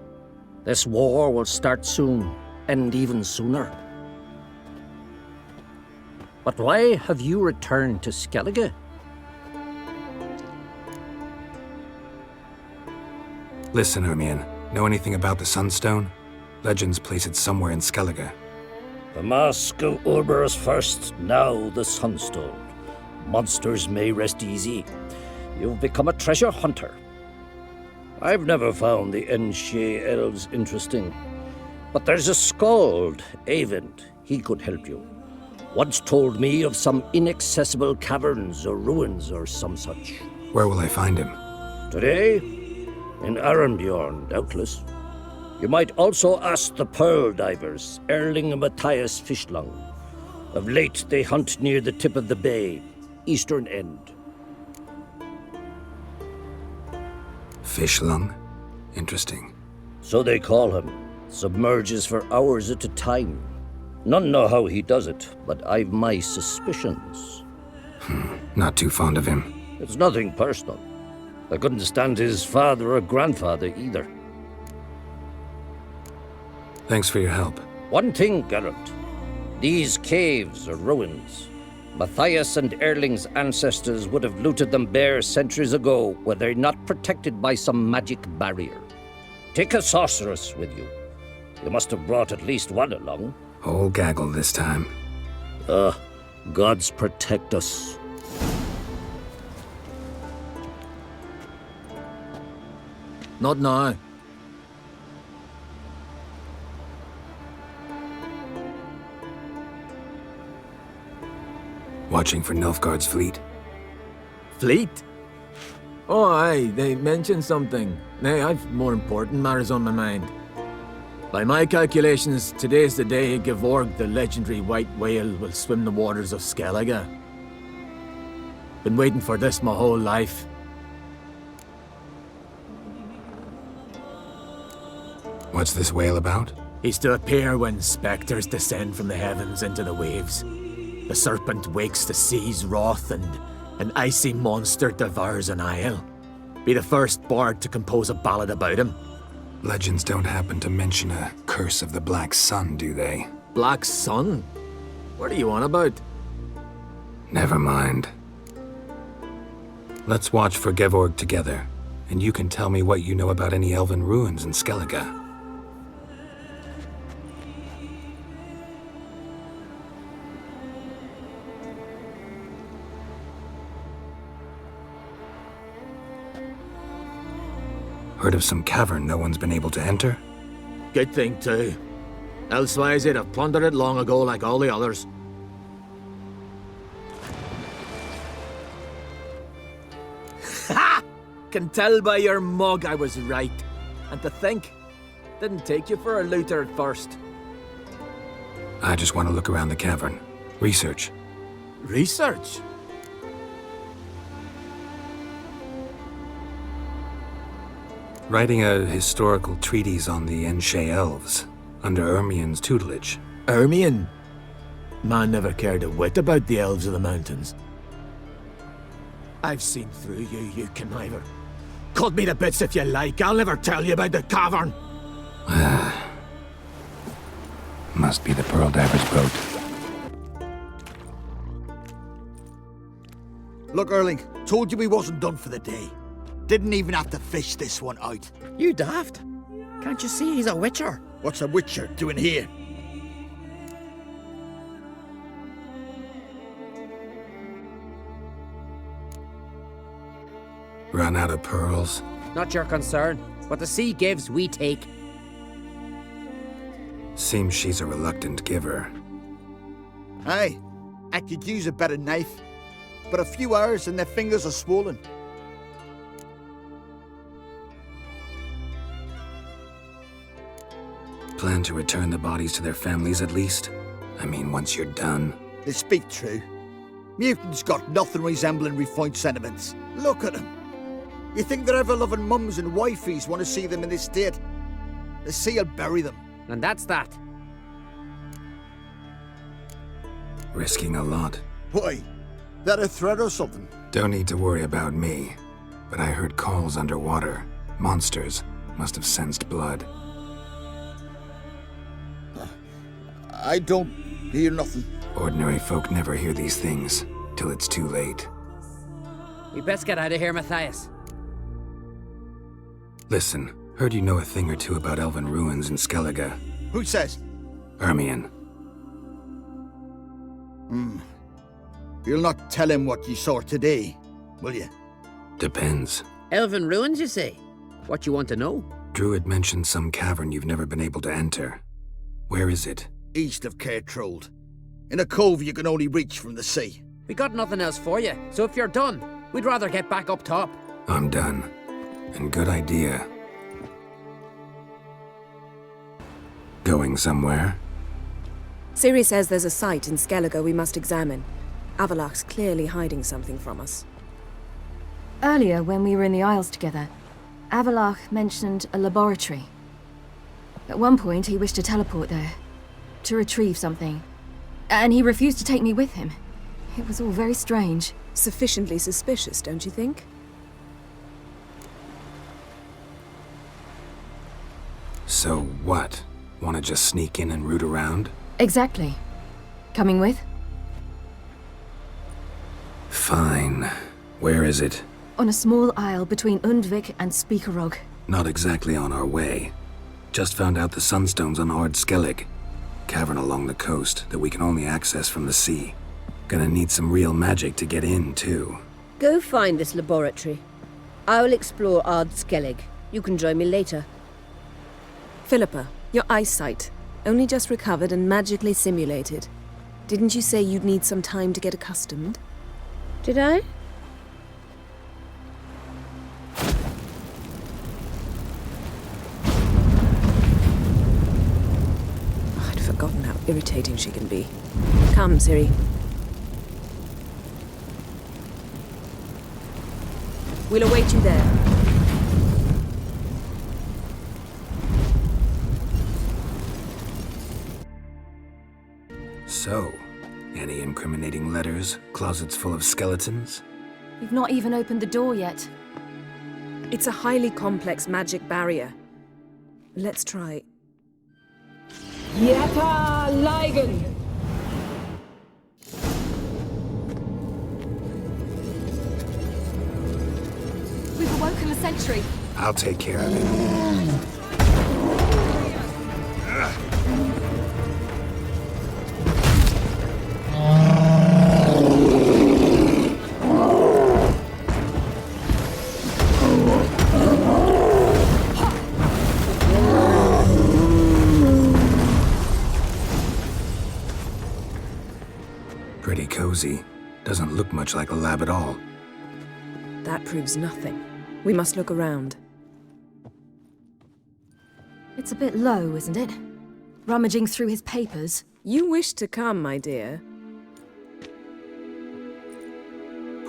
[SPEAKER 14] This war will start soon, end even sooner. But why have you returned to Skellige?
[SPEAKER 2] Listen, Ermion. Know anything about the Sunstone? Legends place it somewhere in Skellige.
[SPEAKER 14] The mask of Urberus first, now the Sunstone. Monsters may rest easy. You've become a treasure hunter. I've never found the Enshe elves interesting. But there's a skald, Eyvind. He could help you. Once told me of some inaccessible caverns or ruins or some such.
[SPEAKER 2] Where will I find him?
[SPEAKER 14] Today? In Arambjorn, doubtless. You might also ask the pearl divers, Erling and Matthias Fishlung. Of late, they hunt near the tip of the bay, eastern end.
[SPEAKER 2] Fishlung? Interesting.
[SPEAKER 14] So they call him. Submerges for hours at a time. None know how he does it, but I've my suspicions.
[SPEAKER 2] Not too fond of him.
[SPEAKER 14] It's nothing personal. I couldn't stand his father or grandfather either.
[SPEAKER 2] Thanks for your help.
[SPEAKER 14] One thing, Geralt. These caves are ruins. Matthias and Erling's ancestors would have looted them bare centuries ago were they not protected by some magic barrier. Take a sorceress with you. You must have brought at least one along.
[SPEAKER 2] Whole gaggle this time.
[SPEAKER 14] Gods protect us.
[SPEAKER 11] Not now.
[SPEAKER 2] Watching for Nilfgaard's fleet.
[SPEAKER 11] Fleet? Oh, aye, they mentioned something. Nay, I've more important matters on my mind. By my calculations, today's the day Gevorg, the legendary white whale, will swim the waters of Skellige. Been waiting for this my whole life.
[SPEAKER 2] What's this whale about?
[SPEAKER 11] He's to appear when spectres descend from the heavens into the waves. The serpent wakes the sea's wrath and an icy monster devours an isle. Be the first bard to compose a ballad about him.
[SPEAKER 2] Legends don't happen to mention a curse of the Black Sun, do they?
[SPEAKER 11] Black Sun? What are you on about?
[SPEAKER 2] Never mind. Let's watch for Gevorg together, and you can tell me what you know about any elven ruins in Skellige. Heard of some cavern no one's been able to enter?
[SPEAKER 11] Good thing too. Elsewise they'd have plundered it long ago like all the others. can tell by your mug I was right. And to think, didn't take you for a looter at first.
[SPEAKER 2] I just want to look around the cavern. Research.
[SPEAKER 11] Research?
[SPEAKER 2] Writing a historical treatise on the Enshe elves, under Ermien's tutelage.
[SPEAKER 11] Ermien? Man never cared a whit about the elves of the mountains. I've seen through you, you conniver. Cut me to bits if you like, I'll never tell you about the cavern.
[SPEAKER 2] Must be the Pearl Divers boat.
[SPEAKER 18] Look, Erling, told you we wasn't done for the day. Didn't even have to fish this one out.
[SPEAKER 15] You daft? Can't you see he's a witcher?
[SPEAKER 18] What's a witcher doing here?
[SPEAKER 2] Run out of pearls?
[SPEAKER 15] Not your concern. What the sea gives, we take.
[SPEAKER 2] Seems she's a reluctant giver.
[SPEAKER 18] Aye, I could use a better knife. But a few hours and their fingers are swollen.
[SPEAKER 2] Plan to return the bodies to their families at least? I mean, once you're done.
[SPEAKER 18] They speak true. Mutants got nothing resembling refined sentiments. Look at them. You think their ever-loving mums and wifeys want to see them in this state? The sea will bury them.
[SPEAKER 15] And that's that.
[SPEAKER 2] Risking a lot.
[SPEAKER 18] Why? That a threat or something?
[SPEAKER 2] Don't need to worry about me. But I heard calls underwater. Monsters must have sensed blood.
[SPEAKER 18] I don't hear nothing.
[SPEAKER 2] Ordinary folk never hear these things, till it's too late.
[SPEAKER 15] We best get out of here, Matthias.
[SPEAKER 2] Listen, heard you know a thing or two about elven ruins in Skellige.
[SPEAKER 18] Who says?
[SPEAKER 2] Ermien.
[SPEAKER 18] You'll not tell him what you saw today, will you?
[SPEAKER 2] Depends.
[SPEAKER 15] Elven ruins, you say? What you want to know?
[SPEAKER 2] Druid mentioned some cavern you've never been able to enter. Where is it?
[SPEAKER 18] East of Cairtrold. In a cove you can only reach from the sea.
[SPEAKER 15] We got nothing else for you, so if you're done, we'd rather get back up top.
[SPEAKER 2] I'm done. And good idea. Going somewhere?
[SPEAKER 20] Ciri says there's a site in Skellige we must examine. Avalach's clearly hiding something from us.
[SPEAKER 1] Earlier, when we were in the Isles together, Avalach mentioned a laboratory. At one point, he wished to teleport there, to retrieve something. And he refused to take me with him. It was all very strange.
[SPEAKER 20] Sufficiently suspicious, don't you think?
[SPEAKER 2] So what? Want to just sneak in and root around?
[SPEAKER 1] Exactly. Coming with?
[SPEAKER 2] Fine. Where is it?
[SPEAKER 1] On a small isle between Undvik and Speakerog.
[SPEAKER 2] Not exactly on our way. Just found out the Sunstone's on Ard Skellig. Cavern along the coast that we can only access from the sea. Gonna need some real magic to get in, too.
[SPEAKER 3] Go find this laboratory. I will explore Ard Skellig. You can join me later.
[SPEAKER 20] Philippa, your eyesight. Only just recovered and magically simulated. Didn't you say you'd need some time to get accustomed?
[SPEAKER 3] Did I?
[SPEAKER 20] I'd forgotten how irritating she can be. Come, Ciri. We'll await you there.
[SPEAKER 2] So, any incriminating letters? Closets full of skeletons?
[SPEAKER 1] We've not even opened the door yet.
[SPEAKER 20] It's a highly complex magic barrier. Let's try.
[SPEAKER 16] Yeta Ligen!
[SPEAKER 1] We've awoken a sentry.
[SPEAKER 2] I'll take care of it. Pretty cozy. Doesn't look much like a lab at all.
[SPEAKER 20] That proves nothing. We must look around.
[SPEAKER 1] It's a bit low, isn't it? Rummaging through his papers.
[SPEAKER 20] You wish to come, my dear.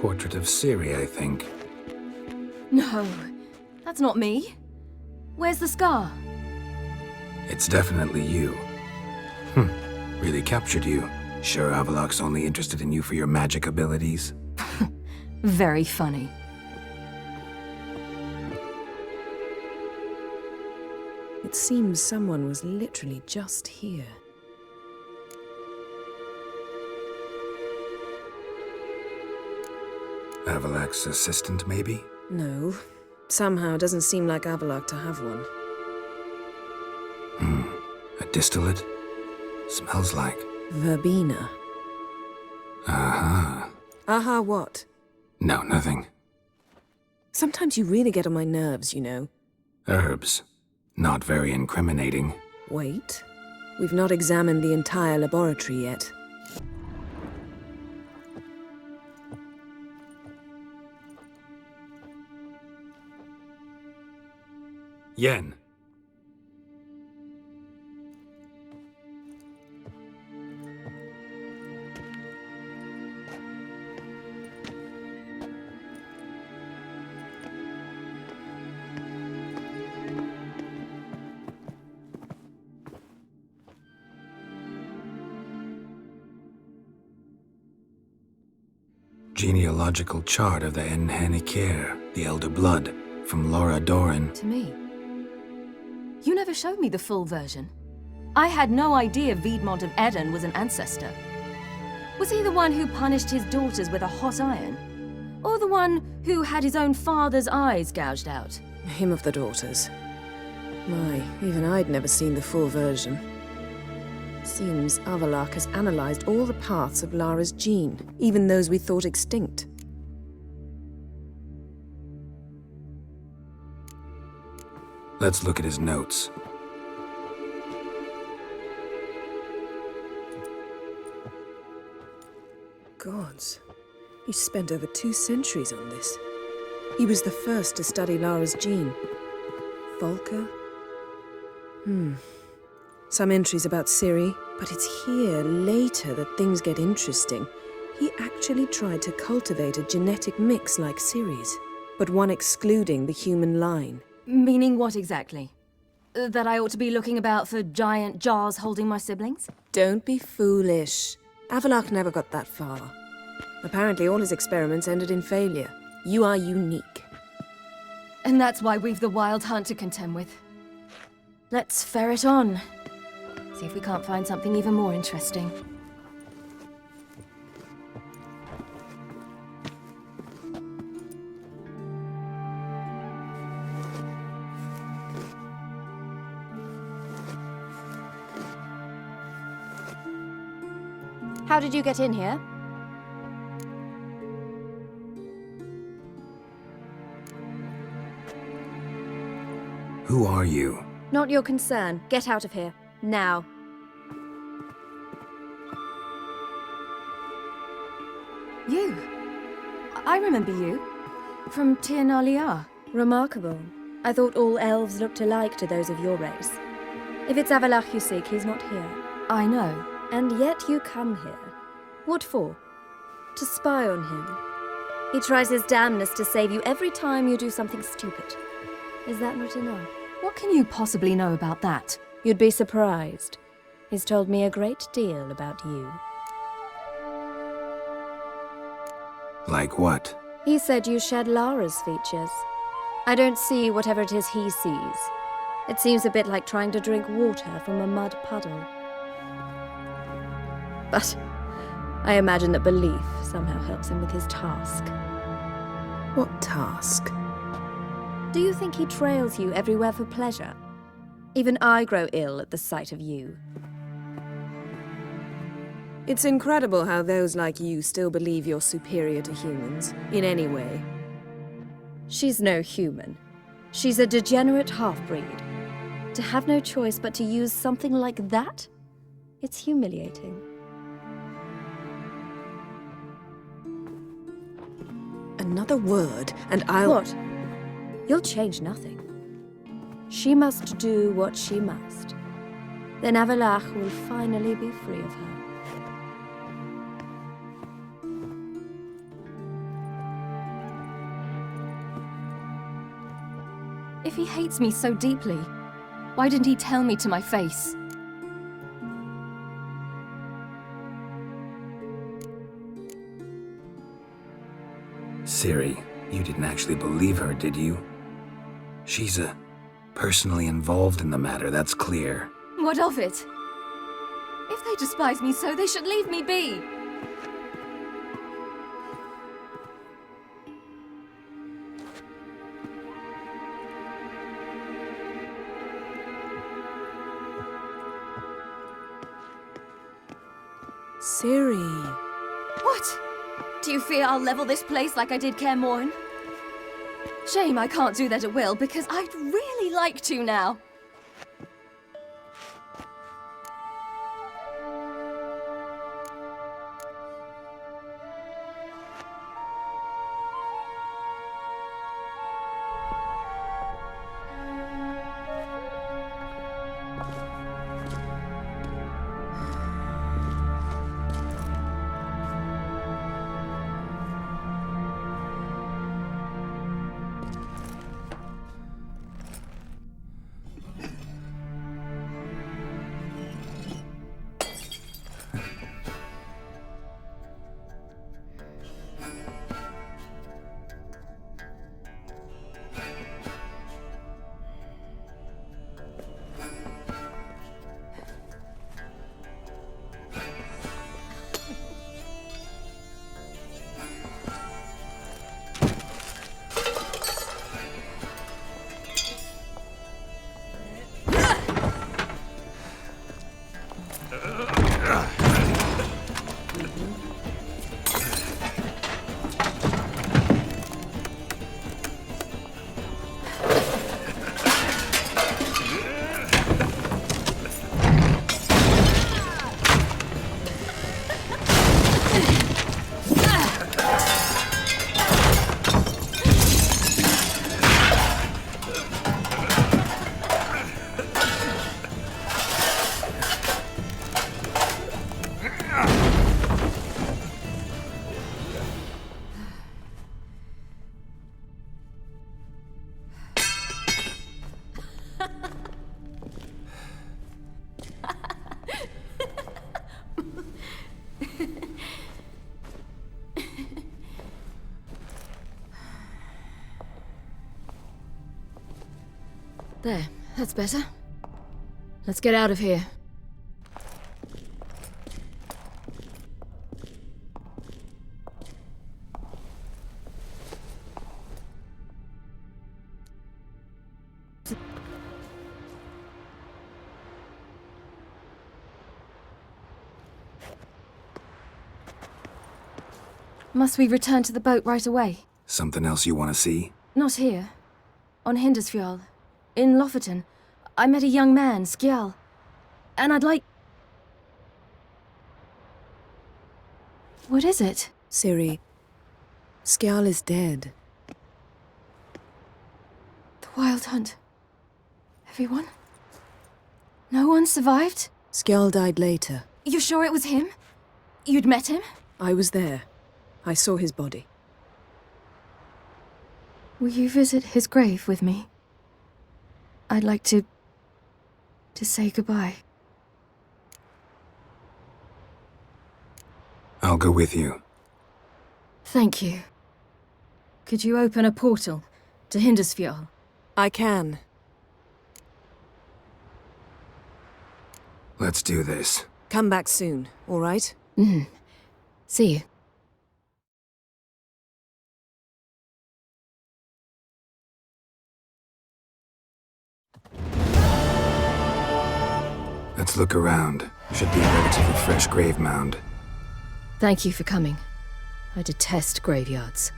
[SPEAKER 2] Portrait of Ciri, I think.
[SPEAKER 1] No, that's not me. Where's the scar?
[SPEAKER 2] It's definitely you. Really captured you. Sure Avallac'h's only interested in you for your magic abilities?
[SPEAKER 1] Very funny.
[SPEAKER 20] It seems someone was literally just here.
[SPEAKER 2] Avallac'h's assistant, maybe?
[SPEAKER 20] No. Somehow doesn't seem like Avallac'h to have one.
[SPEAKER 2] A distillate? Smells like...
[SPEAKER 20] Verbena.
[SPEAKER 2] Aha.
[SPEAKER 20] Aha what?
[SPEAKER 2] No, nothing.
[SPEAKER 20] Sometimes you really get on my nerves, you know.
[SPEAKER 2] Herbs. Not very incriminating.
[SPEAKER 20] Wait. We've not examined the entire laboratory yet.
[SPEAKER 2] Yen. Genealogical chart of the Enhanikir, the Elder Blood, from Laura Doran.
[SPEAKER 1] To me. You never showed me the full version. I had no idea Viedmont of Eden was an ancestor. Was he the one who punished his daughters with a hot iron? Or the one who had his own father's eyes gouged out?
[SPEAKER 20] Him of the daughters. My, even I'd never seen the full version. Seems Avallac'h has analyzed all the paths of Lara's gene, even those we thought extinct.
[SPEAKER 2] Let's look at his notes.
[SPEAKER 20] Gods. He spent over 2 centuries on this. He was the first to study Lara's gene. Volker? Some entries about Ciri, but it's here, later, that things get interesting. He actually tried to cultivate a genetic mix like Ciri's, but one excluding the human line.
[SPEAKER 1] Meaning what exactly? That I ought to be looking about for giant jars holding my siblings?
[SPEAKER 20] Don't be foolish. Avallac'h never got that far. Apparently all his experiments ended in failure. You are unique.
[SPEAKER 1] And that's why we've the Wild Hunt to contend with. Let's ferret on. See if we can't find something even more interesting.
[SPEAKER 8] How did you get in here?
[SPEAKER 2] Who are you?
[SPEAKER 8] Not your concern. Get out of here. Now.
[SPEAKER 1] You? I remember you. From Tir Nalia.
[SPEAKER 8] Remarkable. I thought all elves looked alike to those of your race. If it's Avallac'h you seek, he's not here.
[SPEAKER 1] I know.
[SPEAKER 8] And yet you come here. What for? To spy on him. He tries his damnedest to save you every time you do something stupid. Is that not enough?
[SPEAKER 1] What can you possibly know about that?
[SPEAKER 8] You'd be surprised. He's told me a great deal about you.
[SPEAKER 2] Like what?
[SPEAKER 8] He said you shared Lara's features. I don't see whatever it is he sees. It seems a bit like trying to drink water from a mud puddle. But I imagine that belief somehow helps him with his task.
[SPEAKER 20] What task?
[SPEAKER 8] Do you think he trails you everywhere for pleasure? Even I grow ill at the sight of you.
[SPEAKER 20] It's incredible how those like you still believe you're superior to humans, in any way.
[SPEAKER 8] She's no human. She's a degenerate half-breed. To have no choice but to use something like that? It's humiliating.
[SPEAKER 20] Another word, and I'll...
[SPEAKER 8] What? You'll change nothing. She must do what she must. Then Avalach will finally be free of her.
[SPEAKER 1] If he hates me so deeply, why didn't he tell me to my face?
[SPEAKER 2] Ciri, you didn't actually believe her, did you? She's personally involved in the matter, that's clear.
[SPEAKER 1] What of it? If they despise me so, they should leave me be.
[SPEAKER 20] Ciri.
[SPEAKER 1] What? Do you fear I'll level this place like I did Kaer Morhen? Shame I can't do that at will, because I'd really like to now. There, that's better. Let's get out of here. Must we return to the boat right away?
[SPEAKER 2] Something else you want to see?
[SPEAKER 1] Not here. On Hindisfjall. In Lofoten. I met a young man, Skjall. And I'd like... What is it?
[SPEAKER 20] Ciri, Skjall is dead.
[SPEAKER 1] The Wild Hunt. Everyone? No one survived?
[SPEAKER 20] Skjall died later.
[SPEAKER 1] You sure it was him? You'd met him?
[SPEAKER 20] I was there. I saw his body.
[SPEAKER 1] Will you visit his grave with me? I'd like to say goodbye.
[SPEAKER 2] I'll go with you.
[SPEAKER 1] Thank you. Could you open a portal to Hindisfjall?
[SPEAKER 20] I can.
[SPEAKER 2] Let's do this.
[SPEAKER 20] Come back soon, all right?
[SPEAKER 1] See you.
[SPEAKER 2] Let's look around. Should be a relatively fresh grave mound.
[SPEAKER 1] Thank you for coming. I detest graveyards,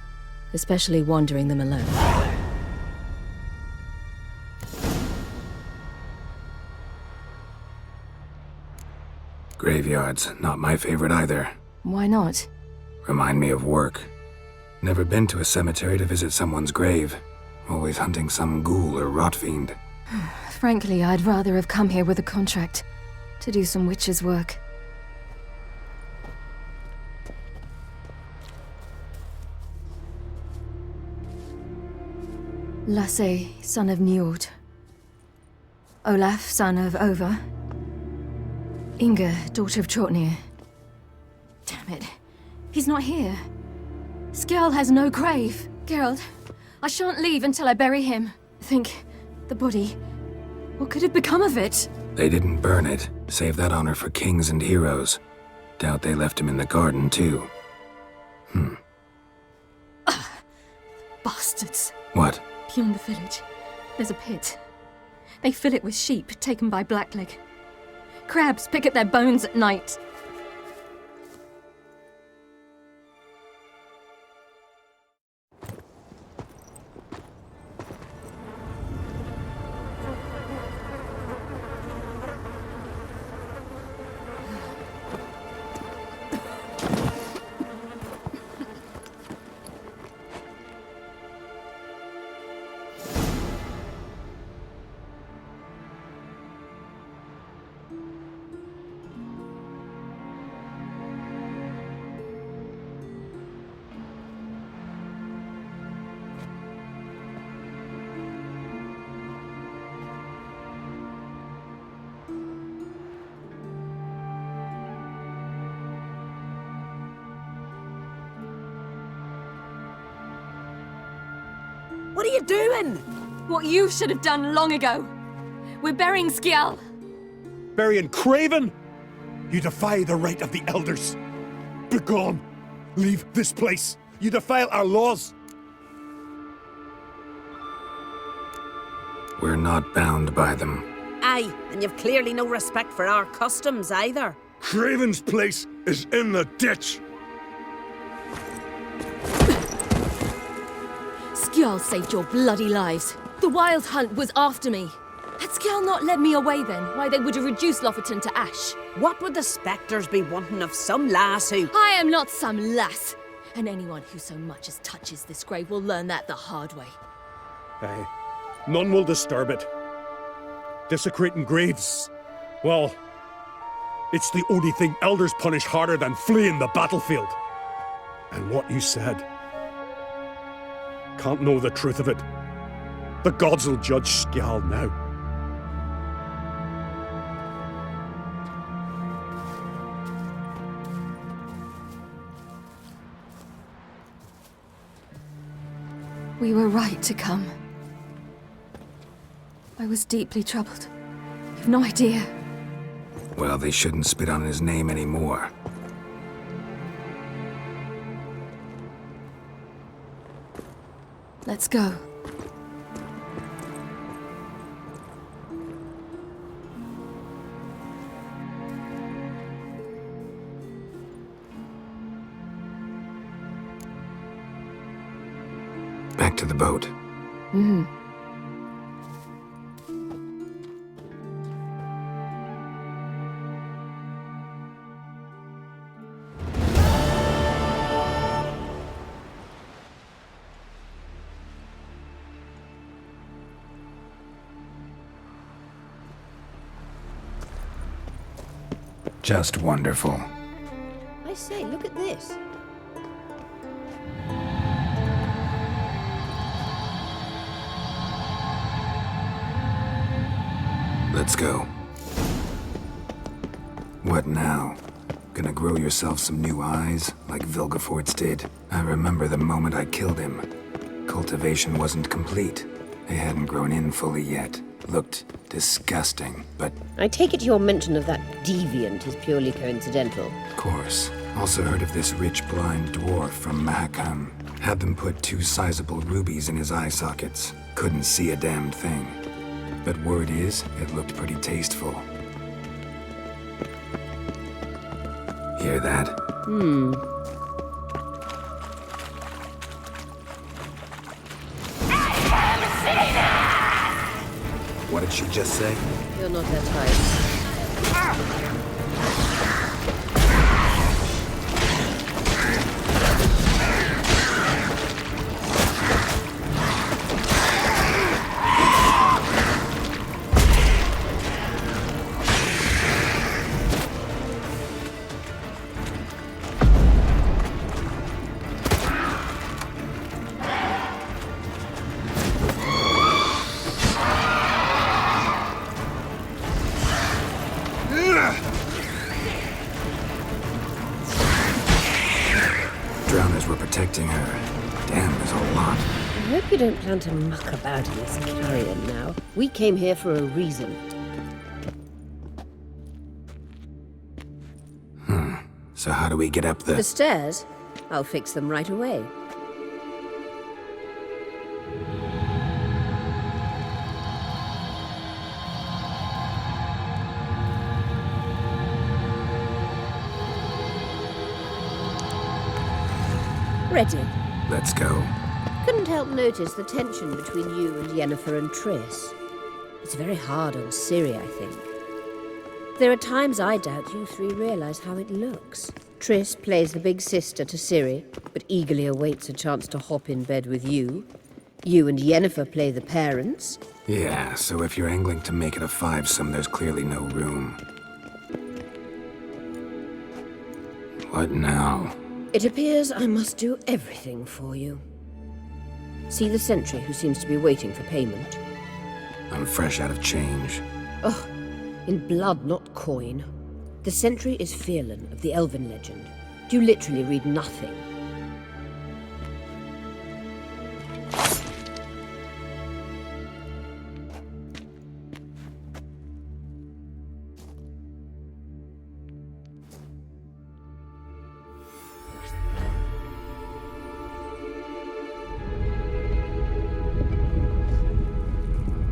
[SPEAKER 1] especially wandering them alone.
[SPEAKER 2] Graveyards, not my favorite either.
[SPEAKER 1] Why not?
[SPEAKER 2] Remind me of work. Never been to a cemetery to visit someone's grave. Always hunting some ghoul or rot fiend.
[SPEAKER 1] Frankly, I'd rather have come here with a contract to do some witch's work. Lasse, son of Njord. Olaf, son of Over. Inga, daughter of Trotnir. Damn it. He's not here. Skjall has no grave. Geralt, I shan't leave until I bury him. Think, the body. What could have become of it?
[SPEAKER 2] They didn't burn it. Save that honor for kings and heroes. Doubt they left him in the garden, too.
[SPEAKER 1] Bastards.
[SPEAKER 2] What?
[SPEAKER 1] Beyond the village, there's a pit. They fill it with sheep taken by Blackleg. Crabs pick at their bones at night.
[SPEAKER 7] What are you doing?
[SPEAKER 1] What you should have done long ago. We're burying Skjall.
[SPEAKER 13] Burying Craven? You defy the right of the elders. Begone! Leave this place. You defile our laws.
[SPEAKER 2] We're not bound by them.
[SPEAKER 7] Aye, and you've clearly no respect for our customs either.
[SPEAKER 13] Craven's place is in the ditch.
[SPEAKER 1] Skjall saved your bloody lives. The Wild Hunt was after me. Had Skjall not led me away then, why they would have reduced Lofoten to ash.
[SPEAKER 7] What would the spectres be wanting of some lass who...
[SPEAKER 1] I am not some lass. And anyone who so much as touches this grave will learn that the hard way.
[SPEAKER 13] Aye. None will disturb it. Desecrating graves, well, it's the only thing elders punish harder than fleeing the battlefield. And what you said, can't know the truth of it. The gods will judge Skjall now.
[SPEAKER 1] We were right to come. I was deeply troubled. You've no idea.
[SPEAKER 2] Well, they shouldn't spit on his name anymore.
[SPEAKER 1] Let's go.
[SPEAKER 2] Back to the boat.
[SPEAKER 1] Mm-hmm.
[SPEAKER 2] Just wonderful.
[SPEAKER 3] I say, look at this.
[SPEAKER 2] Let's go. What now? Gonna grow yourself some new eyes, like Vilgefortz did? I remember the moment I killed him. Cultivation wasn't complete. They hadn't grown in fully yet. Looked disgusting, but...
[SPEAKER 3] I take it your mention of that deviant is purely coincidental.
[SPEAKER 2] Of course. Also heard of this rich blind dwarf from Mahakam. Had them put 2 sizable rubies in his eye sockets. Couldn't see a damned thing. But word is, it looked pretty tasteful. Hear that? What did she just say?
[SPEAKER 3] You're not that type. don't plan to muck about in this carrion now. We came here for a reason.
[SPEAKER 2] So how do we get up
[SPEAKER 3] The stairs? I'll fix them right away. Ready.
[SPEAKER 2] Let's go.
[SPEAKER 3] Couldn't help notice the tension between you and Yennefer and Triss. It's very hard on Ciri, I think. There are times I doubt you three realize how it looks. Triss plays the big sister to Ciri, but eagerly awaits a chance to hop in bed with you. You and Yennefer play the parents.
[SPEAKER 2] Yeah, so if you're angling to make it a fivesome, there's clearly no room. What now?
[SPEAKER 3] It appears I must do everything for you. See the sentry who seems to be waiting for payment?
[SPEAKER 2] I'm fresh out of change.
[SPEAKER 3] Ugh, in blood, not coin. The sentry is Fierlan of the Elven legend. You literally read nothing.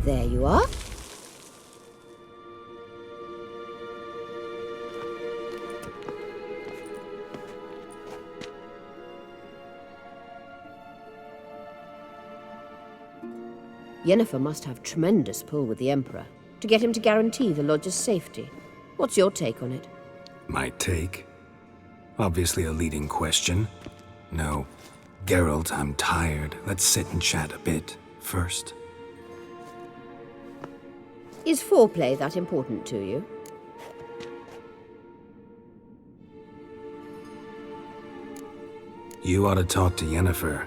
[SPEAKER 3] There you are. Yennefer must have tremendous pull with the Emperor to get him to guarantee the Lodge's safety. What's your take on it?
[SPEAKER 2] My take? Obviously a leading question. No. Geralt, I'm tired. Let's sit and chat a bit first.
[SPEAKER 3] Is foreplay that important to you?
[SPEAKER 2] You ought to talk to Yennefer.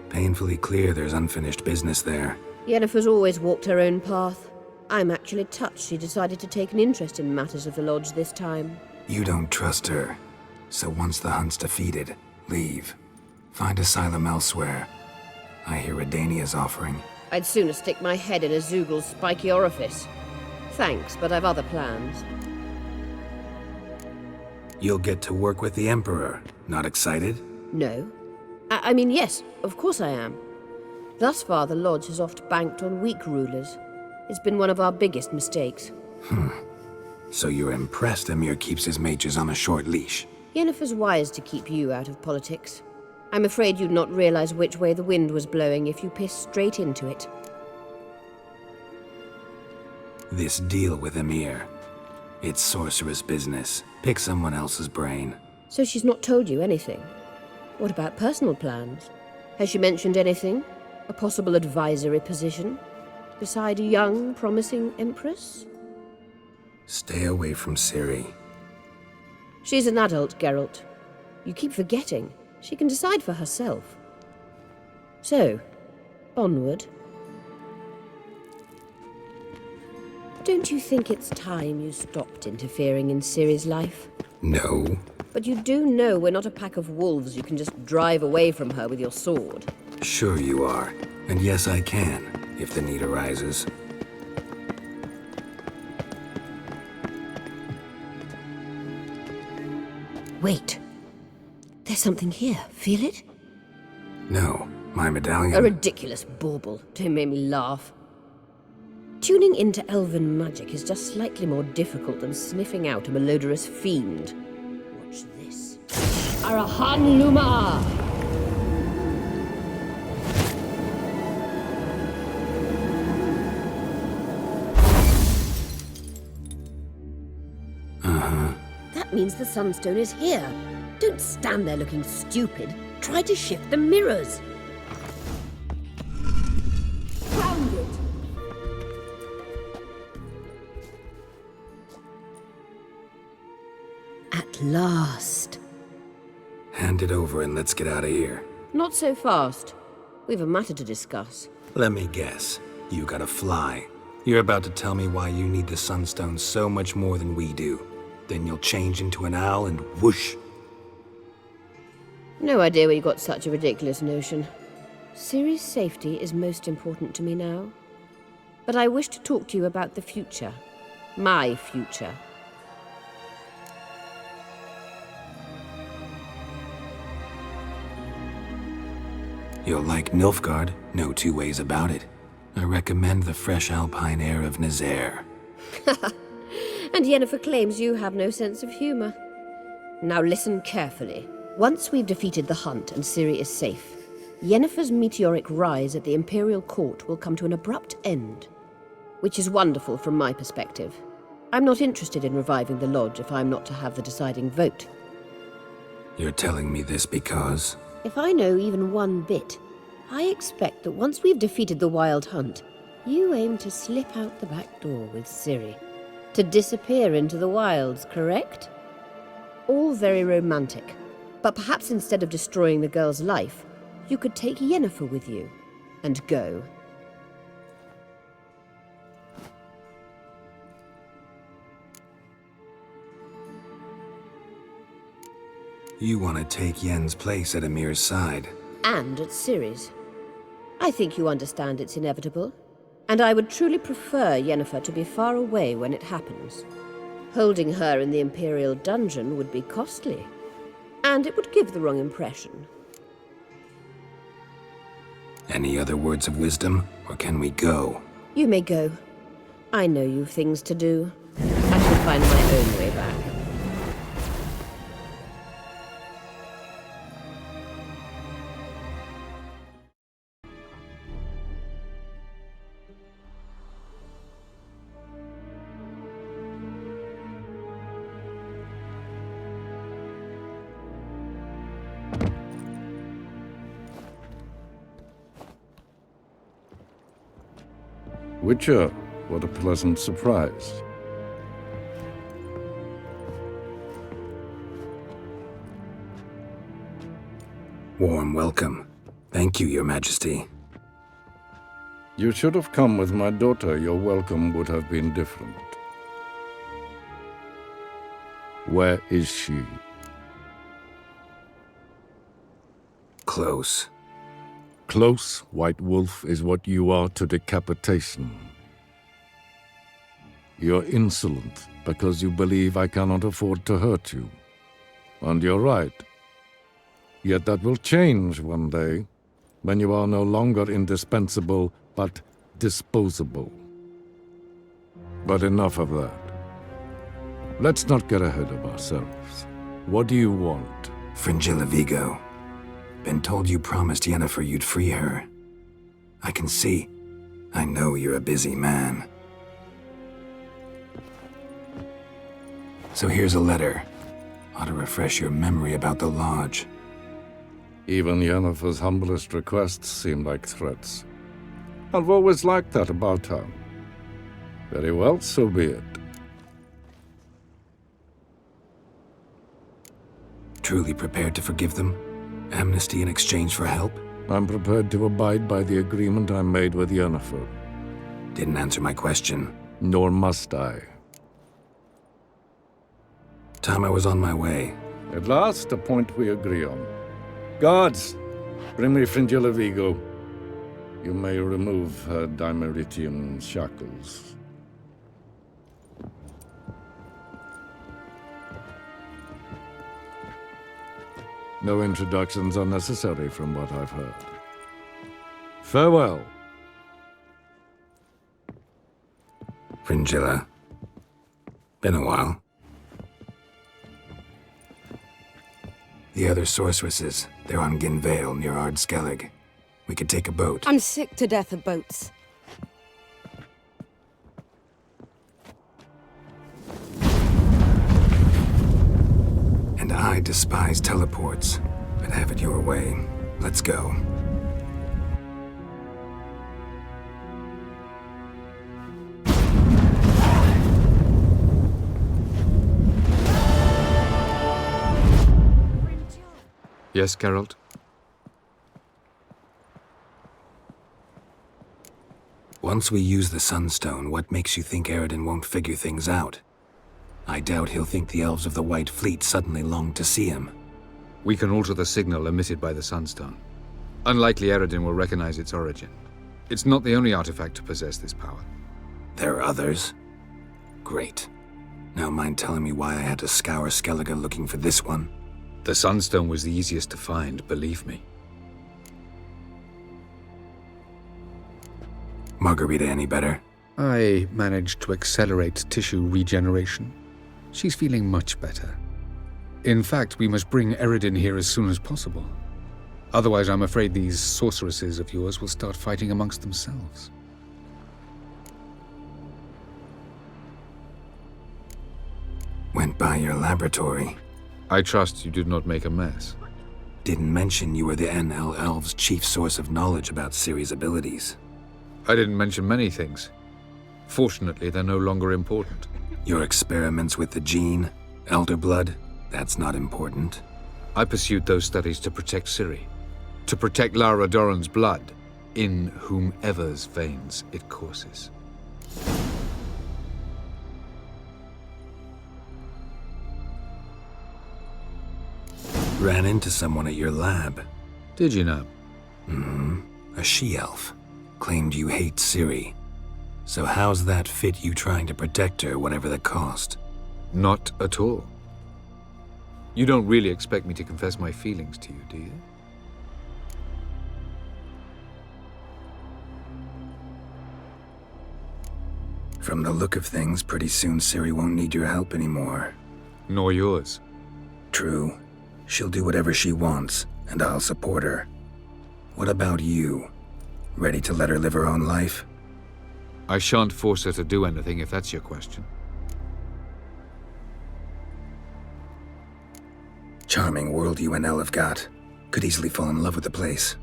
[SPEAKER 2] Painfully clear there's unfinished business there.
[SPEAKER 3] Yennefer's always walked her own path. I'm actually touched she decided to take an interest in matters of the Lodge this time.
[SPEAKER 2] You don't trust her. So once the hunt's defeated, leave. Find asylum elsewhere. I hear Redania's offering.
[SPEAKER 3] I'd sooner stick my head in a Zoogl's spiky orifice. Thanks, but I've other plans.
[SPEAKER 2] You'll get to work with the Emperor. Not excited?
[SPEAKER 3] No. I mean, yes, of course I am. Thus far, the Lodge has oft banked on weak rulers. It's been one of our biggest mistakes.
[SPEAKER 2] So you're impressed Emir keeps his mages on a short leash?
[SPEAKER 3] Yennefer's wise to keep you out of politics. I'm afraid you'd not realize which way the wind was blowing if you pissed straight into it.
[SPEAKER 2] This deal with Emir. It's sorceress business. Pick someone else's brain.
[SPEAKER 3] So she's not told you anything? What about personal plans? Has she mentioned anything? A possible advisory position? Beside a young, promising empress?
[SPEAKER 2] Stay away from Ciri.
[SPEAKER 3] She's an adult, Geralt. You keep forgetting. She can decide for herself. So, onward. Don't you think it's time you stopped interfering in Ciri's life?
[SPEAKER 2] No.
[SPEAKER 3] But you do know we're not a pack of wolves you can just drive away from her with your sword.
[SPEAKER 2] Sure you are. And yes, I can, if the need arises.
[SPEAKER 3] Wait. There's something here. Feel it?
[SPEAKER 2] No, my medallion.
[SPEAKER 3] A ridiculous bauble. Don't make me laugh. Tuning into elven magic is just slightly more difficult than sniffing out a malodorous fiend. Watch this. Arahan Luma! That means the Sunstone is here. Don't stand there looking stupid. Try to shift the mirrors. Found it! At last.
[SPEAKER 2] Hand it over and let's get out of here.
[SPEAKER 3] Not so fast. We've a matter to discuss.
[SPEAKER 2] Let me guess. You gotta fly. You're about to tell me why you need the Sunstone so much more than we do. Then you'll change into an owl and whoosh.
[SPEAKER 3] No idea where you got such a ridiculous notion. Ciri's safety is most important to me now. But I wish to talk to you about the future. My future.
[SPEAKER 2] You'll like Nilfgaard, no two ways about it. I recommend the fresh alpine air of Nazaire.
[SPEAKER 3] And Yennefer claims you have no sense of humor. Now listen carefully. Once we've defeated the hunt and Ciri is safe, Yennefer's meteoric rise at the Imperial Court will come to an abrupt end. Which is wonderful from my perspective. I'm not interested in reviving the Lodge if I'm not to have the deciding vote.
[SPEAKER 2] You're telling me this because...
[SPEAKER 3] If I know even one bit, I expect that once we've defeated the Wild Hunt, you aim to slip out the back door with Ciri. To disappear into the wilds, correct? All very romantic. But perhaps instead of destroying the girl's life, you could take Yennefer with you and go.
[SPEAKER 2] You want to take Yen's place at Emir's side.
[SPEAKER 3] And at Ciri's. I think you understand it's inevitable. And I would truly prefer Yennefer to be far away when it happens. Holding her in the Imperial dungeon would be costly. And it would give the wrong impression.
[SPEAKER 2] Any other words of wisdom, or can we go?
[SPEAKER 3] You may go. I know you've things to do. I shall find my own way back.
[SPEAKER 4] Witcher, what a pleasant surprise.
[SPEAKER 2] Warm welcome. Thank you, Your Majesty.
[SPEAKER 4] You should have come with my daughter. Your welcome would have been different. Where is she?
[SPEAKER 2] Close.
[SPEAKER 4] Close, White Wolf, is what you are to decapitation. You're insolent because you believe I cannot afford to hurt you. And you're right. Yet that will change one day, when you are no longer indispensable, but disposable. But enough of that. Let's not get ahead of ourselves. What do you want?
[SPEAKER 2] Fringilla Vigo. Been told you promised Yennefer you'd free her. I can see. I know you're a busy man. So here's a letter. Ought to refresh your memory about the Lodge.
[SPEAKER 4] Even Yennefer's humblest requests seem like threats. I've always liked that about her. Very well, so be it.
[SPEAKER 2] Truly prepared to forgive them? Amnesty in exchange for help?
[SPEAKER 4] I'm prepared to abide by the agreement I made with Yennefer.
[SPEAKER 2] Didn't answer my question.
[SPEAKER 4] Nor must I.
[SPEAKER 2] Time I was on my way.
[SPEAKER 4] At last, a point we agree on. Guards, bring me Fringilla Vigo. You may remove her Deimeritian shackles. No introductions are necessary from what I've heard. Farewell.
[SPEAKER 2] Fringilla. Been a while. The other sorceresses, they're on Ginvale near Ard-Skellig. We could take a boat.
[SPEAKER 16] I'm sick to death of boats.
[SPEAKER 2] And I despise teleports, but have it your way. Let's go.
[SPEAKER 10] Yes, Geralt?
[SPEAKER 2] Once we use the Sunstone, what makes you think Deireadh won't figure things out? I doubt he'll think the elves of the White Fleet suddenly long to see him.
[SPEAKER 10] We can alter the signal emitted by the Sunstone. Unlikely Eredin will recognize its origin. It's not the only artifact to possess this power.
[SPEAKER 2] There are others? Great. Now mind telling me why I had to scour Skellige looking for this one?
[SPEAKER 10] The Sunstone was the easiest to find, believe me.
[SPEAKER 2] Margarita any better?
[SPEAKER 10] I managed to accelerate tissue regeneration. She's feeling much better. In fact, we must bring Eredin here as soon as possible. Otherwise, I'm afraid these sorceresses of yours will start fighting amongst themselves.
[SPEAKER 2] Went by your laboratory.
[SPEAKER 10] I trust you did not make a mess.
[SPEAKER 2] Didn't mention you were the NL Elves' chief source of knowledge about Ciri's abilities.
[SPEAKER 10] I didn't mention many things. Fortunately, they're no longer important.
[SPEAKER 2] Your experiments with the gene, Elder Blood, that's not important.
[SPEAKER 10] I pursued those studies to protect Ciri. To protect Lara Doran's blood, in whomever's veins it courses.
[SPEAKER 2] Ran into someone at your lab.
[SPEAKER 10] Did you know?
[SPEAKER 2] A she-elf. Claimed you hate Ciri. So how's that fit you trying to protect her, whatever the cost?
[SPEAKER 10] Not at all. You don't really expect me to confess my feelings to you, do you?
[SPEAKER 2] From the look of things, pretty soon Ciri won't need your help anymore.
[SPEAKER 10] Nor yours.
[SPEAKER 2] True. She'll do whatever she wants, and I'll support her. What about you? Ready to let her live her own life?
[SPEAKER 10] I shan't force her to do anything, if that's your question.
[SPEAKER 2] Charming world you and Elle have got. Could easily fall in love with the place.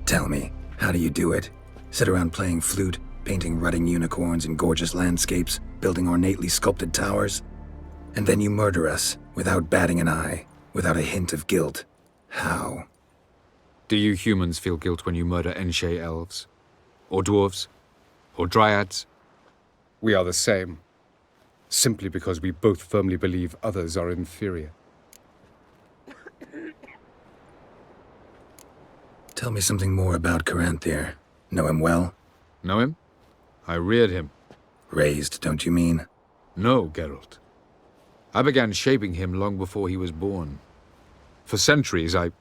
[SPEAKER 2] Tell me, how do you do it? Sit around playing flute, painting rutting unicorns in gorgeous landscapes, building ornately sculpted towers? And then you murder us, without batting an eye, without a hint of guilt. How?
[SPEAKER 10] Do you humans feel guilt when you murder Enshe elves? Or dwarves? Or dryads? We are the same. Simply because we both firmly believe others are inferior.
[SPEAKER 2] Tell me something more about Caranthir. Know him well?
[SPEAKER 10] Know him? I reared him.
[SPEAKER 2] Raised, don't you mean?
[SPEAKER 10] No, Geralt. I began shaping him long before he was born. For centuries, I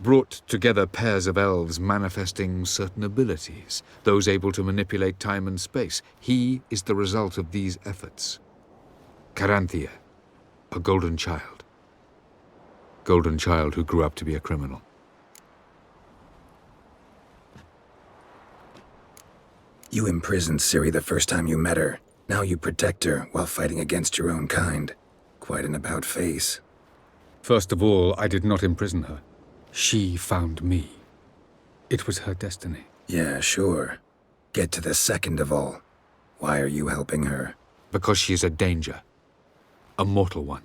[SPEAKER 10] brought together pairs of elves manifesting certain abilities, those able to manipulate time and space. He is the result of these efforts. Caranthir, a golden child. Golden child who grew up to be a criminal.
[SPEAKER 2] You imprisoned Ciri the first time you met her. Now you protect her while fighting against your own kind. Quite an about-face.
[SPEAKER 10] First of all, I did not imprison her. She found me. It was her destiny.
[SPEAKER 2] Yeah, sure. Get to the second of all. Why are you helping her?
[SPEAKER 10] Because she is a danger. A mortal one.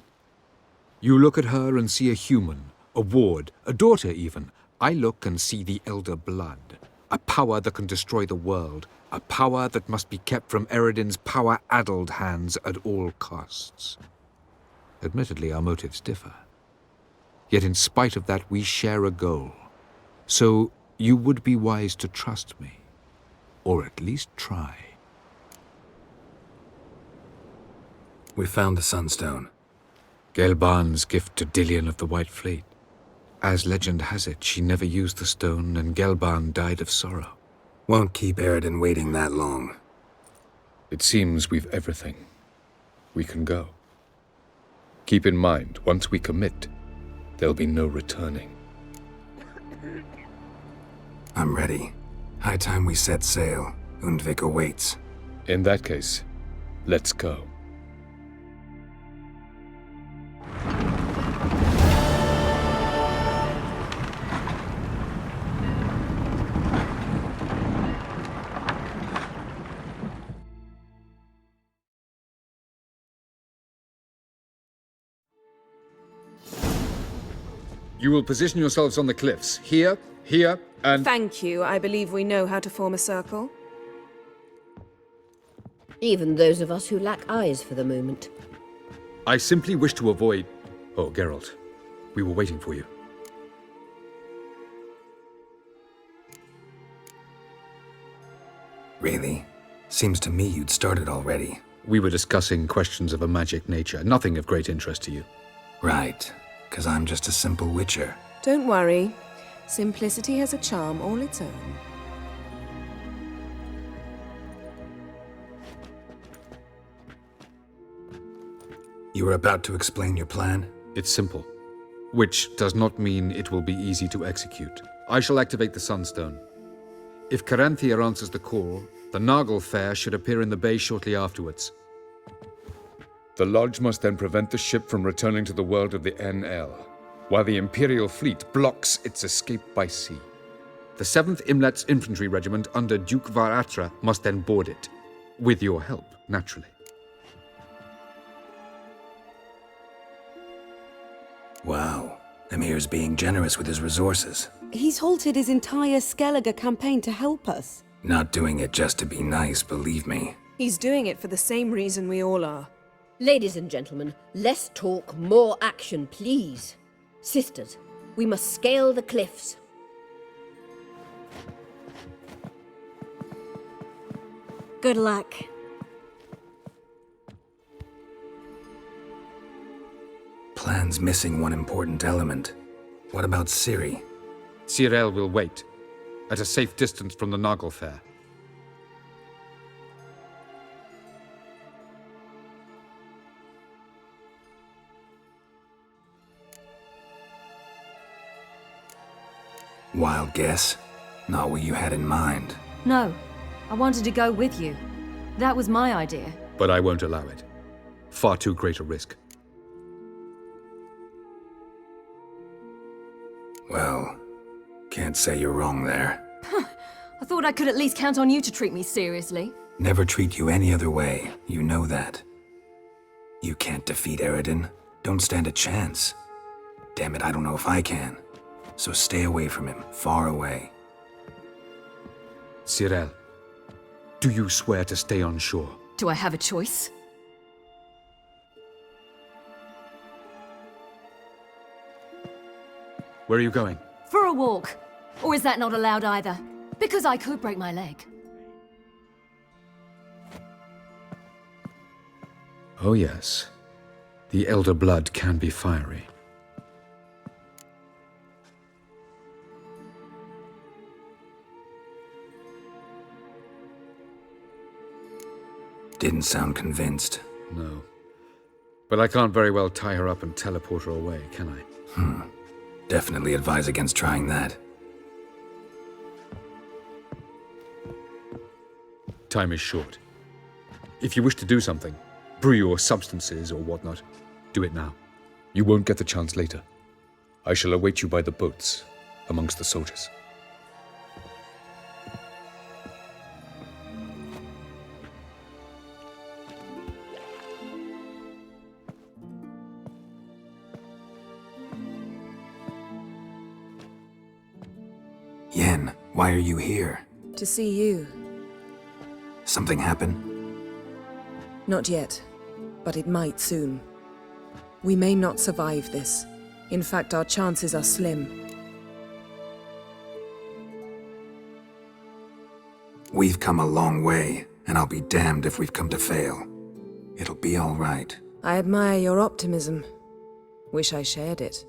[SPEAKER 10] You look at her and see a human, a ward, a daughter even. I look and see the Elder Blood. A power that can destroy the world. A power that must be kept from Eredin's power-addled hands at all costs. Admittedly, our motives differ. Yet in spite of that, we share a goal. So you would be wise to trust me. Or at least try.
[SPEAKER 2] We found the Sunstone.
[SPEAKER 10] Gelban's gift to Dillion of the White Fleet. As legend has it, she never used the stone, and Gelban died of sorrow.
[SPEAKER 2] Won't keep Eredin waiting that long.
[SPEAKER 10] It seems we've everything. We can go. Keep in mind, once we commit, there'll be no returning.
[SPEAKER 2] I'm ready. High time we set sail. Undvik awaits.
[SPEAKER 10] In that case, let's go. You will position yourselves on the cliffs. Here, here, and...
[SPEAKER 20] Thank you. I believe we know how to form a circle.
[SPEAKER 3] Even those of us who lack eyes for the moment.
[SPEAKER 10] I simply wish to avoid... Oh, Geralt. We were waiting for you.
[SPEAKER 2] Really? Seems to me you'd started already.
[SPEAKER 10] We were discussing questions of a magic nature, nothing of great interest to you.
[SPEAKER 2] Right, 'cause I'm just a simple witcher.
[SPEAKER 20] Don't worry. Simplicity has a charm all its own.
[SPEAKER 2] You were about to explain your plan?
[SPEAKER 10] It's simple, which does not mean it will be easy to execute. I shall activate the Sunstone. If Caranthea answers the call, the Nargle Fair should appear in the bay shortly afterwards. The Lodge must then prevent the ship from returning to the world of the NL, while the Imperial fleet blocks its escape by sea. The 7th Imlet's Infantry Regiment under Duke Varatra must then board it, with your help, naturally.
[SPEAKER 2] Wow, Emir's being generous with his resources.
[SPEAKER 9] He's halted his entire Skellige campaign to help us.
[SPEAKER 2] Not doing it just to be nice, believe me.
[SPEAKER 20] He's doing it for the same reason we all are.
[SPEAKER 3] Ladies and gentlemen, less talk, more action, please. Sisters, we must scale the cliffs.
[SPEAKER 8] Good luck.
[SPEAKER 2] Plan's missing one important element. What about Ciri?
[SPEAKER 10] Cyril will wait, at a safe distance from the Nargle Fair.
[SPEAKER 2] Wild guess? Not what you had in mind.
[SPEAKER 1] No, I wanted to go with you. That was my idea.
[SPEAKER 10] But I won't allow it. Far too great a risk.
[SPEAKER 2] Well, can't say you're wrong there.
[SPEAKER 1] I thought I could at least count on you to treat me seriously.
[SPEAKER 2] Never treat you any other way, you know that. You can't defeat Deireadh. Don't stand a chance. Damn it, I don't know if I can. So stay away from him, far away.
[SPEAKER 10] Cyril, do you swear to stay on shore?
[SPEAKER 1] Do I have a choice?
[SPEAKER 10] Where are you going?
[SPEAKER 1] For a walk. Or is that not allowed either? Because I could break my leg.
[SPEAKER 10] Oh yes. The Elder Blood can be fiery.
[SPEAKER 2] Didn't sound convinced.
[SPEAKER 10] No. But I can't very well tie her up and teleport her away, can I?
[SPEAKER 2] Definitely advise against trying that.
[SPEAKER 10] Time is short. If you wish to do something, brew your substances or whatnot, do it now. You won't get the chance later. I shall await you by the boats, amongst the soldiers.
[SPEAKER 2] Yen, why are you here?
[SPEAKER 20] To see you.
[SPEAKER 2] Something happen?
[SPEAKER 20] Not yet, but it might soon. We may not survive this. In fact, our chances are slim.
[SPEAKER 2] We've come a long way, and I'll be damned if we've come to fail. It'll be all right.
[SPEAKER 20] I admire your optimism. Wish I shared it.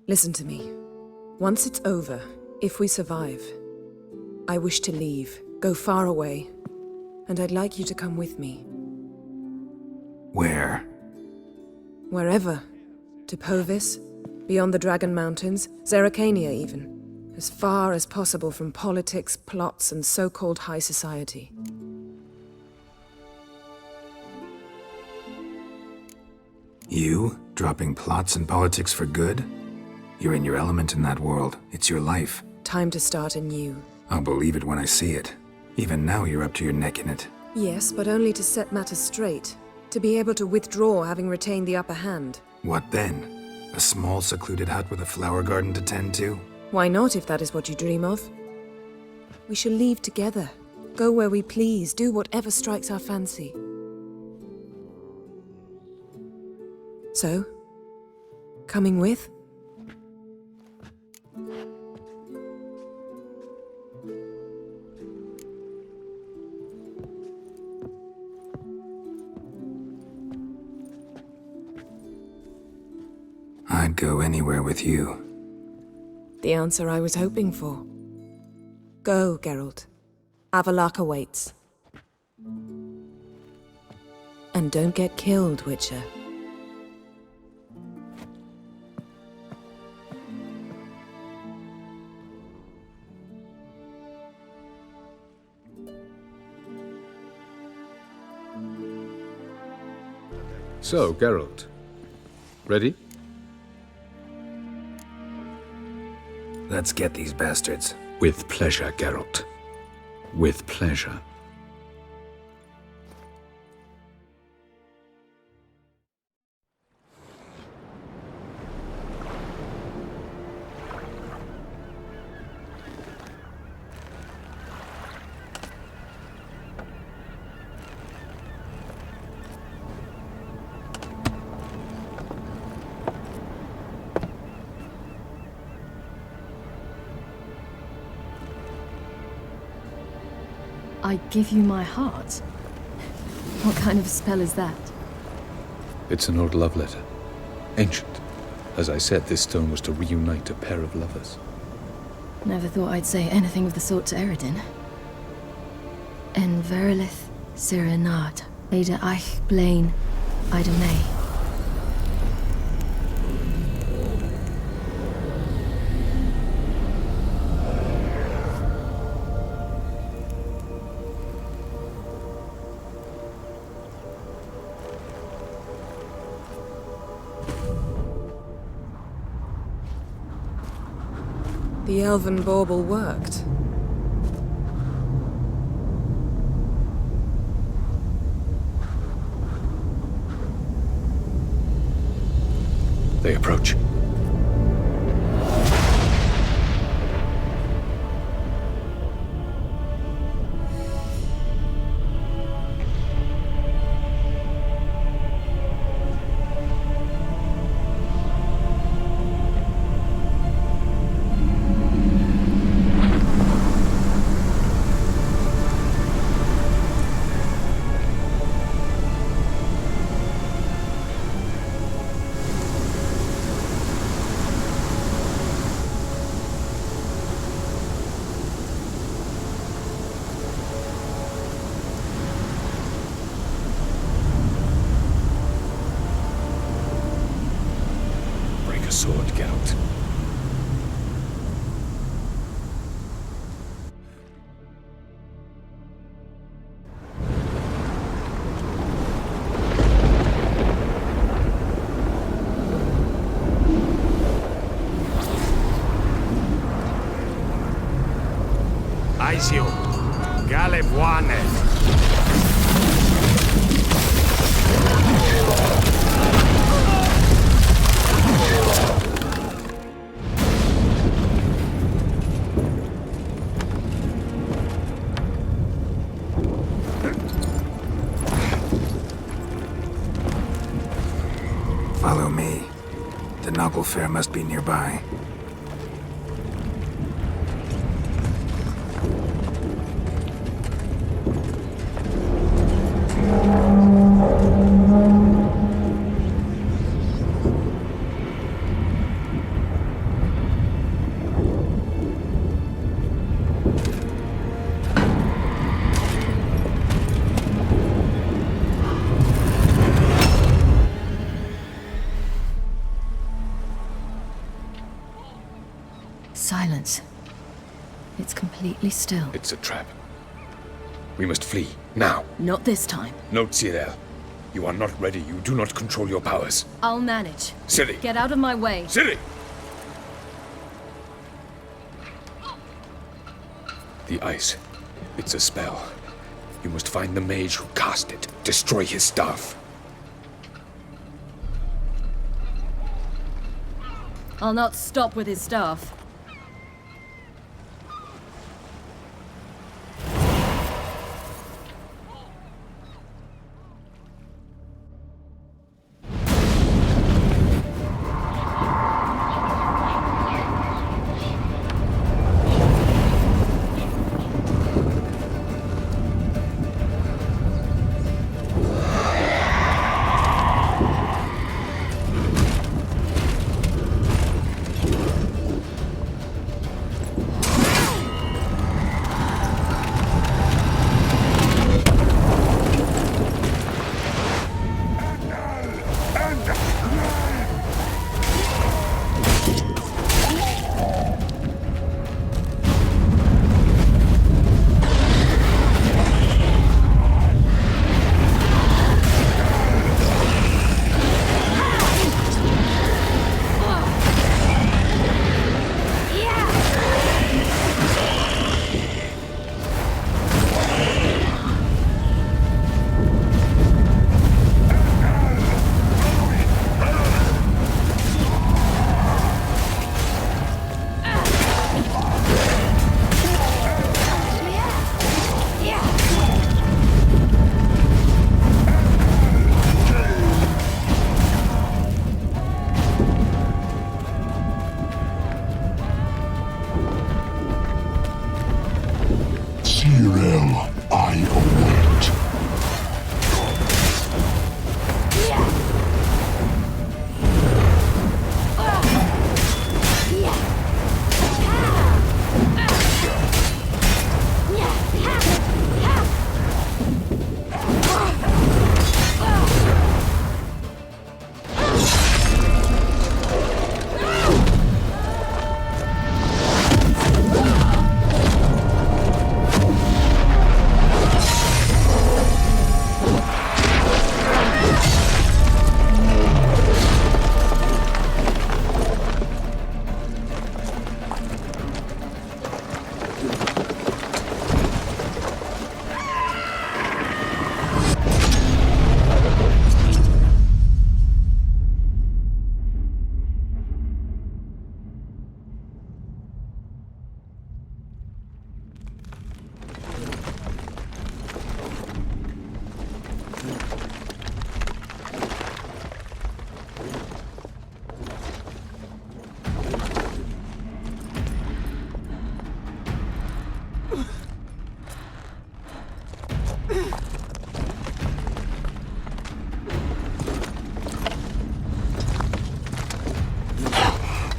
[SPEAKER 20] Listen to me. Once it's over, if we survive, I wish to leave, go far away, and I'd like you to come with me.
[SPEAKER 2] Where?
[SPEAKER 20] Wherever. To Povis, beyond the Dragon Mountains, Zeracania even. As far as possible from politics, plots, and so-called high society.
[SPEAKER 2] You? Dropping plots and politics for good? You're in your element in that world. It's your life.
[SPEAKER 20] Time to start anew.
[SPEAKER 2] I'll believe it when I see it. Even now you're up to your neck in it.
[SPEAKER 20] Yes, but only to set matters straight. To be able to withdraw having retained the upper hand.
[SPEAKER 2] What then? A small secluded hut with a flower garden to tend to?
[SPEAKER 20] Why not, if that is what you dream of? We shall leave together. Go where we please, do whatever strikes our fancy. So? Coming with?
[SPEAKER 2] I'd go anywhere with you.
[SPEAKER 20] The answer I was hoping for. Go, Geralt. Avalok awaits. And don't get killed, Witcher.
[SPEAKER 10] So, Geralt. Ready?
[SPEAKER 2] Let's get these bastards.
[SPEAKER 10] With pleasure, Geralt. With pleasure.
[SPEAKER 1] I give you my heart? What kind of spell is that?
[SPEAKER 10] It's an old love letter. Ancient. As I said, this stone was to reunite a pair of lovers.
[SPEAKER 1] Never thought I'd say anything of the sort to Eredin. En verilith Sirenad, Ada Eich Blaine, Ida May.
[SPEAKER 20] The elven bauble worked.
[SPEAKER 10] They approach. Sword, Geralt.
[SPEAKER 6] Aisio, Galevuane.
[SPEAKER 2] Follow me. The Nagelfair must be nearby.
[SPEAKER 1] Silence. It's completely still.
[SPEAKER 10] It's a trap. We must flee, now.
[SPEAKER 1] Not this time.
[SPEAKER 10] Note, Skjall. You are not ready. You do not control your powers.
[SPEAKER 1] I'll manage.
[SPEAKER 10] Ciri!
[SPEAKER 1] Get out of my way.
[SPEAKER 10] Ciri! The ice. It's a spell. You must find the mage who cast it. Destroy his staff.
[SPEAKER 1] I'll not stop with his staff.
[SPEAKER 19] Tyrell, I await.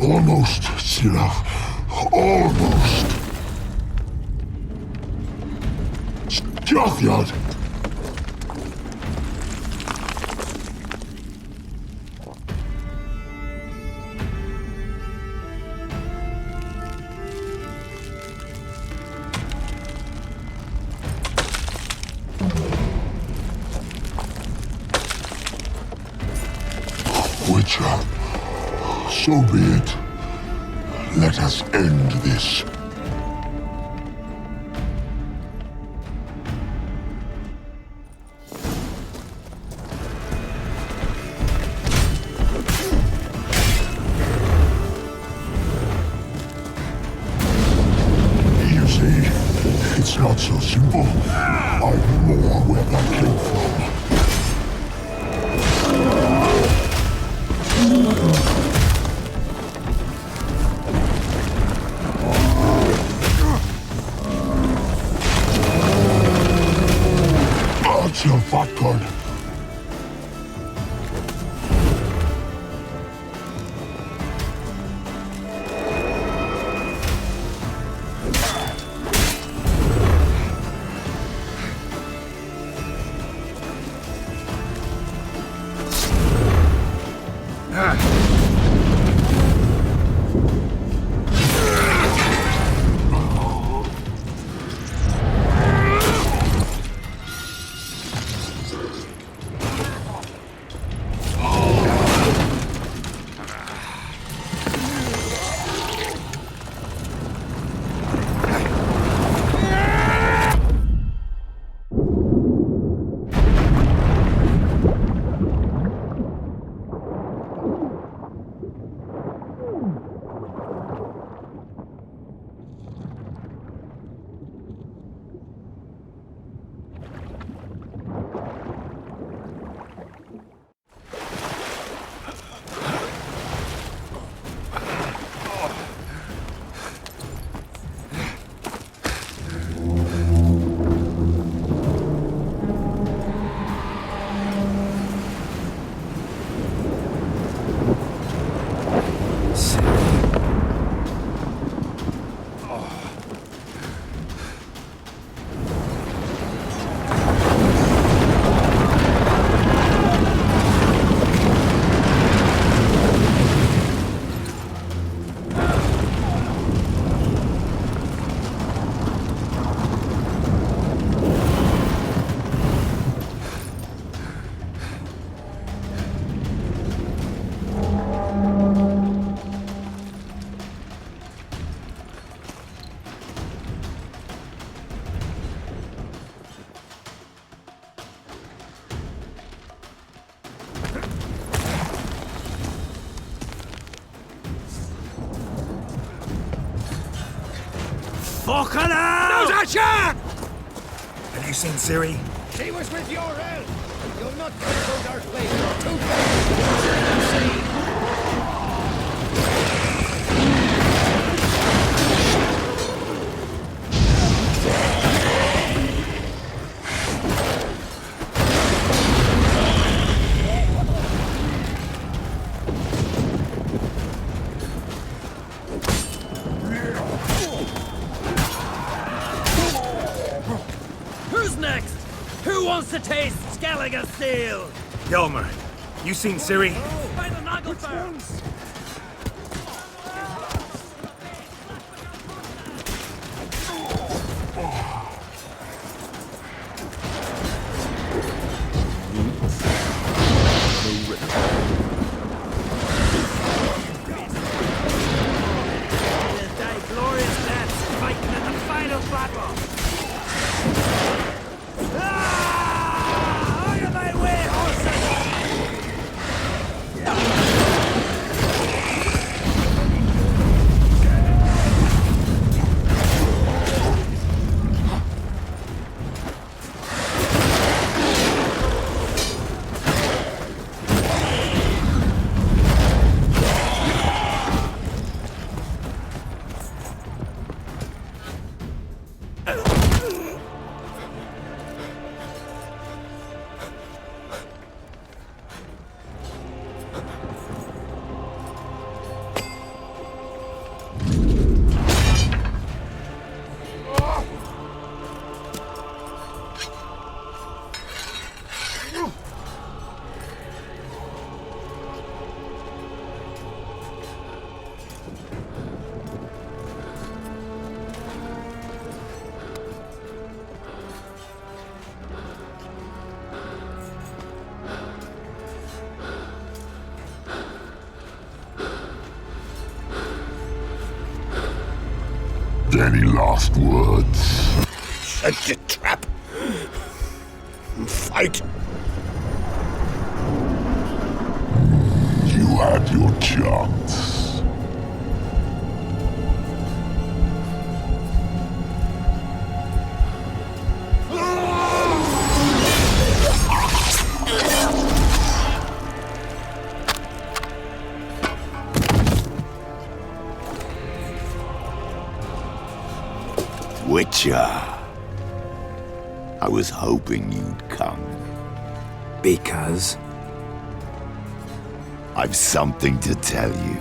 [SPEAKER 19] Almost, Skjall. Almost. Skjall. Witcher, so be it. Let us end this. You see, it's not so simple. I'm more where that came from. Your fat gun.
[SPEAKER 6] Fucking hell!
[SPEAKER 21] There's a shark!
[SPEAKER 23] Have you seen Ciri?
[SPEAKER 21] She was with your help! You'll not get through our place. You're too big!
[SPEAKER 15] Who's next? Who wants to taste Skellige steel?
[SPEAKER 23] Hjalmar, you seen Ciri?
[SPEAKER 15] By the Nagelfar! They'll die glorious deaths fighting in the final battle! Out of my way, horses!
[SPEAKER 19] Any last words?
[SPEAKER 18] Set your trap. Fight.
[SPEAKER 19] You had your chance.
[SPEAKER 18] Witcher. I was hoping you'd come.
[SPEAKER 2] Because?
[SPEAKER 18] I've something to tell you.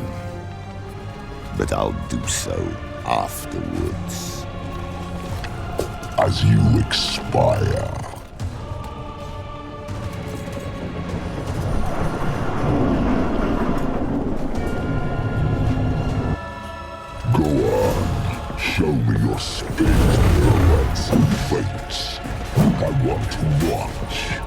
[SPEAKER 18] But I'll do so afterwards.
[SPEAKER 19] As you expire. Go on, show me your spin, pirouettes and feints. I want to watch.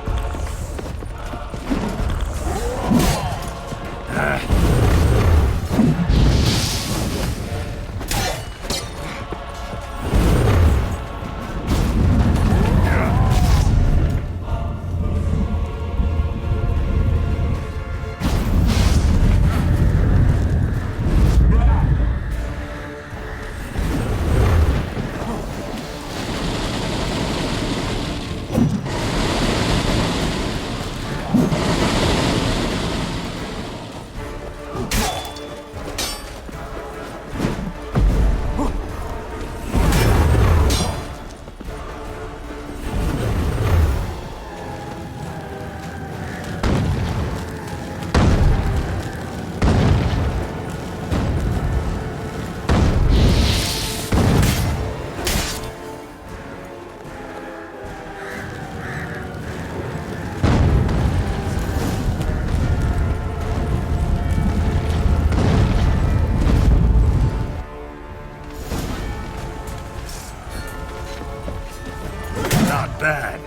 [SPEAKER 23] Not bad.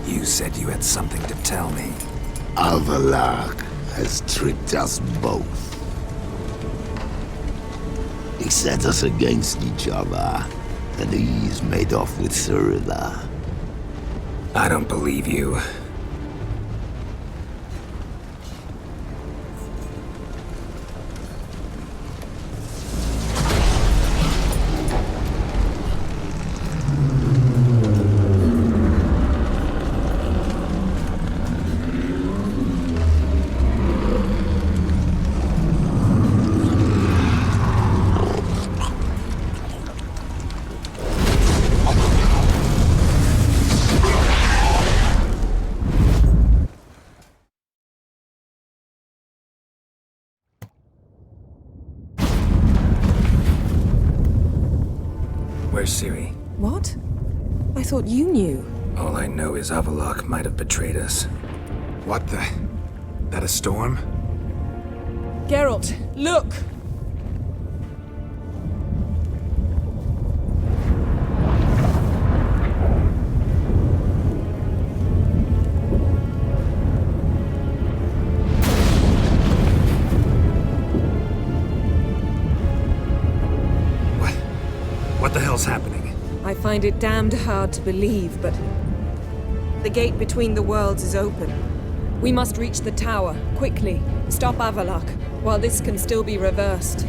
[SPEAKER 2] You said you had something to tell me.
[SPEAKER 18] Alvalar has tricked us both. He set us against each other, and he's made off with Ciri.
[SPEAKER 2] I don't believe you. Where's Ciri?
[SPEAKER 20] What? I thought you knew.
[SPEAKER 2] All I know is Avallac'h might have betrayed us. What the... That a storm?
[SPEAKER 9] Geralt, look!
[SPEAKER 2] What the hell's happening?
[SPEAKER 20] I find it damned hard to believe, but... The gate between the worlds is open. We must reach the tower, quickly. Stop Avallac'h, while this can still be reversed.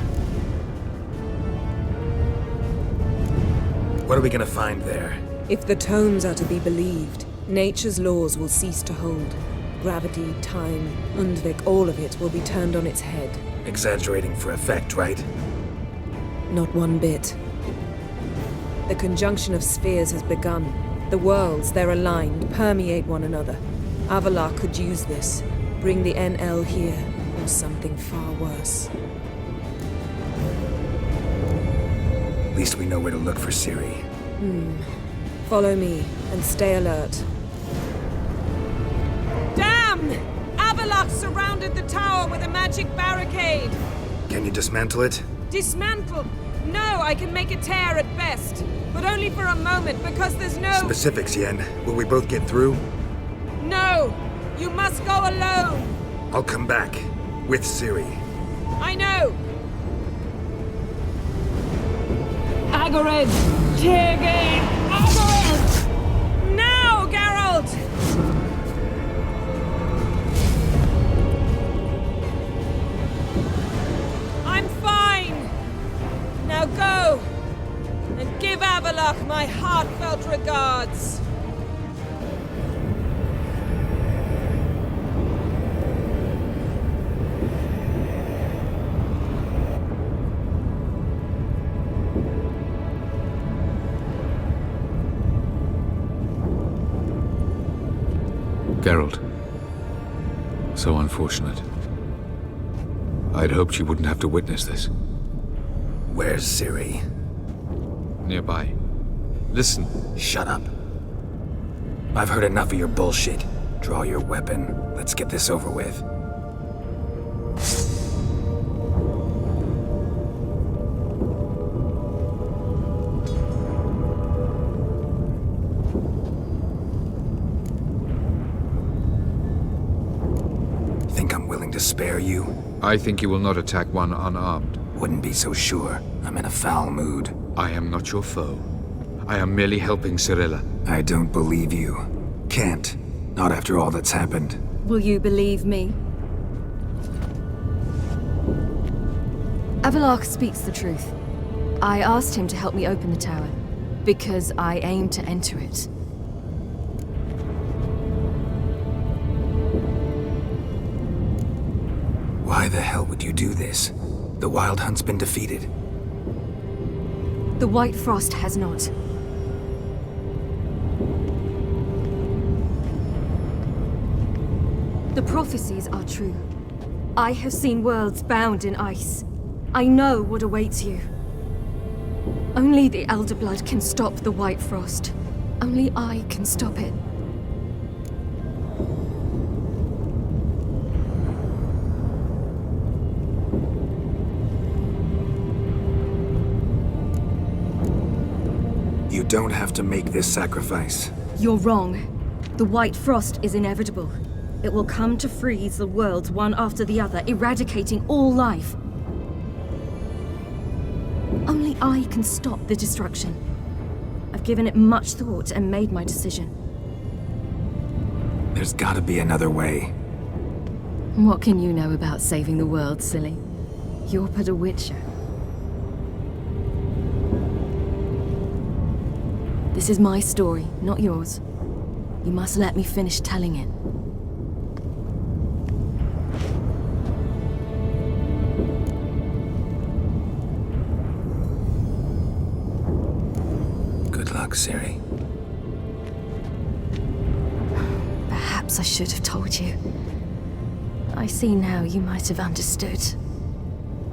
[SPEAKER 2] What are we gonna find there?
[SPEAKER 20] If the tomes are to be believed, nature's laws will cease to hold. Gravity, time, Undvik, all of it will be turned on its head.
[SPEAKER 2] Exaggerating for effect, right?
[SPEAKER 20] Not one bit. The conjunction of spheres has begun. The worlds, they're aligned, permeate one another. Avallac'h could use this. Bring the NL here, or something far worse.
[SPEAKER 2] At least we know where to look for Ciri.
[SPEAKER 20] Follow me, and stay alert.
[SPEAKER 9] Damn! Avallac'h surrounded the tower with a magic barricade!
[SPEAKER 2] Can you dismantle it?
[SPEAKER 9] Dismantle? No, I can make a tear at best. But only for a moment, because there's no...
[SPEAKER 2] Specifics, Yen. Will we both get through?
[SPEAKER 9] No! You must go alone!
[SPEAKER 2] I'll come back. With Ciri.
[SPEAKER 9] I know! Agared! Tirgain! Agared! Now, Geralt! I'm fine! Now go! And give Avallac'h my heartfelt regards!
[SPEAKER 10] Geralt. So unfortunate. I'd hoped you wouldn't have to witness this.
[SPEAKER 2] Where's Ciri?
[SPEAKER 10] Nearby. Listen.
[SPEAKER 2] Shut up. I've heard enough of your bullshit. Draw your weapon. Let's get this over with. Think I'm willing to spare you?
[SPEAKER 10] I think you will not attack one unarmed.
[SPEAKER 2] Wouldn't be so sure. I'm in a foul mood.
[SPEAKER 10] I am not your foe. I am merely helping Cirilla.
[SPEAKER 2] I don't believe you. Can't. Not after all that's happened.
[SPEAKER 1] Will you believe me? Avallac'h speaks the truth. I asked him to help me open the tower, because I aim to enter it.
[SPEAKER 2] Why the hell would you do this? The Wild Hunt's been defeated.
[SPEAKER 1] The White Frost has not. The prophecies are true. I have seen worlds bound in ice. I know what awaits you. Only the Elder Blood can stop the White Frost. Only I can stop it.
[SPEAKER 2] You don't have to make this sacrifice.
[SPEAKER 1] You're wrong. The White Frost is inevitable. It will come to freeze the worlds one after the other, eradicating all life. Only I can stop the destruction. I've given it much thought and made my decision.
[SPEAKER 2] There's gotta be another way.
[SPEAKER 1] What can you know about saving the world, silly? You're but a witcher. This is my story, not yours. You must let me finish telling it.
[SPEAKER 2] Good luck, Ciri.
[SPEAKER 1] Perhaps I should have told you. I see now you might have understood.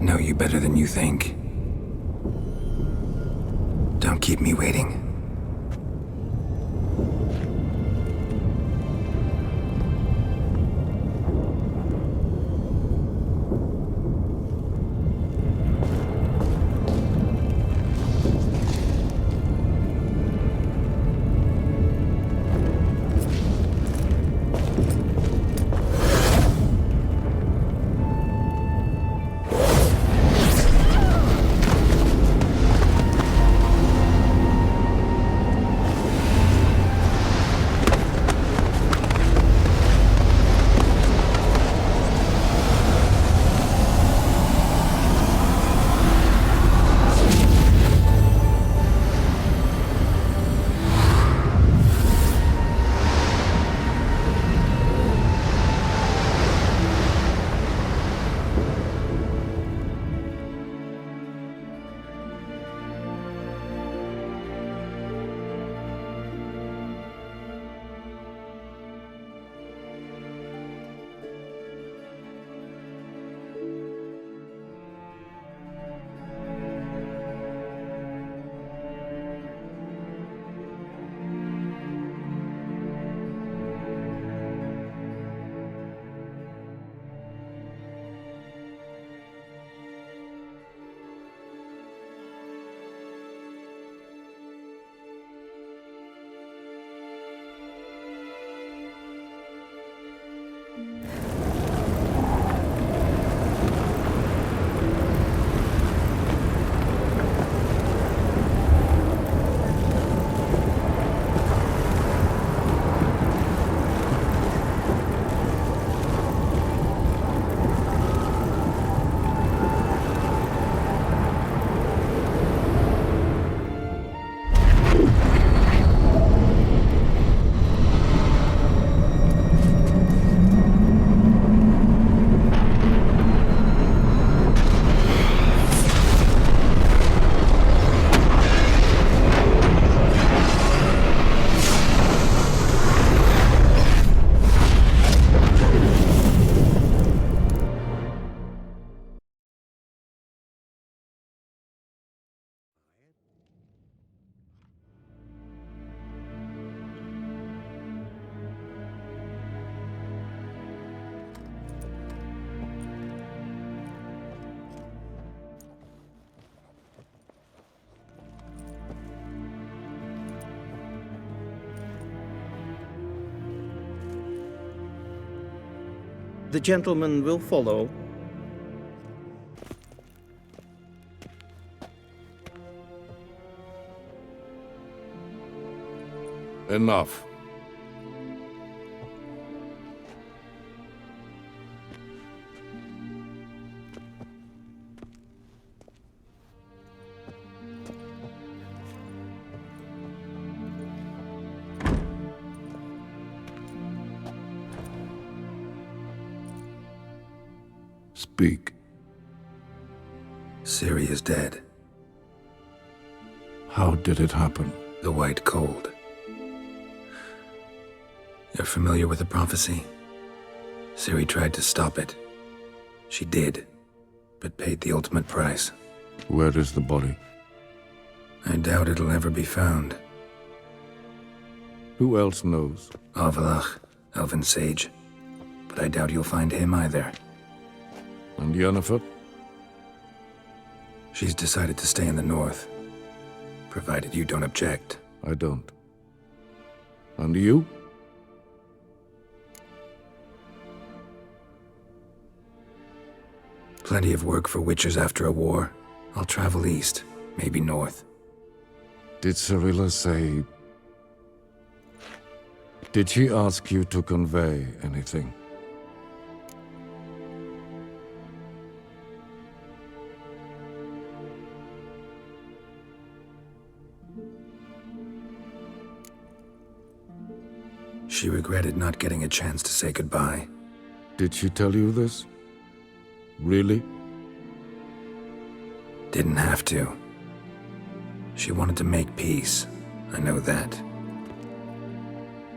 [SPEAKER 2] Know you better than you think. Don't keep me waiting.
[SPEAKER 5] The gentleman will follow.
[SPEAKER 4] Enough. Speak.
[SPEAKER 2] Ciri is dead.
[SPEAKER 4] How did it happen?
[SPEAKER 2] The White Cold. You're familiar with the prophecy? Ciri tried to stop it. She did, but paid the ultimate price.
[SPEAKER 4] Where is the body?
[SPEAKER 2] I doubt it'll ever be found.
[SPEAKER 4] Who else knows?
[SPEAKER 2] Avalach, Elven Sage. But I doubt you'll find him either.
[SPEAKER 4] And Yennefer?
[SPEAKER 2] She's decided to stay in the north. Provided you don't object.
[SPEAKER 4] I don't. And you?
[SPEAKER 2] Plenty of work for witchers after a war. I'll travel east, maybe north.
[SPEAKER 4] Did Cirilla say... Did she ask you to convey anything?
[SPEAKER 2] She regretted not getting a chance to say goodbye.
[SPEAKER 4] Did she tell you this? Really?
[SPEAKER 2] Didn't have to. She wanted to make peace. I know that.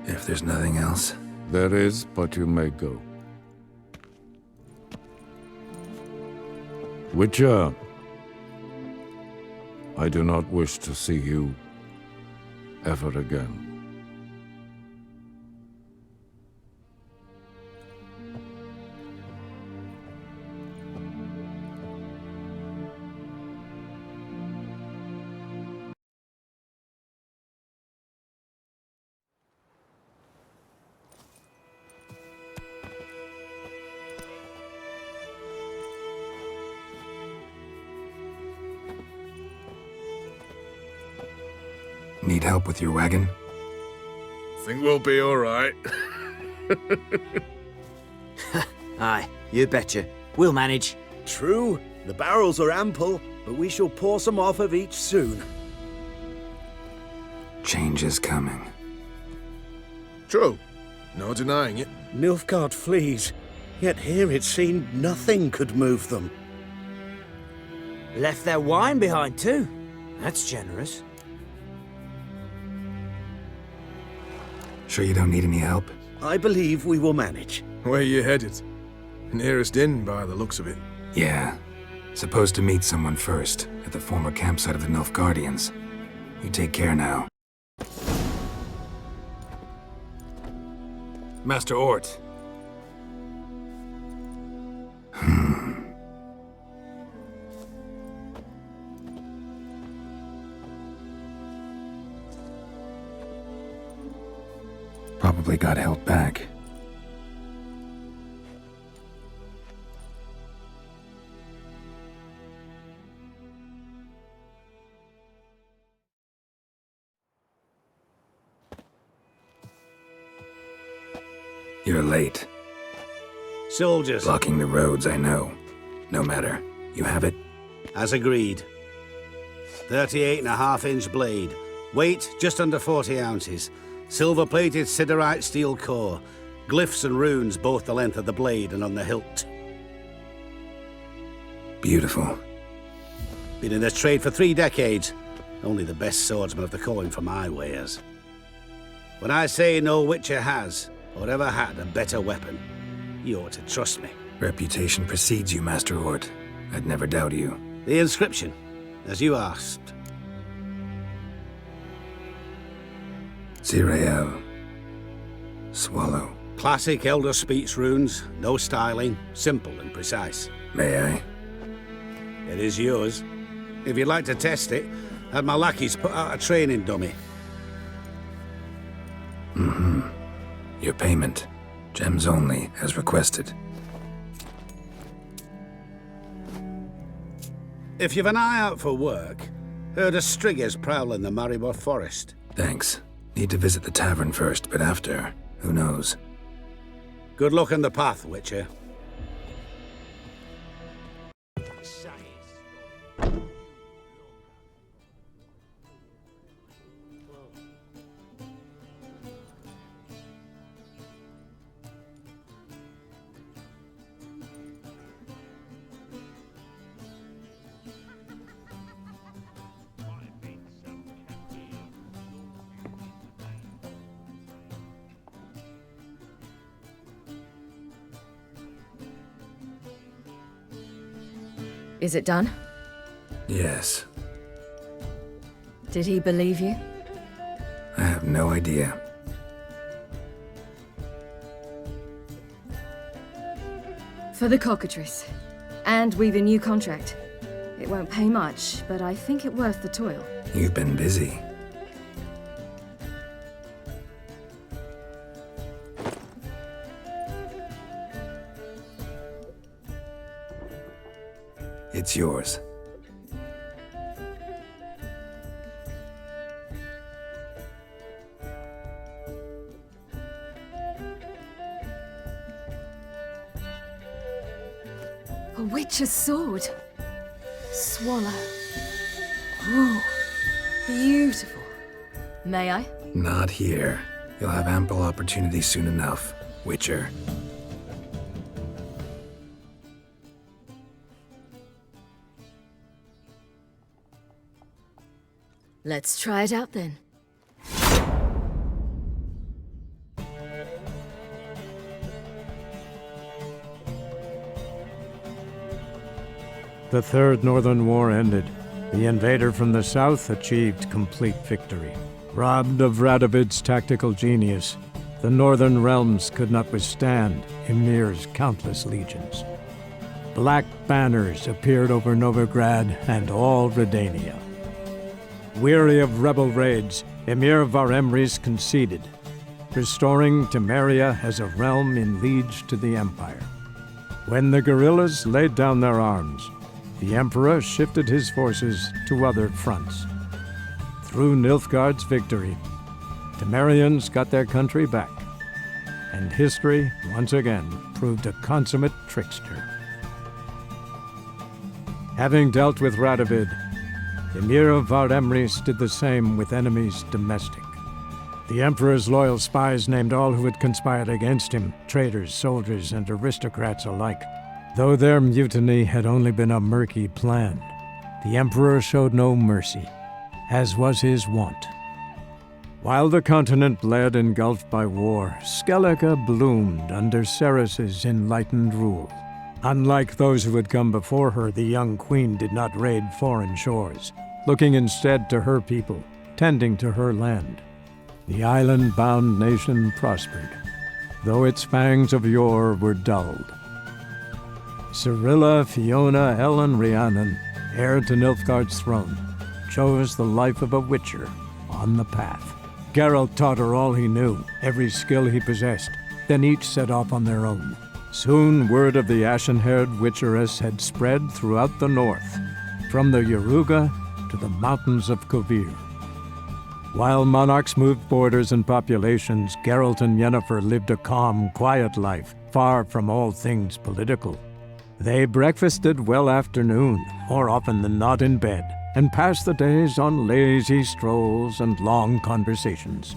[SPEAKER 2] If there's nothing else...
[SPEAKER 4] There is, but you may go. Witcher. I do not wish to see you ever again.
[SPEAKER 2] Need help with your wagon?
[SPEAKER 12] Think we'll be all right.
[SPEAKER 17] Aye, you betcha. We'll manage.
[SPEAKER 22] True, the barrels are ample, but we shall pour some off of each soon.
[SPEAKER 2] Change is coming.
[SPEAKER 12] True. No denying it.
[SPEAKER 21] Nilfgaard flees, yet here it seemed nothing could move them.
[SPEAKER 17] Left their wine behind too. That's generous.
[SPEAKER 2] Sure you don't need any help?
[SPEAKER 21] I believe we will manage.
[SPEAKER 12] Where you headed? Nearest inn by the looks of it.
[SPEAKER 2] Yeah. Supposed to meet someone first, at the former campsite of the Nilfgaardians. You take care now.
[SPEAKER 24] Master Ort.
[SPEAKER 2] Probably got held back. You're late.
[SPEAKER 21] Soldiers.
[SPEAKER 2] Blocking the roads, I know. No matter. You have it?
[SPEAKER 21] As agreed. 38.5-inch blade. Weight just under 40 ounces. Silver-plated siderite steel core. Glyphs and runes both the length of the blade and on the hilt.
[SPEAKER 2] Beautiful.
[SPEAKER 21] Been in this trade for 3 decades. Only the best swordsmen of the calling for my wares. When I say no Witcher has, or ever had, a better weapon, you ought to trust me.
[SPEAKER 2] Reputation precedes you, Master Ort. I'd never doubt you.
[SPEAKER 21] The inscription, as you asked.
[SPEAKER 2] Deireadh. Swallow.
[SPEAKER 21] Classic Elder Speech runes, no styling, simple and precise.
[SPEAKER 2] May I?
[SPEAKER 21] It is yours. If you'd like to test it, had my lackeys put out a training dummy.
[SPEAKER 2] Mm-hmm. Your payment. Gems only, as requested.
[SPEAKER 21] If you've an eye out for work, heard of striggers prowling the Maribor forest.
[SPEAKER 2] Thanks. Need to visit the tavern first, but after, who knows?
[SPEAKER 21] Good luck on the path, Witcher.
[SPEAKER 1] Is it done?
[SPEAKER 2] Yes.
[SPEAKER 1] Did he believe you?
[SPEAKER 2] I have no idea.
[SPEAKER 1] For the cockatrice. And we've a new contract. It won't pay much, but I think it worth the toil.
[SPEAKER 2] You've been busy. It's yours.
[SPEAKER 1] A witch's sword. Swallow. Ooh, beautiful. May I?
[SPEAKER 2] Not here. You'll have ample opportunity soon enough, Witcher.
[SPEAKER 1] Let's try it out then.
[SPEAKER 25] The Third Northern War ended.
[SPEAKER 7] The invader from the south achieved complete victory. Robbed of Radovid's tactical genius, the northern realms could not withstand Ymir's countless legions. Black banners appeared over Novigrad and all Redania. Weary of rebel raids, Emir Varemris conceded, restoring Temeria as a realm in liege to the Empire. When the guerrillas laid down their arms, the Emperor shifted his forces to other fronts. Through Nilfgaard's victory, Temerians got their country back, and history once again proved a consummate trickster. Having dealt with Radovid, Emir of Varemris did the same with enemies domestic. The Emperor's loyal spies named all who had conspired against him, traitors, soldiers, and aristocrats alike. Though their mutiny had only been a murky plan, the Emperor showed no mercy, as was his wont. While the continent bled engulfed by war, Skellige bloomed under Ceres's enlightened rule. Unlike those who had come before her, the young queen did not raid foreign shores, looking instead to her people, tending to her land. The island-bound nation prospered, though its fangs of yore were dulled. Cyrilla, Fiona, Ellen, Rhiannon, heir to Nilfgaard's throne, chose the life of a witcher on the path. Geralt taught her all he knew, every skill he possessed, then each set off on their own. Soon word of the ashen-haired witcheress had spread throughout the north, from the Yaruga to the mountains of Kovir. While monarchs moved borders and populations, Geralt and Yennefer lived a calm, quiet life, far from all things political. They breakfasted well after noon, more often than not in bed, and passed the days on lazy strolls and long conversations.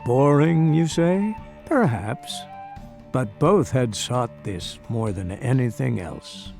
[SPEAKER 7] Boring, you say? Perhaps. But both had sought this more than anything else.